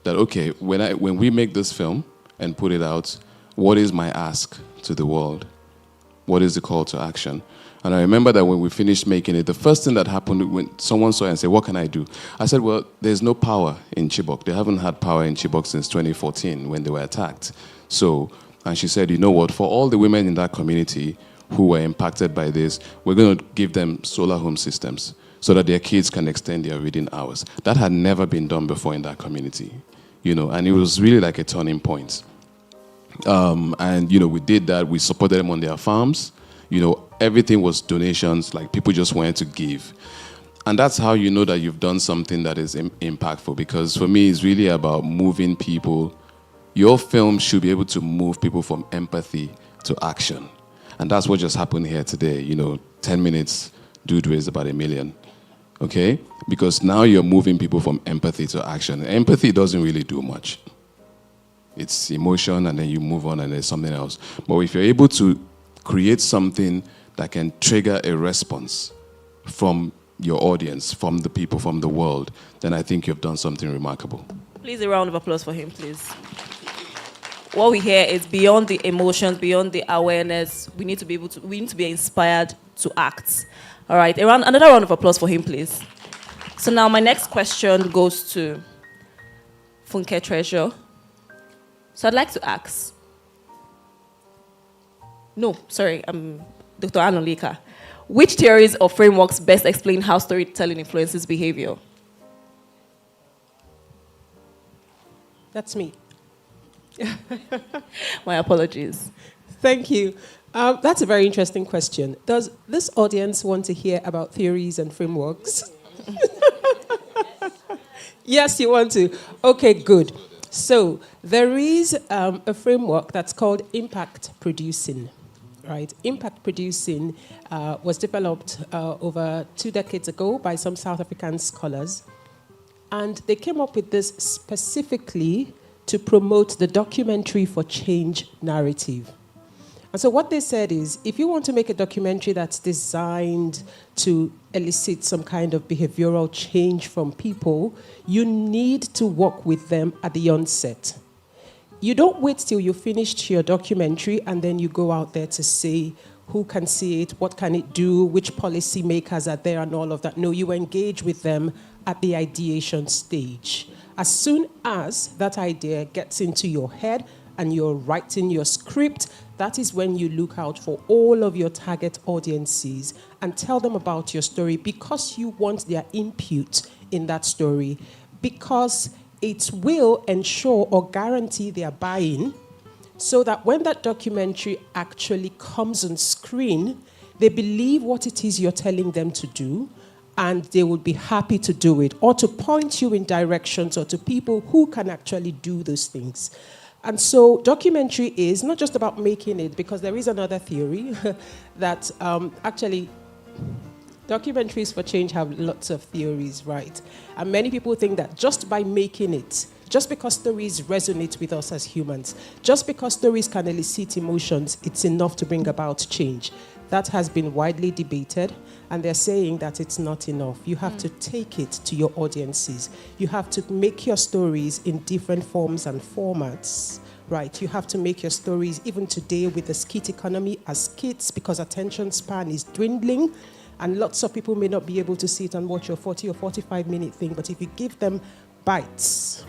Speaker 4: That, okay, when we make this film and put it out, what is my ask to the world? What is the call to action? And I remember that when we finished making it, the first thing that happened when someone saw it and said, what can I do? I said, well, there's no power in Chibok. They haven't had power in Chibok since 2014 when they were attacked. So, and she said, you know what, for all the women in that community who were impacted by this, we're going to give them solar home systems so that their kids can extend their reading hours. That had never been done before in that community, and it was really like a turning point. And, we did that. We supported them on their farms. Everything was donations, like people just wanted to give. And that's how you know that you've done something that is impactful, because for me, it's really about moving people. Your film should be able to move people from empathy to action. And that's what just happened here today. 10 minutes, dude raised about $1 million. Okay? Because now you're moving people from empathy to action. Empathy doesn't really do much. It's emotion, and then you move on, and there's something else. But if you're able to create something that can trigger a response from your audience, from the people, from the world, then I think you've done something remarkable.
Speaker 22: Please, a round of applause for him, please. What we hear is beyond the emotions, beyond the awareness, we need to be inspired to act. All right, another round of applause for him, please. So now my next question goes to Funke Treasure. So I'd like to ask. No, sorry, Dr. Anolika. Which theories or frameworks best explain how storytelling influences behavior?
Speaker 6: That's me.
Speaker 22: My apologies.
Speaker 6: Thank you. That's a very interesting question. Does this audience want to hear about theories and frameworks? Yes, you want to. Okay, good. So there is a framework that's called impact producing, right? Impact producing was developed over 2 decades ago by some South African scholars. And they came up with this specifically to promote the documentary for change narrative. And so what they said is, if you want to make a documentary that's designed to elicit some kind of behavioral change from people, you need to work with them at the onset. You don't wait till you finished your documentary and then you go out there to say who can see it, what can it do, which policy makers are there and all of that. No, you engage with them at the ideation stage. As soon as that idea gets into your head and you're writing your script, that is when you look out for all of your target audiences and tell them about your story, because you want their input in that story, because it will ensure or guarantee their buy-in, so that when that documentary actually comes on screen, they believe what it is you're telling them to do, and they would be happy to do it, or to point you in directions or to people who can actually do those things. And so documentary is not just about making it, because there is another theory that actually documentaries for change have lots of theories, right? And many people think that just by making it, just because stories resonate with us as humans, just because stories can elicit emotions, it's enough to bring about change. That has been widely debated, and they're saying that it's not enough. You have to take it to your audiences. You have to make your stories in different forms and formats, right? You have to make your stories, even today with the skit economy, as skits, because attention span is dwindling, and lots of people may not be able to sit and watch your 40 or 45-minute thing, but if you give them bites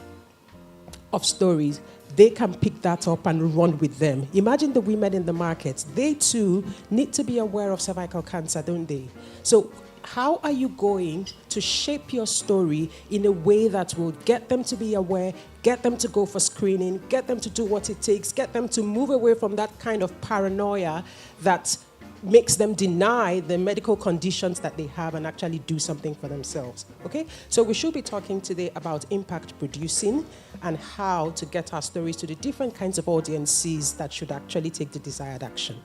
Speaker 6: of stories, they can pick that up and run with them. Imagine the women in the market. They too need to be aware of cervical cancer, don't they? So how are you going to shape your story in a way that will get them to be aware, get them to go for screening, get them to do what it takes, get them to move away from that kind of paranoia that makes them deny the medical conditions that they have and actually do something for themselves. Okay? So we should be talking today about impact producing and how to get our stories to the different kinds of audiences that should actually take the desired action.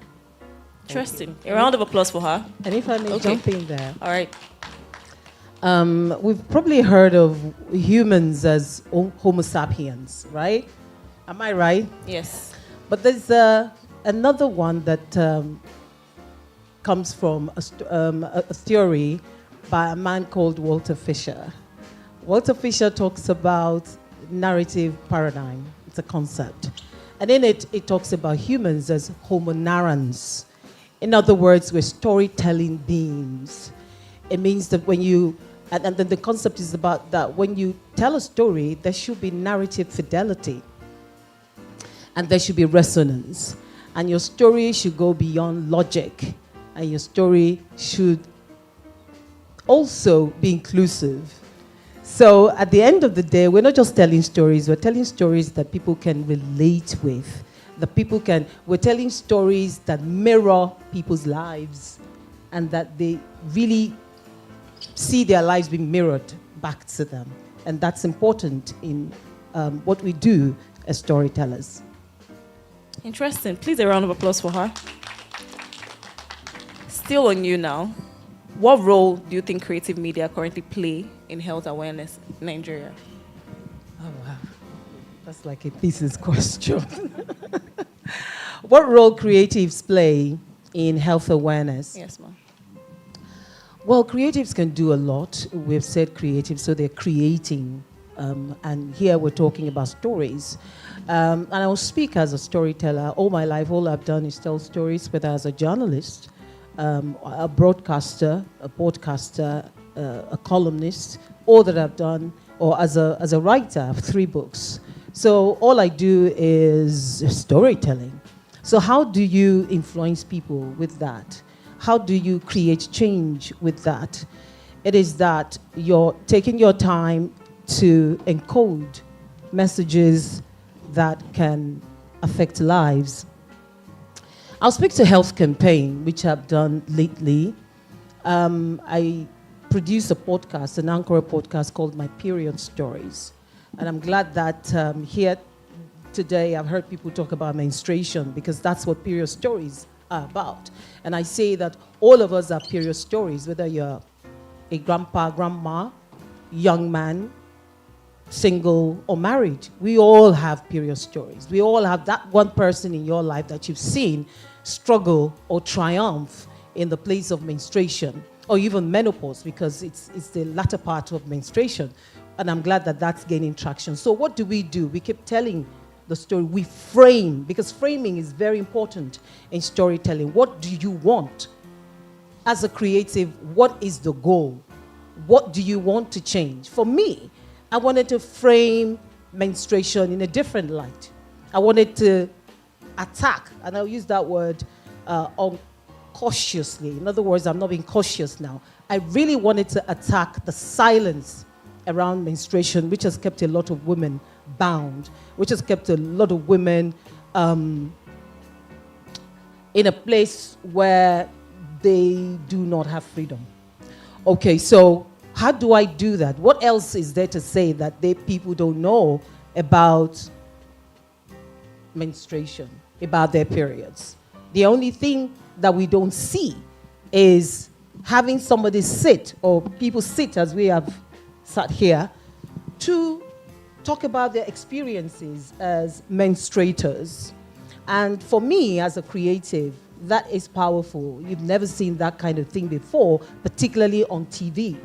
Speaker 22: Interesting. A round of applause for her.
Speaker 9: And if I may jump in there.
Speaker 22: All right.
Speaker 9: We've probably heard of humans as Homo sapiens, right? Am I right?
Speaker 22: Yes.
Speaker 9: But there's another one that comes from a theory by a man called Walter Fisher. Walter Fisher talks about narrative paradigm. It's a concept. And in it, it talks about humans as homo narrans. In other words, we're storytelling beings. It means that when you, and then the concept is about that when you tell a story, there should be narrative fidelity. And there should be resonance. And your story should go beyond logic. And your story should also be inclusive. So at the end of the day, we're not just telling stories, we're telling stories that people can relate with. We're telling stories that mirror people's lives and that they really see their lives being mirrored back to them. And that's important in what we do as storytellers.
Speaker 22: Interesting. Please, a round of applause for her. Still on you now. What role do you think creative media currently play in health awareness in Nigeria?
Speaker 9: Oh, wow. That's like a thesis question. What role creatives play in health awareness?
Speaker 22: Yes, ma'am.
Speaker 9: Well, creatives can do a lot. We've said creative, so they're creating. And here we're talking about stories. And I will speak as a storyteller. All my life, all I've done is tell stories, whether as a journalist, a broadcaster, a podcaster, a columnist, all that I've done, or as a writer. I have 3 books. So all I do is storytelling. So how do you influence people with that? How do you create change with that? It is that you're taking your time to encode messages that can affect lives. I'll speak to Health Campaign, which I've done lately. I produce a podcast, an Anchor podcast called My Period Stories. And I'm glad that here today I've heard people talk about menstruation because that's what period stories are about. And I say that all of us are period stories, whether you're a grandpa, grandma, young man, single or married. We all have period stories. We all have that one person in your life that you've seen struggle or triumph in the place of menstruation or even menopause, because it's the latter part of menstruation. And I'm glad that that's gaining traction. So what do? We keep telling the story. We frame, because framing is very important in storytelling. What do you want? As a creative, what is the goal? What do you want to change? For me, I wanted to frame menstruation in a different light. I wanted to attack, and I'll use that word cautiously. In other words, I'm not being cautious now. I really wanted to attack the silence around menstruation, which has kept a lot of women bound, which has kept a lot of women in a place where they do not have freedom. Okay, so how do I do that? What else is there to say that people don't know about menstruation, about their periods? The only thing that we don't see is having somebody sit, or people sit as we have sat here, to talk about their experiences as menstruators. And for me, as a creative, that is powerful. You've never seen that kind of thing before, particularly on TV.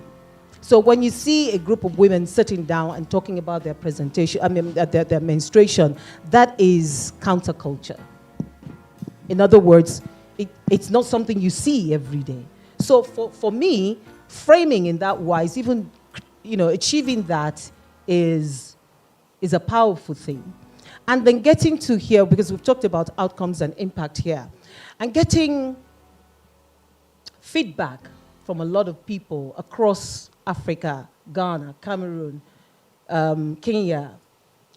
Speaker 9: So when you see a group of women sitting down and talking about their their menstruation, that is counterculture. In other words, it's not something you see every day. So for me, framing in that wise, even achieving that is a powerful thing. And then getting to here, because we've talked about outcomes and impact here, and getting feedback from a lot of people across Africa, Ghana, Cameroon, Kenya,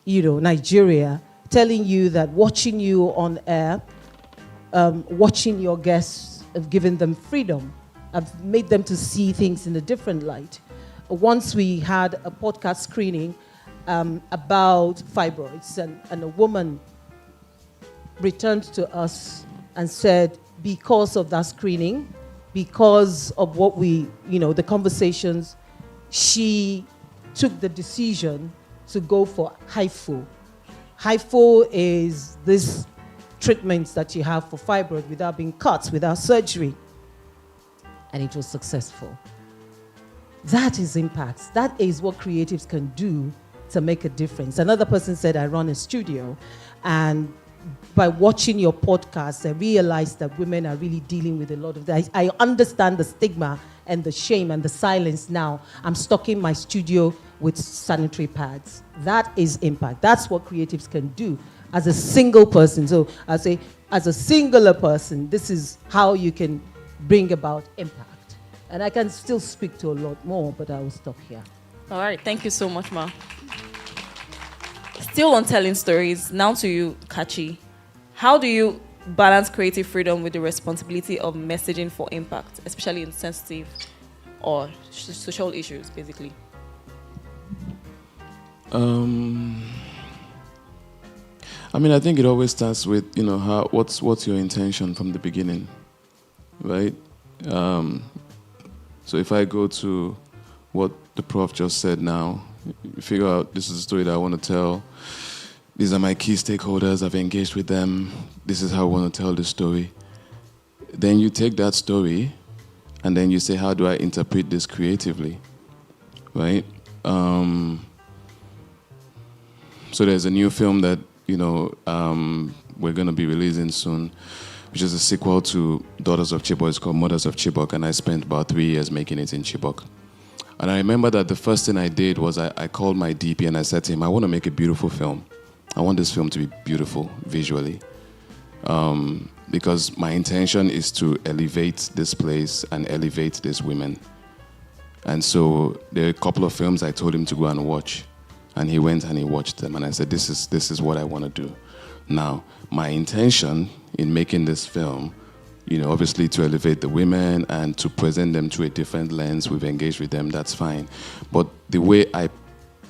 Speaker 9: Nigeria, telling you that watching you on air, watching your guests I've given them freedom. I've made them to see things in a different light. Once we had a podcast screening about fibroids, and a woman returned to us and said, because of that screening, because of what we, the conversations, she took the decision to go for HIFU. HIFU is this treatment that you have for fibroid without being cut, without surgery. And it was successful. That is impact. That is what creatives can do to make a difference. Another person said, I run a studio, and by watching your podcast, I realized that women are really dealing with a lot of that. I understand the stigma and the shame and the silence now. I'm stocking my studio with sanitary pads. That is impact. That's what creatives can do as a single person. So I say, as a singular person, this is how you can bring about impact. And I can still speak to a lot more, but I will stop here.
Speaker 22: All right, thank you so much, Ma. Still on telling stories, now to you, Kachi. How do you balance creative freedom with the responsibility of messaging for impact, especially in sensitive or social issues, basically?
Speaker 4: I think it always starts with, what's your intention from the beginning, right? So if I go to what the prof just said now, you figure out this is a story that I want to tell. These are my key stakeholders. I've engaged with them. This is how I want to tell the story. Then you take that story and then you say, how do I interpret this creatively, right? So there's a new film that, we're going to be releasing soon, which is a sequel to Daughters of Chibok. It's called Mothers of Chibok, and I spent about 3 years making it in Chibok. And I remember that the first thing I did was I called my DP and I said to him, I want to make a beautiful film. I want this film to be beautiful visually. Because my intention is to elevate this place and elevate these women. And so there are a couple of films I told him to go and watch. And he went and he watched them. And I said, this is what I want to do. Now, my intention in making this film, obviously to elevate the women and to present them through a different lens, we've engaged with them, that's fine. But the way I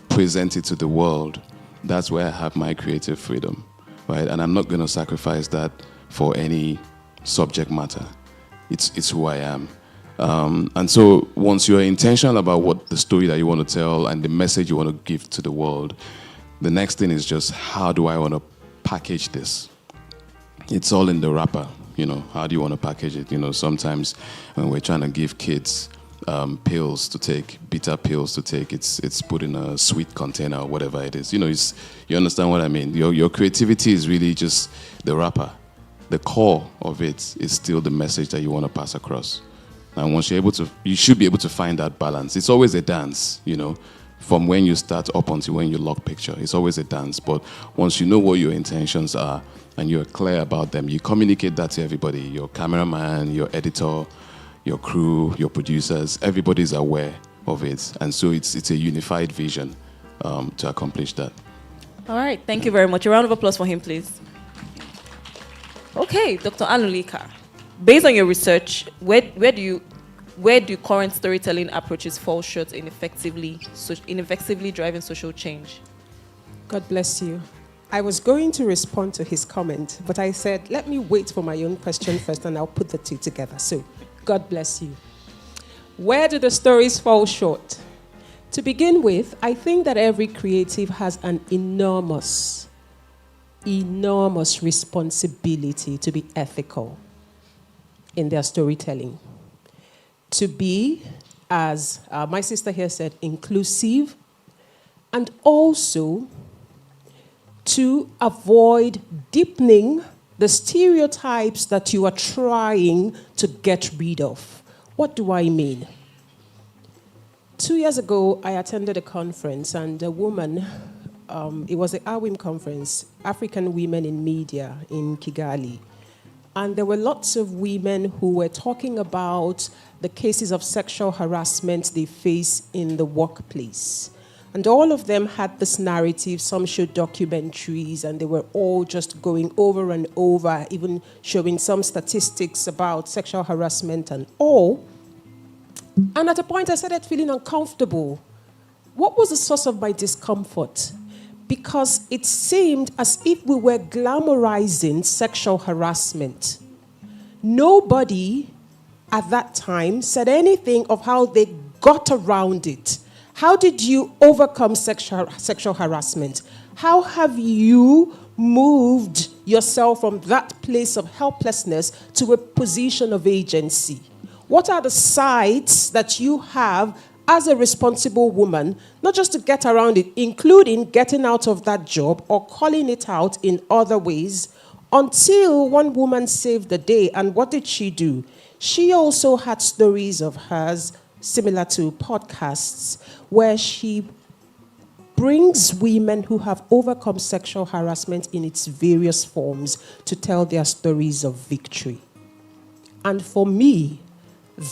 Speaker 4: present it to the world, that's where I have my creative freedom, right? And I'm not going to sacrifice that for any subject matter. It's who I am. And so once you're intentional about what the story that you want to tell and the message you want to give to the world, the next thing is just, how do I want to package this? It's all in the wrapper, how do you want to package it? Sometimes when we're trying to give kids pills to take, bitter pills to take, it's put in a sweet container or whatever it is. You understand what I mean? Your creativity is really just the wrapper. The core of it is still the message that you want to pass across. And once you're able to, you should be able to find that balance. It's always a dance, from when you start up until when you lock picture. It's always a dance. But once you know what your intentions are and you're clear about them, you communicate that to everybody, your cameraman, your editor, your crew, your producers, everybody's aware of it. And so it's a unified vision to accomplish that.
Speaker 22: All right, thank you very much. A round of applause for him, please. Okay, Dr. Anulika, based on your research, where do current storytelling approaches fall short in effectively driving social change?
Speaker 6: God bless you. I was going to respond to his comment, but I said, let me wait for my own question first and I'll put the two together. So, God bless you. Where do the stories fall short? To begin with, I think that every creative has an enormous responsibility to be ethical in their storytelling. To be, as my sister here said, inclusive, and also to avoid deepening the stereotypes that you are trying to get rid of. What do I mean? 2 years ago, I attended a conference, and a woman, it was the AWIM conference, African Women in Media in Kigali. And there were lots of women who were talking about the cases of sexual harassment they face in the workplace. And all of them had this narrative. Some showed documentaries, and they were all just going over and over, even showing some statistics about sexual harassment and all. And at a point, I started feeling uncomfortable. What was the source of my discomfort? Because it seemed as if we were glamorizing sexual harassment. Nobody at that time said anything of how they got around it. How did you overcome sexual harassment? How have you moved yourself from that place of helplessness to a position of agency? What are the sides that you have as a responsible woman, not just to get around it, including getting out of that job or calling it out in other ways, until one woman saved the day? And what did she do? She also had stories of hers, similar to podcasts, where she brings women who have overcome sexual harassment in its various forms to tell their stories of victory. And for me,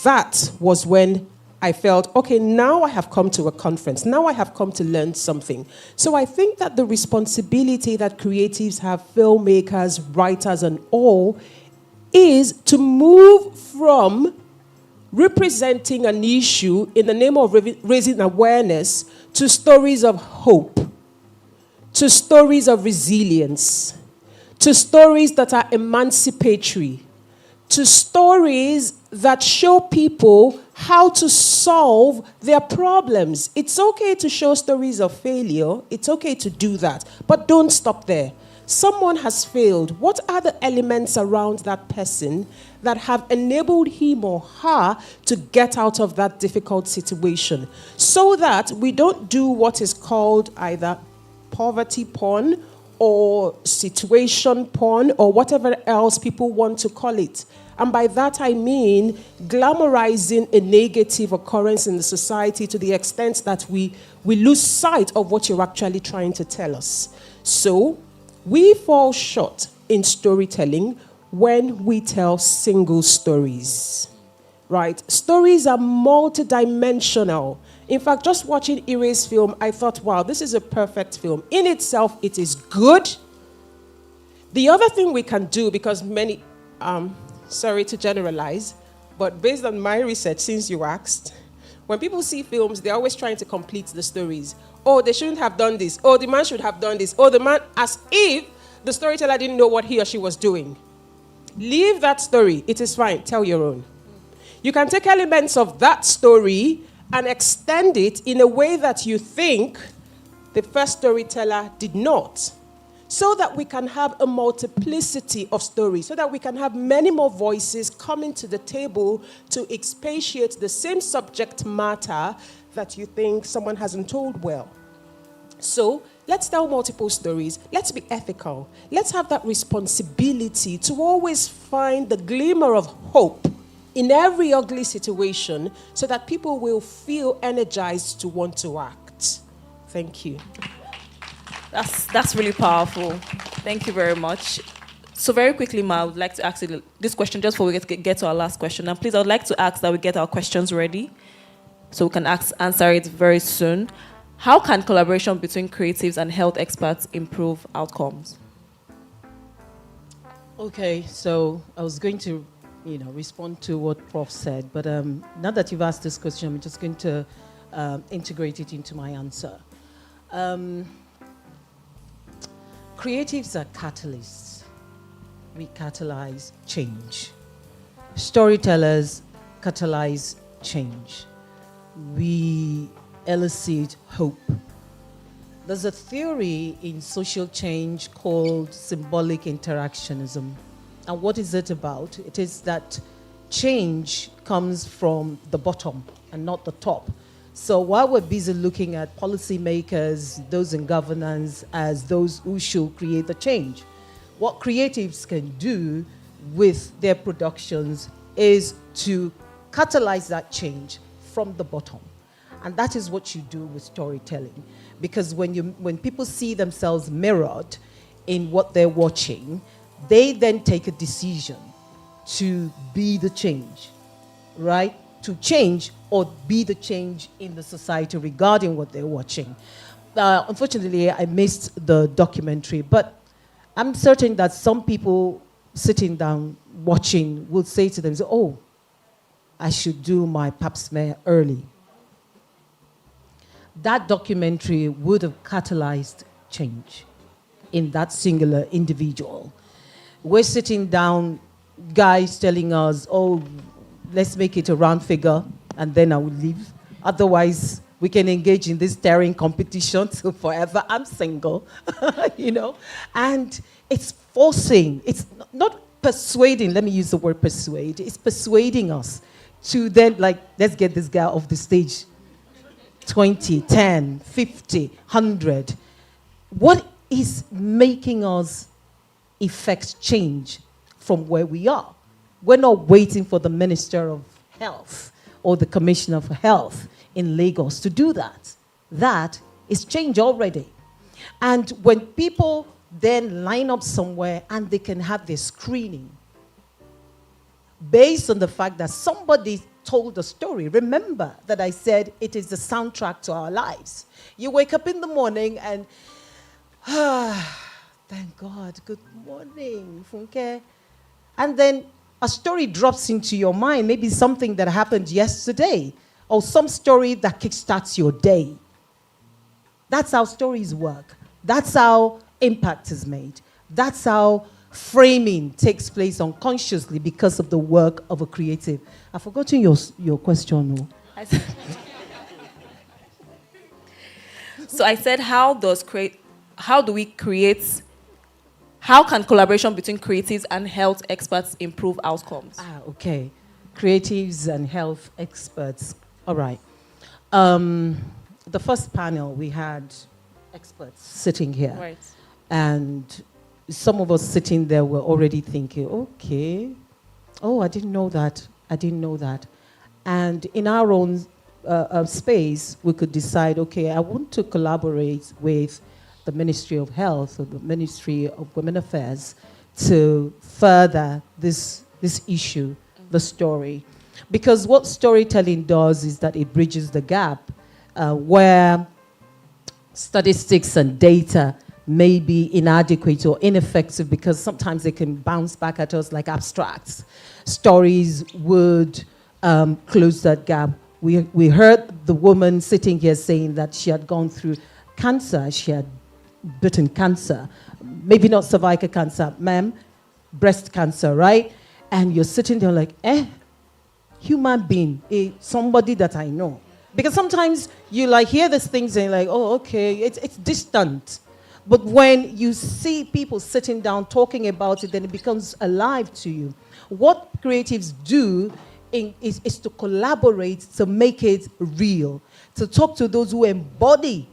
Speaker 6: that was when I felt, okay, now I have come to a conference. Now I have come to learn something. So I think that the responsibility that creatives have, filmmakers, writers, and all, is to move from representing an issue in the name of raising awareness to stories of hope, to stories of resilience, to stories that are emancipatory, to stories that show people how to solve their problems. It's okay to show stories of failure. It's okay to do that. But don't stop there. Someone has failed. What are the elements around that person that have enabled him or her to get out of that difficult situation? So that we don't do what is called either poverty porn or situation porn or whatever else people want to call it. And by that I mean glamorizing a negative occurrence in the society to the extent that we lose sight of what you're actually trying to tell us. So we fall short in storytelling when we tell single stories, right? Stories are multidimensional. In fact, just watching Ire's film, I thought, wow, this is a perfect film. In itself, it is good. The other thing we can do, because many, sorry to generalize, but based on my research, since you asked, when people see films, they're always trying to complete the stories. Oh, they shouldn't have done this. Oh, the man should have done this. Oh, the man, as if the storyteller didn't know what he or she was doing. Leave that story. It is fine. Tell your own. You can take elements of that story and extend it in a way that you think the first storyteller did not, so that we can have a multiplicity of stories, so that we can have many more voices coming to the table to expatiate the same subject matter that you think someone hasn't told well. So let's tell multiple stories. Let's be ethical. Let's have that responsibility to always find the glimmer of hope in every ugly situation so that people will feel energized to want to act. Thank you.
Speaker 22: That's really powerful. Thank you very much. So very quickly, Ma, I would like to ask you this question just before we get to our last question. And please, I would like to ask that we get our questions ready so we can answer it very soon. How can collaboration between creatives and health experts improve outcomes?
Speaker 9: Okay, so I was going to, respond to what Prof said, but now that you've asked this question, I'm just going to integrate it into my answer. Creatives are catalysts. We catalyze change. Storytellers catalyze change. We elicit hope. There's a theory in social change called symbolic interactionism. And what is it about? It is that change comes from the bottom and not the top. So while we're busy looking at policymakers, those in governance as those who should create the change, what creatives can do with their productions is to catalyze that change from the bottom. And that is what you do with storytelling. Because when people see themselves mirrored in what they're watching, they then take a decision to be the change, right? to change or be the change in the society regarding what they're watching. Unfortunately, I missed the documentary, but I'm certain that some people sitting down watching will say to themselves, oh, I should do my pap smear early. That documentary would have catalyzed change in that singular individual. We're sitting down, guys telling us, oh, let's make it a round figure, and then I will leave. Otherwise, we can engage in this staring competition till forever. I'm single, you know? And it's forcing, it's not persuading, let me use the word persuade, it's persuading us to then, like, let's get this guy off the stage. 20, 10, 50, 100. What is making us effect change from where we are? We're not waiting for the Minister of Health or the Commissioner for Health in Lagos to do that. That is change already. And when people then line up somewhere and they can have their screening based on the fact that somebody told a story. Remember that I said it is the soundtrack to our lives. You wake up in the morning and, thank God, good morning, Funke. And then a story drops into your mind, maybe something that happened yesterday, or some story that kickstarts your day. That's how stories work. That's how impact is made. That's how framing takes place unconsciously because of the work of a creative. I've forgotten your question. No?
Speaker 22: So I said, how can collaboration between creatives and health experts improve outcomes?
Speaker 9: Okay. Creatives and health experts. All right. The first panel, we had experts sitting here.
Speaker 22: Right.
Speaker 9: And some of us sitting there were already thinking, okay, oh, I didn't know that. I didn't know that. And in our own space, we could decide, okay, I want to collaborate with the Ministry of Health or the Ministry of Women Affairs to further this issue, the story. Because what storytelling does is that it bridges the gap where statistics and data may be inadequate or ineffective because sometimes they can bounce back at us like abstracts. Stories would close that gap. We heard the woman sitting here saying that she had gone through cancer, she had beaten cancer, maybe not cervical cancer, ma'am, breast cancer, right? And you're sitting there like, human being, somebody that I know. Because sometimes you like hear these things and you're like, oh, okay, it's distant. But when you see people sitting down talking about it, then it becomes alive to you. What creatives do is to collaborate to make it real, to talk to those who embody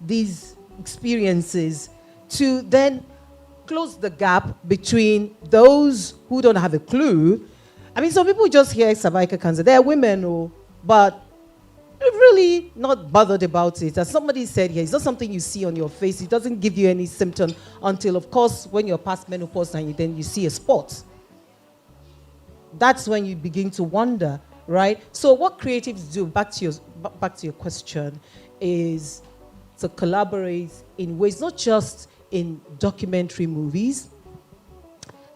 Speaker 9: these experiences, to then close the gap between those who don't have a clue. I mean, some people just hear cervical cancer. They're women, but really not bothered about it. As somebody said here, it's not something you see on your face. It doesn't give you any symptom until, of course, when you're past menopause and then you see a spot. That's when you begin to wonder, right? So what creatives do, back to your question, is to collaborate in ways, not just in documentary movies.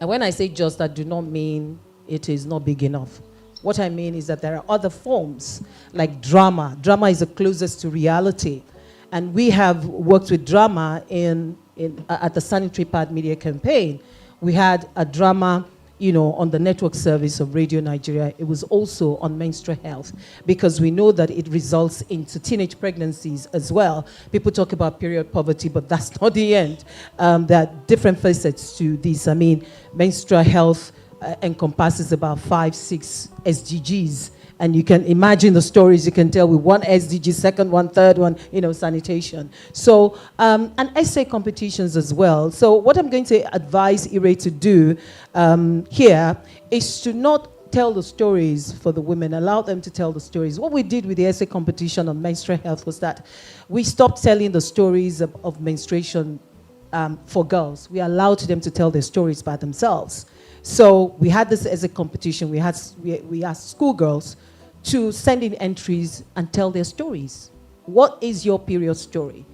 Speaker 9: And when I say just, that do not mean it is not big enough. What I mean is that there are other forms, like drama. Drama is the closest to reality. And we have worked with drama at the Sanitary Pad Media Campaign. We had a drama, on the network service of Radio Nigeria. It was also on menstrual health, because we know that it results into teenage pregnancies as well. People talk about period poverty, but that's not the end. There are different facets to this. I mean, menstrual health encompasses about 5-6 SDGs, and you can imagine the stories you can tell with one SDG, second one, third one, sanitation. So, and essay competitions as well. So what I'm going to advise Ire to do here is to not tell the stories for the women, allow them to tell the stories. What we did with the essay competition on menstrual health was that we stopped telling the stories of menstruation for girls. We allowed them to tell their stories by themselves. So we had this as a competition. We asked schoolgirls to send in entries and tell their stories. What is your period story?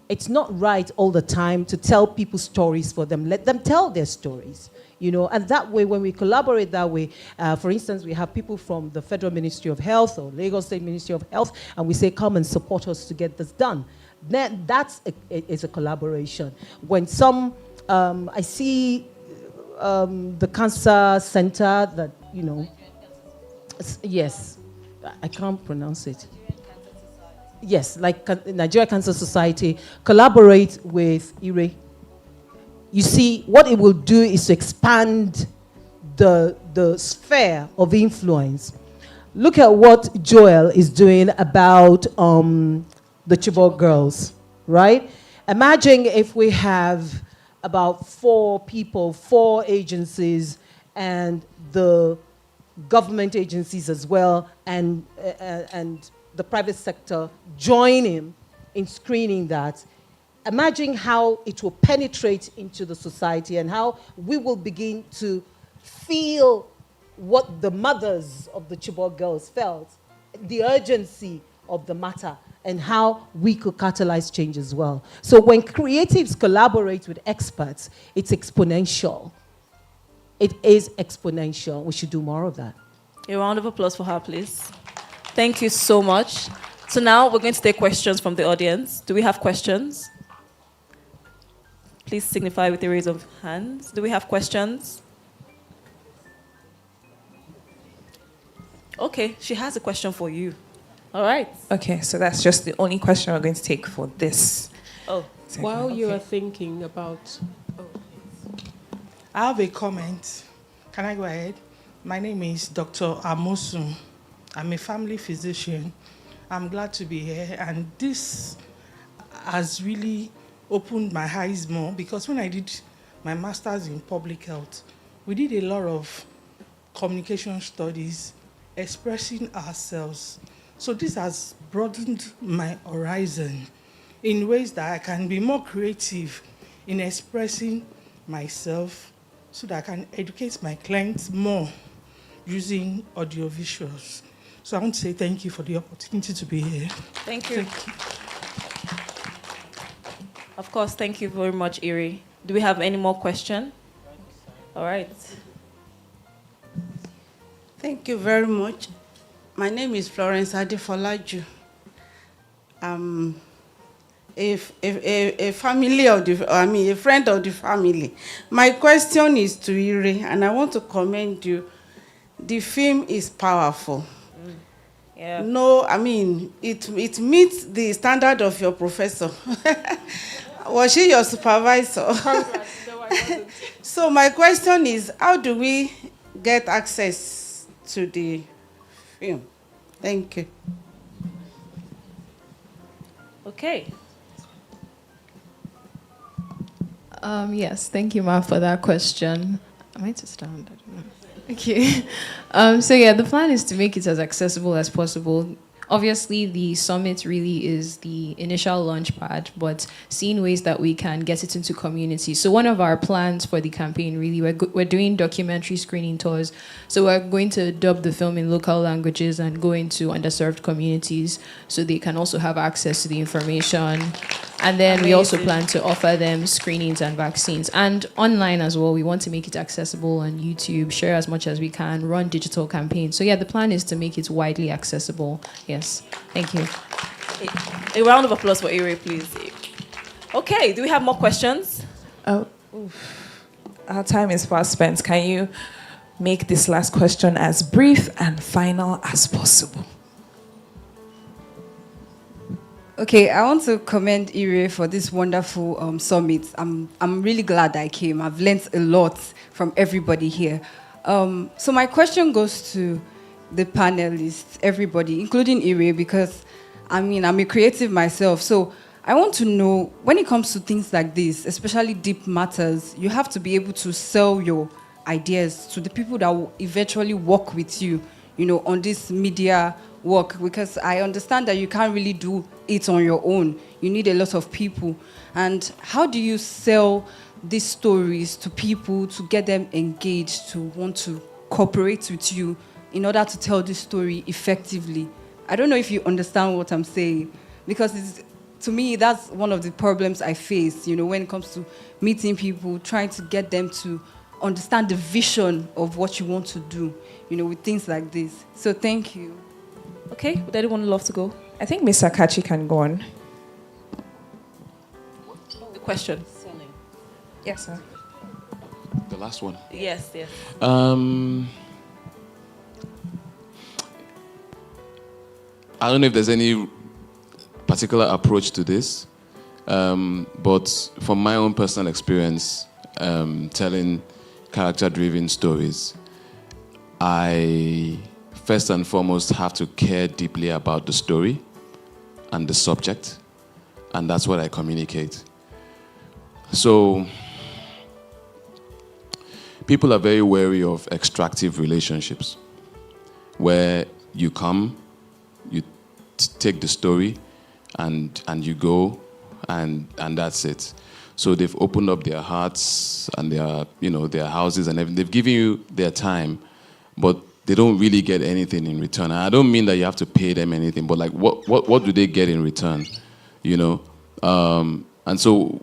Speaker 9: It's not right all the time to tell people stories for them. Let them tell their stories, you know. And that way, when we collaborate that way, for instance, we have people from the Federal Ministry of Health or Lagos State Ministry of Health, and we say, come and support us to get this done. Then that's a collaboration. When some, I see the cancer center that, you know, yes, I can't pronounce it. Yes, like Nigeria Cancer Society, collaborate with IRE. You see, what it will do is to expand the sphere of influence. Look at what Joel is doing about the Chibok girls, right? Imagine if we have about 4 people, 4 agencies, and the government agencies as well, and the private sector join him in screening that. Imagine how it will penetrate into the society and how we will begin to feel what the mothers of the Chibok girls felt, the urgency of the matter, and how we could catalyze change as well. So when creatives collaborate with experts, it's exponential. It is exponential. We should do more of that.
Speaker 22: A round of applause for her, please. Thank you so much. So now we're going to take questions from the audience. Do we have questions? Please signify with a raise of hands. Do we have questions? Okay, she has a question for you. All right.
Speaker 1: Okay, so that's just the only question we're going to take for this.
Speaker 22: Oh,
Speaker 6: while you are thinking about...
Speaker 2: I have a comment. Can I go ahead? My name is Dr. Amosun. I'm a family physician. I'm glad to be here, and this has really opened my eyes more, because when I did my master's in public health, we did a lot of communication studies, expressing ourselves. So this has broadened my horizon in ways that I can be more creative in expressing myself, so that I can educate my clients more using audiovisuals. So I want to say thank you for the opportunity to be here.
Speaker 22: Thank you. Of course, thank you very much, Iri. Do we have any more questions? All right.
Speaker 10: Thank you very much. My name is Florence Adefolaju. A family of a friend of the family. My question is to Iri, and I want to commend you. The film is powerful.
Speaker 22: Yeah.
Speaker 10: No, it meets the standard of your professor. Was she your supervisor? So my question is, how do we get access to the film? Thank you.
Speaker 22: Okay.
Speaker 23: Yes, thank you, Ma, for that question. Am I to stand? I don't know. Okay. So yeah, the plan is to make it as accessible as possible. Obviously, the summit really is the initial launch pad, but seeing ways that we can get it into communities. So one of our plans for the campaign, really, we're doing documentary screening tours. So we're going to dub the film in local languages and go into underserved communities so they can also have access to the information. And then we also plan to offer them screenings and vaccines. And online as well, we want to make it accessible on YouTube, share as much as we can, run digital campaigns. So yeah, the plan is to make it widely accessible. Yes, thank you.
Speaker 22: A round of applause for Iri, please. Okay, do we have more questions?
Speaker 1: Oh, our time is fast spent. Can you make this last question as brief and final as possible?
Speaker 24: Okay, I want to commend Ire for this wonderful summit. I'm really glad I came. I've learned a lot from everybody here. So my question goes to the panelists, everybody, including Ire, because I'm a creative myself. So I want to know, when it comes to things like this, especially deep matters, you have to be able to sell your ideas to the people that will eventually work with you, on this media work, because I understand that you can't really do it on your own. You need a lot of people. And how do you sell these stories to people to get them engaged, to want to cooperate with you in order to tell this story effectively. I don't know if you understand what I'm saying, because to me, that's one of the problems I face, when it comes to meeting people, trying to get them to understand the vision of what you want to do, with things like this. So thank you.
Speaker 22: Okay, would anyone love to go?
Speaker 1: I think Ms. Akachi can go on.
Speaker 22: The question.
Speaker 1: Yes, sir.
Speaker 4: The last one.
Speaker 22: Yes.
Speaker 4: I don't know if there's any particular approach to this, but from my own personal experience, telling character-driven stories, I first and foremost have to care deeply about the story and the subject, and that's what I communicate. So, people are very wary of extractive relationships, where you come, you take the story, and you go, and that's it. So they've opened up their hearts and their houses and everything. They've given you their time, but they don't really get anything in return. And I don't mean that you have to pay them anything, but like what do they get in return? And so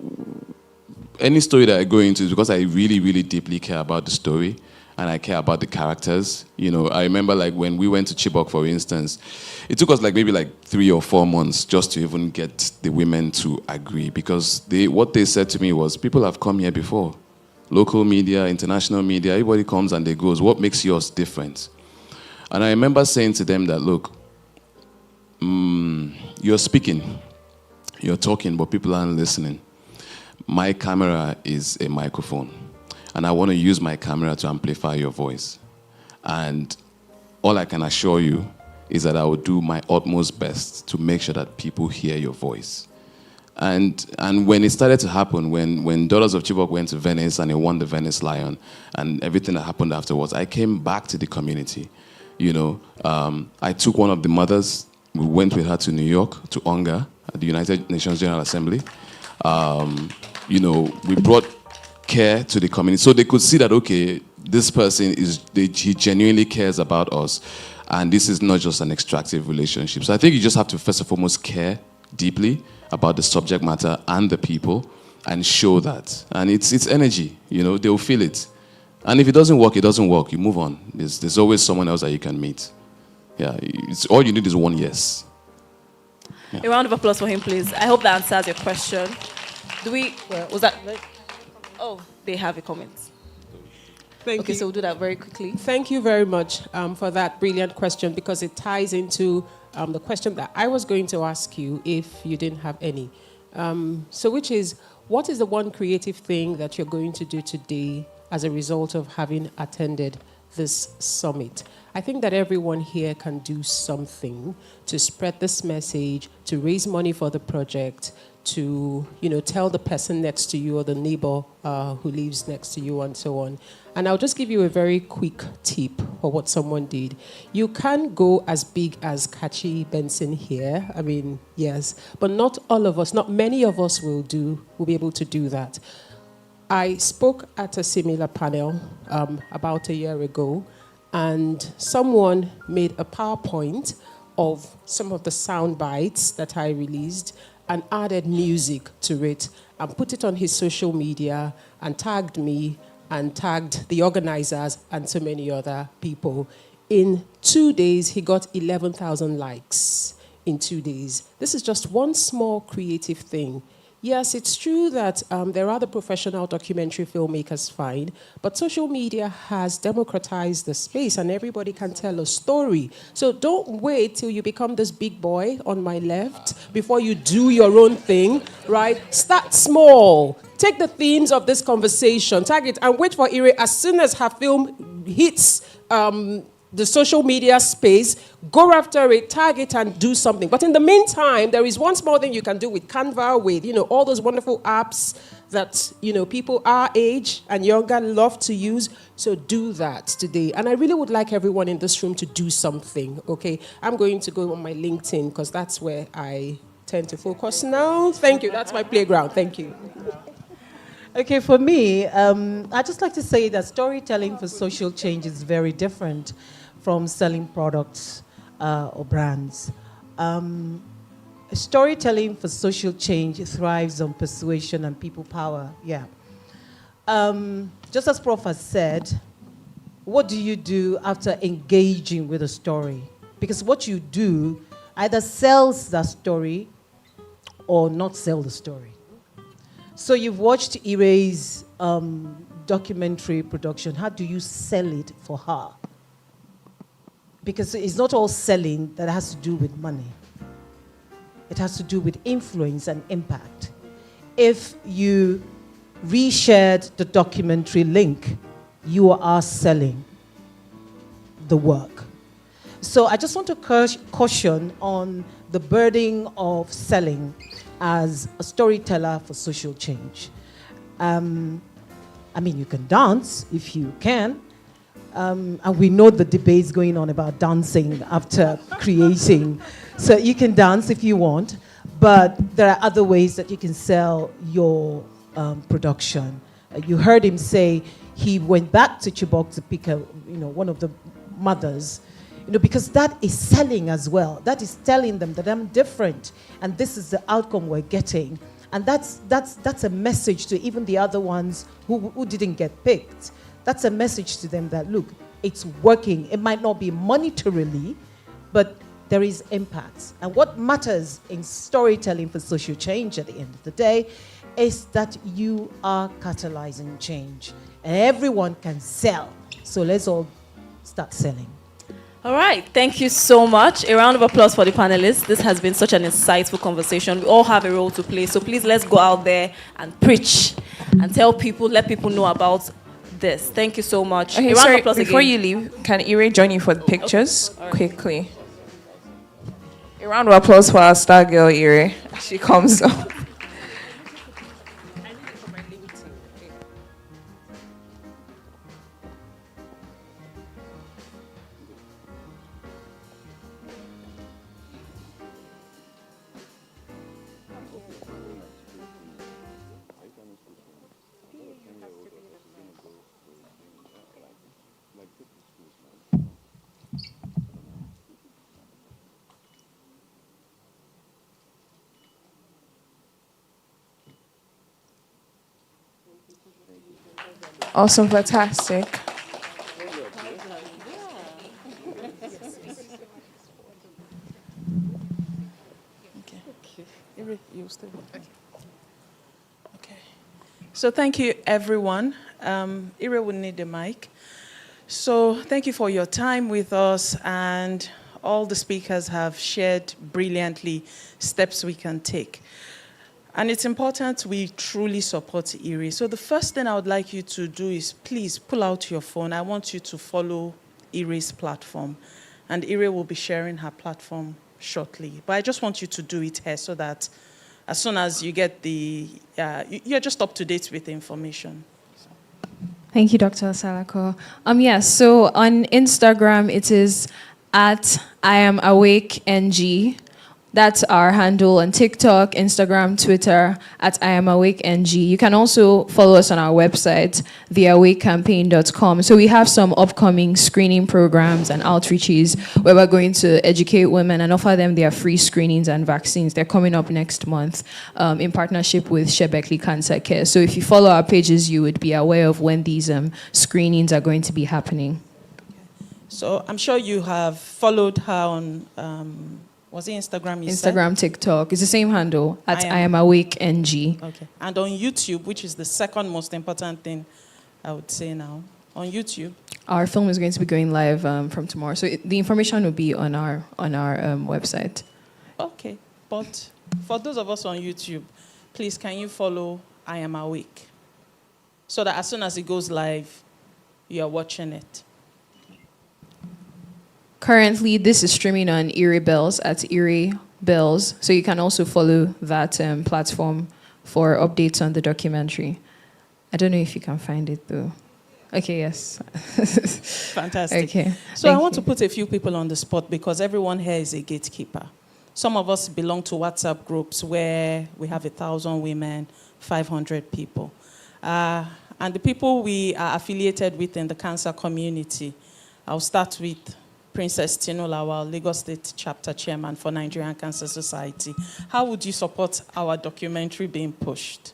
Speaker 4: any story that I go into is because I really, really deeply care about the story and I care about the characters. I remember like when we went to Chibok, for instance, it took us maybe 3 or 4 months just to even get the women to agree, because what they said to me was, people have come here before. Local media, international media, everybody comes and they goes, what makes yours different? And I remember saying to them that, look, you're speaking, you're talking, but people aren't listening. My camera is a microphone, and I want to use my camera to amplify your voice. And all I can assure you is that I will do my utmost best to make sure that people hear your voice. And when it started to happen, when Daughters of Chibok went to Venice and they won the Venice Lion and everything that happened afterwards, I came back to the community. I took one of the mothers, we went with her to New York, to UNGA, at the United Nations General Assembly. We brought care to the community so they could see that, okay, this person he genuinely cares about us. And this is not just an extractive relationship. So I think you just have to first and foremost care deeply about the subject matter and the people and show that. And it's energy, they'll feel it. And if it doesn't work, it doesn't work. You move on. There's always someone else that you can meet. Yeah, all you need is one yes.
Speaker 22: Yeah. A round of applause for him, please. I hope that answers your question. Oh, they have a comment.
Speaker 6: Thank you.
Speaker 22: So we'll do that very quickly.
Speaker 6: Thank you very much for that brilliant question, because it ties into the question that I was going to ask you if you didn't have any. Which is, what is the one creative thing that you're going to do today as a result of having attended this summit? I think that everyone here can do something to spread this message, to raise money for the project, to tell the person next to you or the neighbor who lives next to you and so on. And I'll just give you a very quick tip for what someone did. You can go as big as Kachi Benson here. I mean, yes, but not all of us, not many of us will be able to do that. I spoke at a similar panel about a year ago, and someone made a PowerPoint of some of the sound bites that I released and added music to it and put it on his social media and tagged me and tagged the organizers and so many other people. In 2 days, he got 11,000 likes in 2 days. This is just one small creative thing. Yes, it's true that there are the professional documentary filmmakers, fine, but social media has democratized the space and everybody can tell a story. So don't wait till you become this big boy on my left before you do your own thing, right? Start small. Take the themes of this conversation, tag it, and wait for Ire. As soon as her film hits the social media space, go after it, tag it, and do something. But in the meantime, there is one small thing you can do with Canva, with all those wonderful apps that people our age and younger love to use. So do that today. And I really would like everyone in this room to do something. Okay, I'm going to go on my LinkedIn because that's where I tend to focus now. Thank you. That's my playground. Thank you.
Speaker 9: Okay, for me, I'd just like to say that storytelling for social change is very different from selling products or brands. Storytelling for social change thrives on persuasion and people power. Yeah. Just as Prof has said, what do you do after engaging with a story? Because what you do either sells that story or not sell the story. So you've watched Ire's documentary production. How do you sell it for her? Because it's not all selling that has to do with money. It has to do with influence and impact. If you reshared the documentary link, you are selling the work. So I just want to caution on the burden of selling as a storyteller for social change. I mean, you can dance if you can. And we know the debates going on about dancing after creating. So you can dance if you want, but there are other ways that you can sell your production. You heard him say he went back to Chibok to pick one of the mothers, because that is selling as well. That is telling them that I'm different, and this is the outcome we're getting. And that's a message to even the other ones who didn't get picked. That's a message to them that, look, it's working. It might not be monetarily, but there is impact. And what matters in storytelling for social change at the end of the day is that you are catalyzing change. And everyone can sell. So let's all start selling.
Speaker 22: All right, thank you so much. A round of applause for the panelists. This has been such an insightful conversation. We all have a role to play, so please let's go out there and preach and tell people, let people know about this. Thank you so much.
Speaker 1: Okay,
Speaker 22: a round
Speaker 1: sorry,
Speaker 22: of applause
Speaker 1: before
Speaker 22: again.
Speaker 1: you leave, can Ire join you for the pictures
Speaker 22: Okay. All right.
Speaker 1: quickly? A round of applause for our star girl, Ire. She comes up. Awesome, fantastic.
Speaker 8: Okay. So thank you, everyone. Ire will need the mic. So thank you for your time with us, and all the speakers have shared brilliantly steps we can take. And it's important we truly support Ire. So the first thing I would like you to do is please pull out your phone. I want you to follow Ire's platform. And Ire will be sharing her platform shortly. But I just want you to do it here so that as soon as you get you're just up to date with the information.
Speaker 23: Thank you, Dr. Salako. Yes, so on Instagram, it is at IamAwakeNG. That's our handle on TikTok, Instagram, Twitter, at IamAwakeNG. You can also follow us on our website, theawakecampaign.com. So we have some upcoming screening programs and outreaches where we're going to educate women and offer them their free screenings and vaccines. They're coming up next month in partnership with Shebekli Cancer Care. So if you follow our pages, you would be aware of when these screenings are going to be happening.
Speaker 8: So I'm sure you have followed her on... was it Instagram?
Speaker 23: Instagram, TikTok. It's the same handle, at IamAwakeNG.
Speaker 8: Okay. And on YouTube, which is the second most important thing, I would say now. On YouTube.
Speaker 23: Our film is going to be going live from tomorrow. So the information will be on our website.
Speaker 8: Okay. But for those of us on YouTube, please, can you follow I Am Awake? So that as soon as it goes live, you are watching it.
Speaker 23: Currently, this is streaming on Ire Bells at Ire Bells. So you can also follow that platform for updates on the documentary. I don't know if you can find it, though. Okay, yes.
Speaker 8: Fantastic.
Speaker 23: Okay.
Speaker 8: So I want to put a few people on the spot because everyone here is a gatekeeper. Some of us belong to WhatsApp groups where we have 1,000 women, 500 people. And the people we are affiliated with in the cancer community, I'll start with Princess Tinulawa, Lagos State Chapter Chairman for Nigerian Cancer Society. How would you support our documentary being pushed?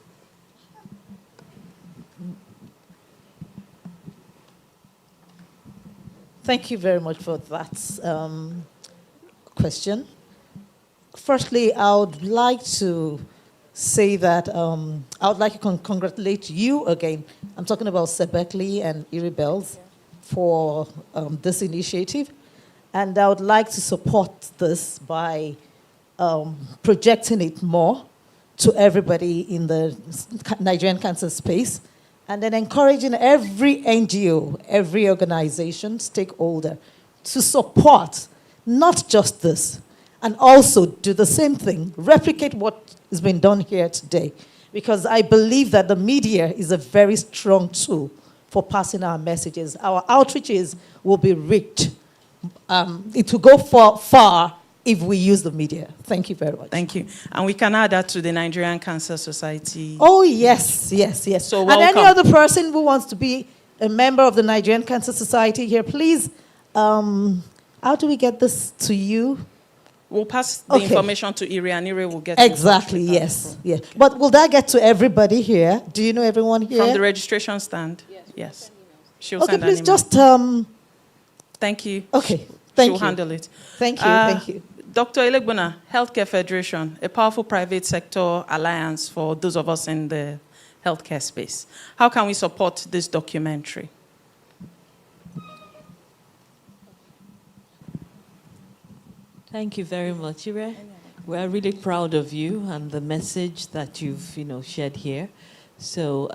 Speaker 13: Thank you very much for that question. Firstly, I would like to say that I would like to congratulate you again. I'm talking about Sebekli and Iri Bells for this initiative. And I would like to support this by projecting it more to everybody in the Nigerian cancer space, and then encouraging every NGO, every organization, stakeholder to support not just this, and also do the same thing, replicate what has been done here today. Because I believe that the media is a very strong tool for passing our messages. Our outreaches will be reached. It will go far if we use the media. Thank you very much.
Speaker 8: Thank you. And we can add that to the Nigerian Cancer Society.
Speaker 13: Oh, yes, yes, yes.
Speaker 8: So
Speaker 13: and
Speaker 8: welcome.
Speaker 13: any other person who wants to be a member of the Nigerian Cancer Society here, please, how do we get this to you?
Speaker 8: We'll pass the information to Iri, and Iri will get
Speaker 13: Exactly, yes. Yeah. But will that get to everybody here? Do you know everyone here?
Speaker 8: From the registration stand? Yes. She'll
Speaker 13: Okay,
Speaker 8: send an
Speaker 13: please
Speaker 8: email.
Speaker 13: just...
Speaker 8: Thank you.
Speaker 13: Okay, thank
Speaker 8: She'll
Speaker 13: you.
Speaker 8: handle it.
Speaker 13: Thank you, thank you.
Speaker 8: Dr. Elegbuna, Healthcare Federation, a powerful private sector alliance for those of us in the healthcare space. How can we support this documentary?
Speaker 14: Thank you very much, Ire. We are really proud of you and the message that you've, shared here. So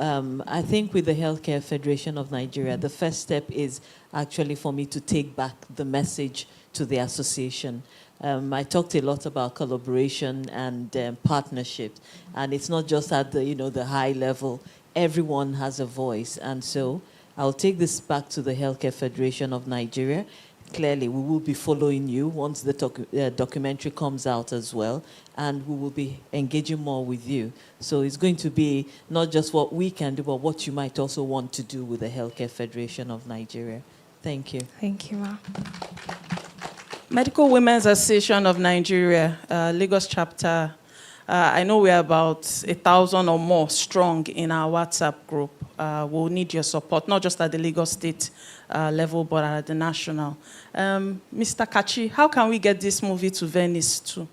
Speaker 14: I think with the Healthcare Federation of Nigeria, the first step is actually for me to take back the message to the association. I talked a lot about collaboration and partnership, and it's not just at the, the high level. Everyone has a voice, and so I'll take this back to the Healthcare Federation of Nigeria. Clearly, we will be following you once the documentary comes out as well, and we will be engaging more with you. So it's going to be not just what we can do, but what you might also want to do with the Healthcare Federation of Nigeria. Thank you.
Speaker 23: Thank you, Ma.
Speaker 8: Medical Women's Association of Nigeria, Lagos chapter. I know we're about 1,000 or more strong in our WhatsApp group. We'll need your support, not just at the Lagos State level, but at the national. Mr. Kachi, how can we get this movie to Venice too?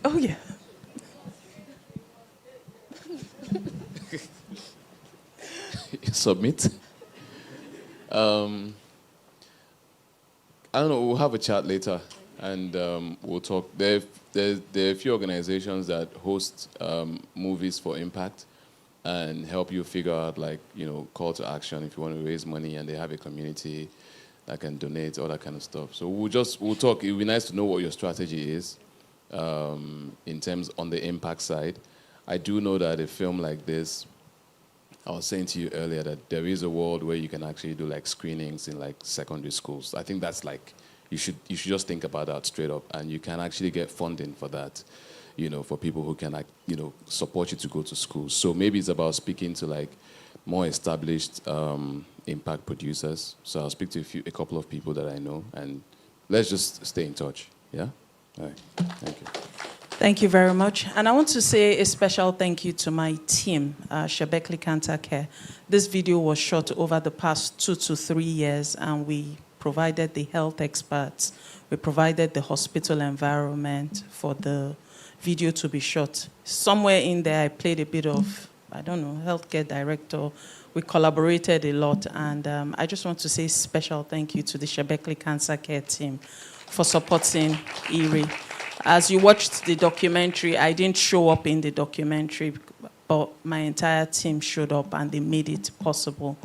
Speaker 8: Oh, yeah.
Speaker 4: Submit. I don't know, we'll have a chat later, and we'll talk. There are a few organizations that host movies for impact and help you figure out, call to action if you want to raise money, and they have a community that can donate, all that kind of stuff. So we'll talk. It would be nice to know what your strategy is in terms on the impact side. I do know that a film like this, I was saying to you earlier that there is a world where you can actually do screenings in secondary schools. I think that's you should just think about that straight up, and you can actually get funding for that, for people who can support you to go to school. So maybe it's about speaking to more established impact producers. So I'll speak to a couple of people that I know, and let's just stay in touch. Yeah. All right. Thank you.
Speaker 8: Thank you very much. And I want to say a special thank you to my team, Sebekli Cancer Care. This video was shot over the past 2 to 3 years, and we provided the health experts. We provided the hospital environment for the video to be shot. Somewhere in there, I played a bit of, healthcare director. We collaborated a lot, and I just want to say special thank you to the Sebekli Cancer Care team for supporting Iri. As you watched the documentary, I didn't show up in the documentary, but my entire team showed up and they made it possible.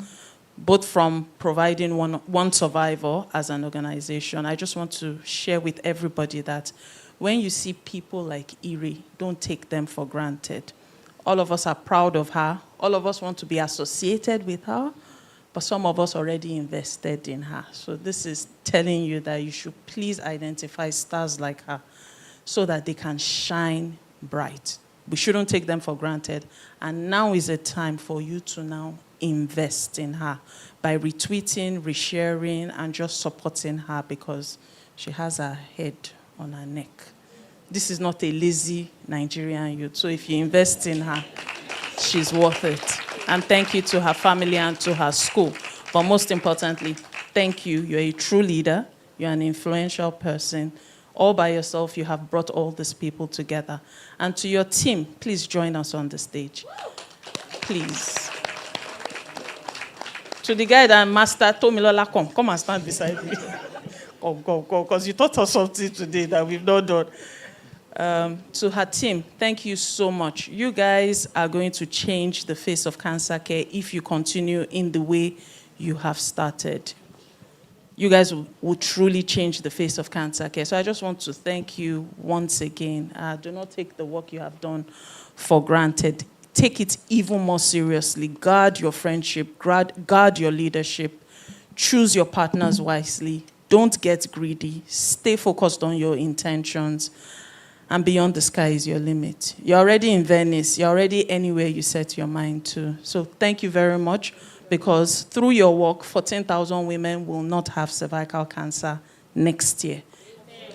Speaker 8: Both from providing one survivor as an organization. I just want to share with everybody that when you see people like Iri, don't take them for granted. All of us are proud of her. All of us want to be associated with her, but some of us already invested in her. So this is telling you that you should please identify stars like her, so that they can shine bright. We shouldn't take them for granted. And now is a time for you to now invest in her by retweeting, resharing, and just supporting her because she has her head on her neck. This is not a lazy Nigerian youth. So if you invest in her, she's worth it. And thank you to her family and to her school. But most importantly, thank you. You're a true leader. You're an influential person. All by yourself, you have brought all these people together. And to your team, please join us on the stage. Please. To the guy that Master Tomilola, come and stand beside me. Go, because you taught us something today that we've not done. To her team, thank you so much. You guys are going to change the face of cancer care if you continue in the way you have started. You guys will truly change the face of cancer care. So I just want to thank you once again. Do not take the work you have done for granted. Take it even more seriously. Guard your friendship. Guard your leadership. Choose your partners wisely. Don't get greedy. Stay focused on your intentions. And beyond the sky is your limit. You're already in Venice. You're already anywhere you set your mind to. So thank you very much, because through your work, 14,000 women will not have cervical cancer next year.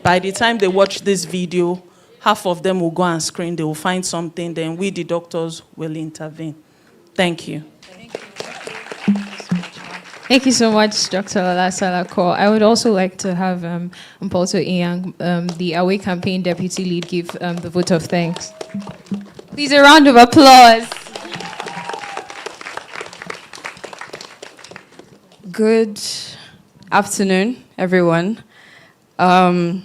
Speaker 8: By the time they watch this video, half of them will go and screen. They will find something. Then we, the doctors, will intervene. Thank you.
Speaker 23: Thank you so much, Dr. Lola Salako. I would also like to have Mpolto Iyang, the Away Campaign Deputy Lead, give the vote of thanks. Please, a round of applause.
Speaker 24: Good afternoon, everyone. Dr.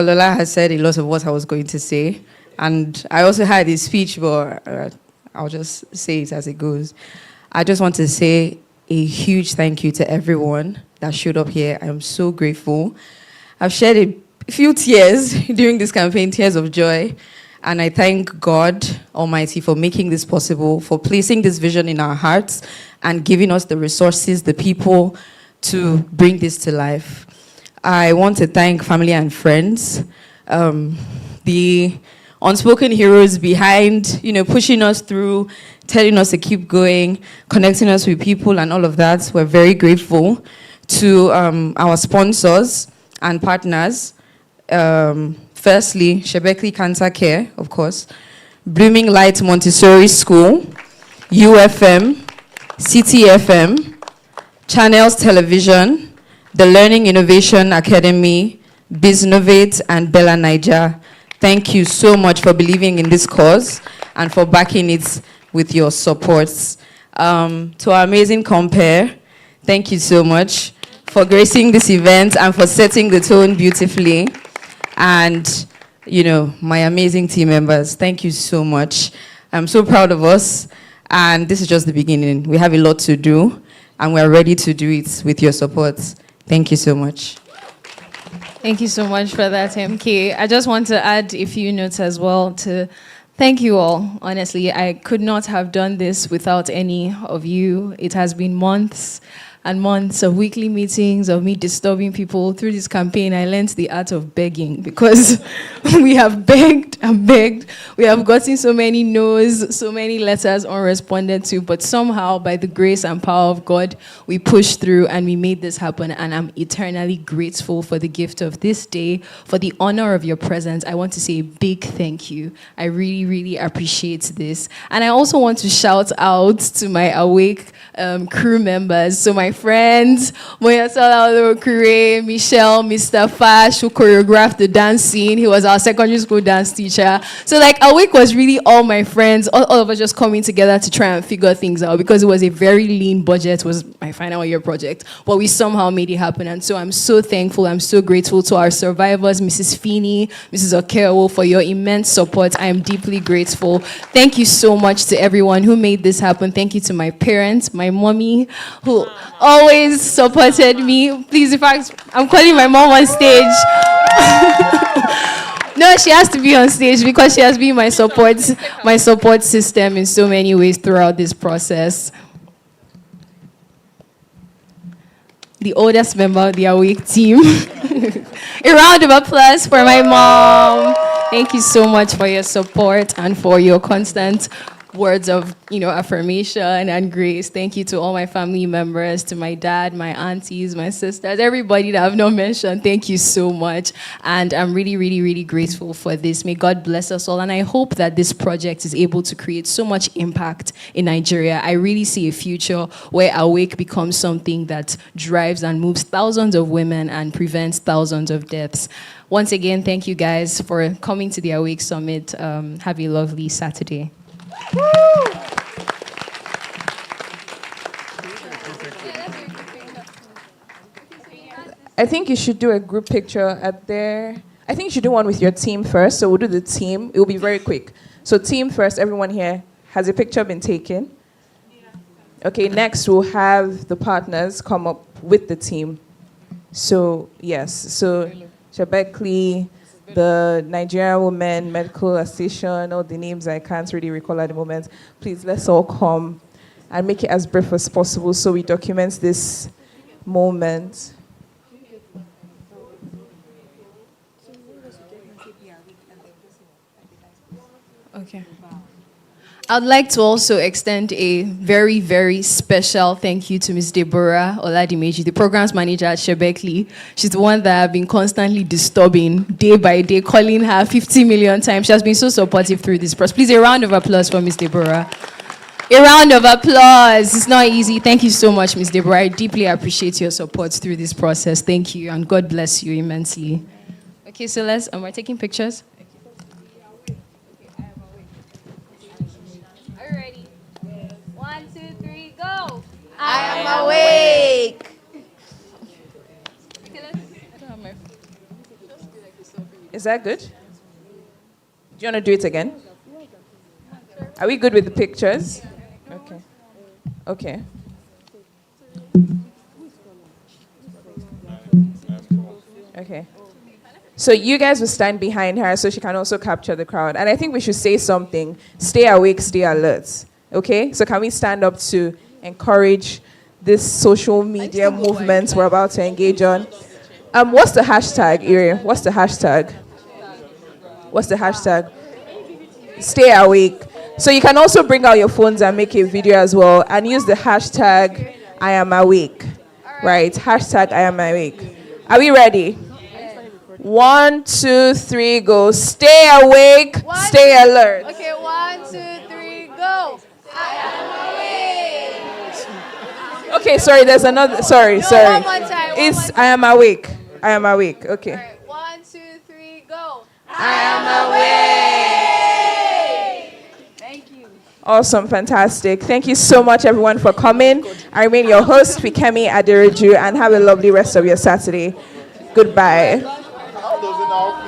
Speaker 24: Lola has said a lot of what I was going to say, and I also had his speech, but I'll just say it as it goes. I just want to say a huge thank you to everyone that showed up here. I am so grateful. I've shed a few tears during this campaign, tears of joy, and I thank God Almighty for making this possible, for placing this vision in our hearts and giving us the resources, the people to bring this to life. I want to thank family and friends, the unspoken heroes behind, pushing us through, telling us to keep going, connecting us with people and all of that. We're very grateful to our sponsors and partners. Firstly, Shebekli Cancer Care, of course, Blooming Light Montessori School, UFM, CTFM, Channels Television, the Learning Innovation Academy, Biznovate, and Bella Niger. Thank you so much for believing in this cause and for backing it with your supports. To our amazing compere, thank you so much for gracing this event and for setting the tone beautifully. And, my amazing team members, thank you so much. I'm so proud of us, and this is just the beginning. We have a lot to do, and we're ready to do it with your support. Thank you so much.
Speaker 23: Thank you so much for that, MK. I just want to add a few notes as well to thank you all. Honestly, I could not have done this without any of you. It has been months and months of weekly meetings, of me disturbing people. Through this campaign, I learned the art of begging, because we have begged and begged. We have gotten so many no's, so many letters unresponded to, but somehow, by the grace and power of God, we pushed through and we made this happen, and I'm eternally grateful for the gift of this day, for the honor of your presence. I want to say a big thank you. I really, really appreciate this. And I also want to shout out to my Awake crew members. So my friends, Moyasola Olokure, Michelle, Mr. Fash, who choreographed the dance scene. He was our secondary school dance teacher. So Awake was really all my friends, all of us just coming together to try and figure things out, because it was a very lean budget. It was my final year project, but we somehow made it happen. And so I'm so thankful, I'm so grateful to our survivors, Mrs. Feeney, Mrs. Okeowo, for your immense support. I am deeply grateful. Thank you so much to everyone who made this happen. Thank you to my parents, my mommy, who always supported me. Please, in fact, I'm calling my mom on stage. No, she has to be on stage because she has been my support system in so many ways throughout this process. The oldest member of the Awake team. A round of applause for my mom. Thank you so much for your support and for your constant words of, affirmation and grace. Thank you to all my family members, to my dad, my aunties, my sisters, everybody that I've not mentioned. Thank you so much. And I'm really, really, really grateful for this. May God bless us all. And I hope that this project is able to create so much impact in Nigeria. I really see a future where Awake becomes something that drives and moves thousands of women and prevents thousands of deaths. Once again, thank you guys for coming to the Awake Summit. Have a lovely Saturday.
Speaker 1: I think you should do a group picture at there. I think you should do one with your team first. So we'll do the team. It will be very quick. So team first, everyone here. Has a picture been taken? Okay, next we'll have the partners come up with the team. So, yes. So Shebekli, the Nigerian Women Medical Association, all the names I can't really recall at the moment. Please, let's all come and make it as brief as possible so we document this moment.
Speaker 23: Okay. I'd like to also extend a very, very special thank you to Ms. Deborah Oladimeji, the programs manager at Shebekli. She's the one that I've been constantly disturbing day by day, calling her 50 million times. She has been so supportive through this process. Please, a round of applause for Ms. Deborah. A round of applause. It's not easy. Thank you so much, Ms. Deborah. I deeply appreciate your support through this process. Thank you, and God bless you immensely. Okay, so we're taking pictures.
Speaker 11: I am awake.
Speaker 1: Is that good? Do you want to do it again? Are we good with the pictures? Okay. Okay. Okay. So you guys will stand behind her so she can also capture the crowd. And I think we should say something. Stay awake, stay alert. Okay? So can we stand up to encourage this social media movement we're about to engage on? What's the hashtag, Iri? What's the hashtag? What's the hashtag? Stay awake. So you can also bring out your phones and make a video as well and use the hashtag I am awake. Right? Hashtag I am awake. Are we ready? 1, 2, 3, go. Stay awake, stay alert.
Speaker 11: Okay, 1, 2, 3, go. I am awake.
Speaker 1: Okay, sorry, there's another. Sorry.
Speaker 11: One more time.
Speaker 1: It's I am awake. I am awake. Okay.
Speaker 11: All right, 1, 2, 3, go. I am awake.
Speaker 23: Thank you.
Speaker 1: Awesome, fantastic. Thank you so much, everyone, for coming. I remain your host, Fikemi Aderoju, and have a lovely rest of your Saturday. Goodbye.
Speaker 3: How does it now?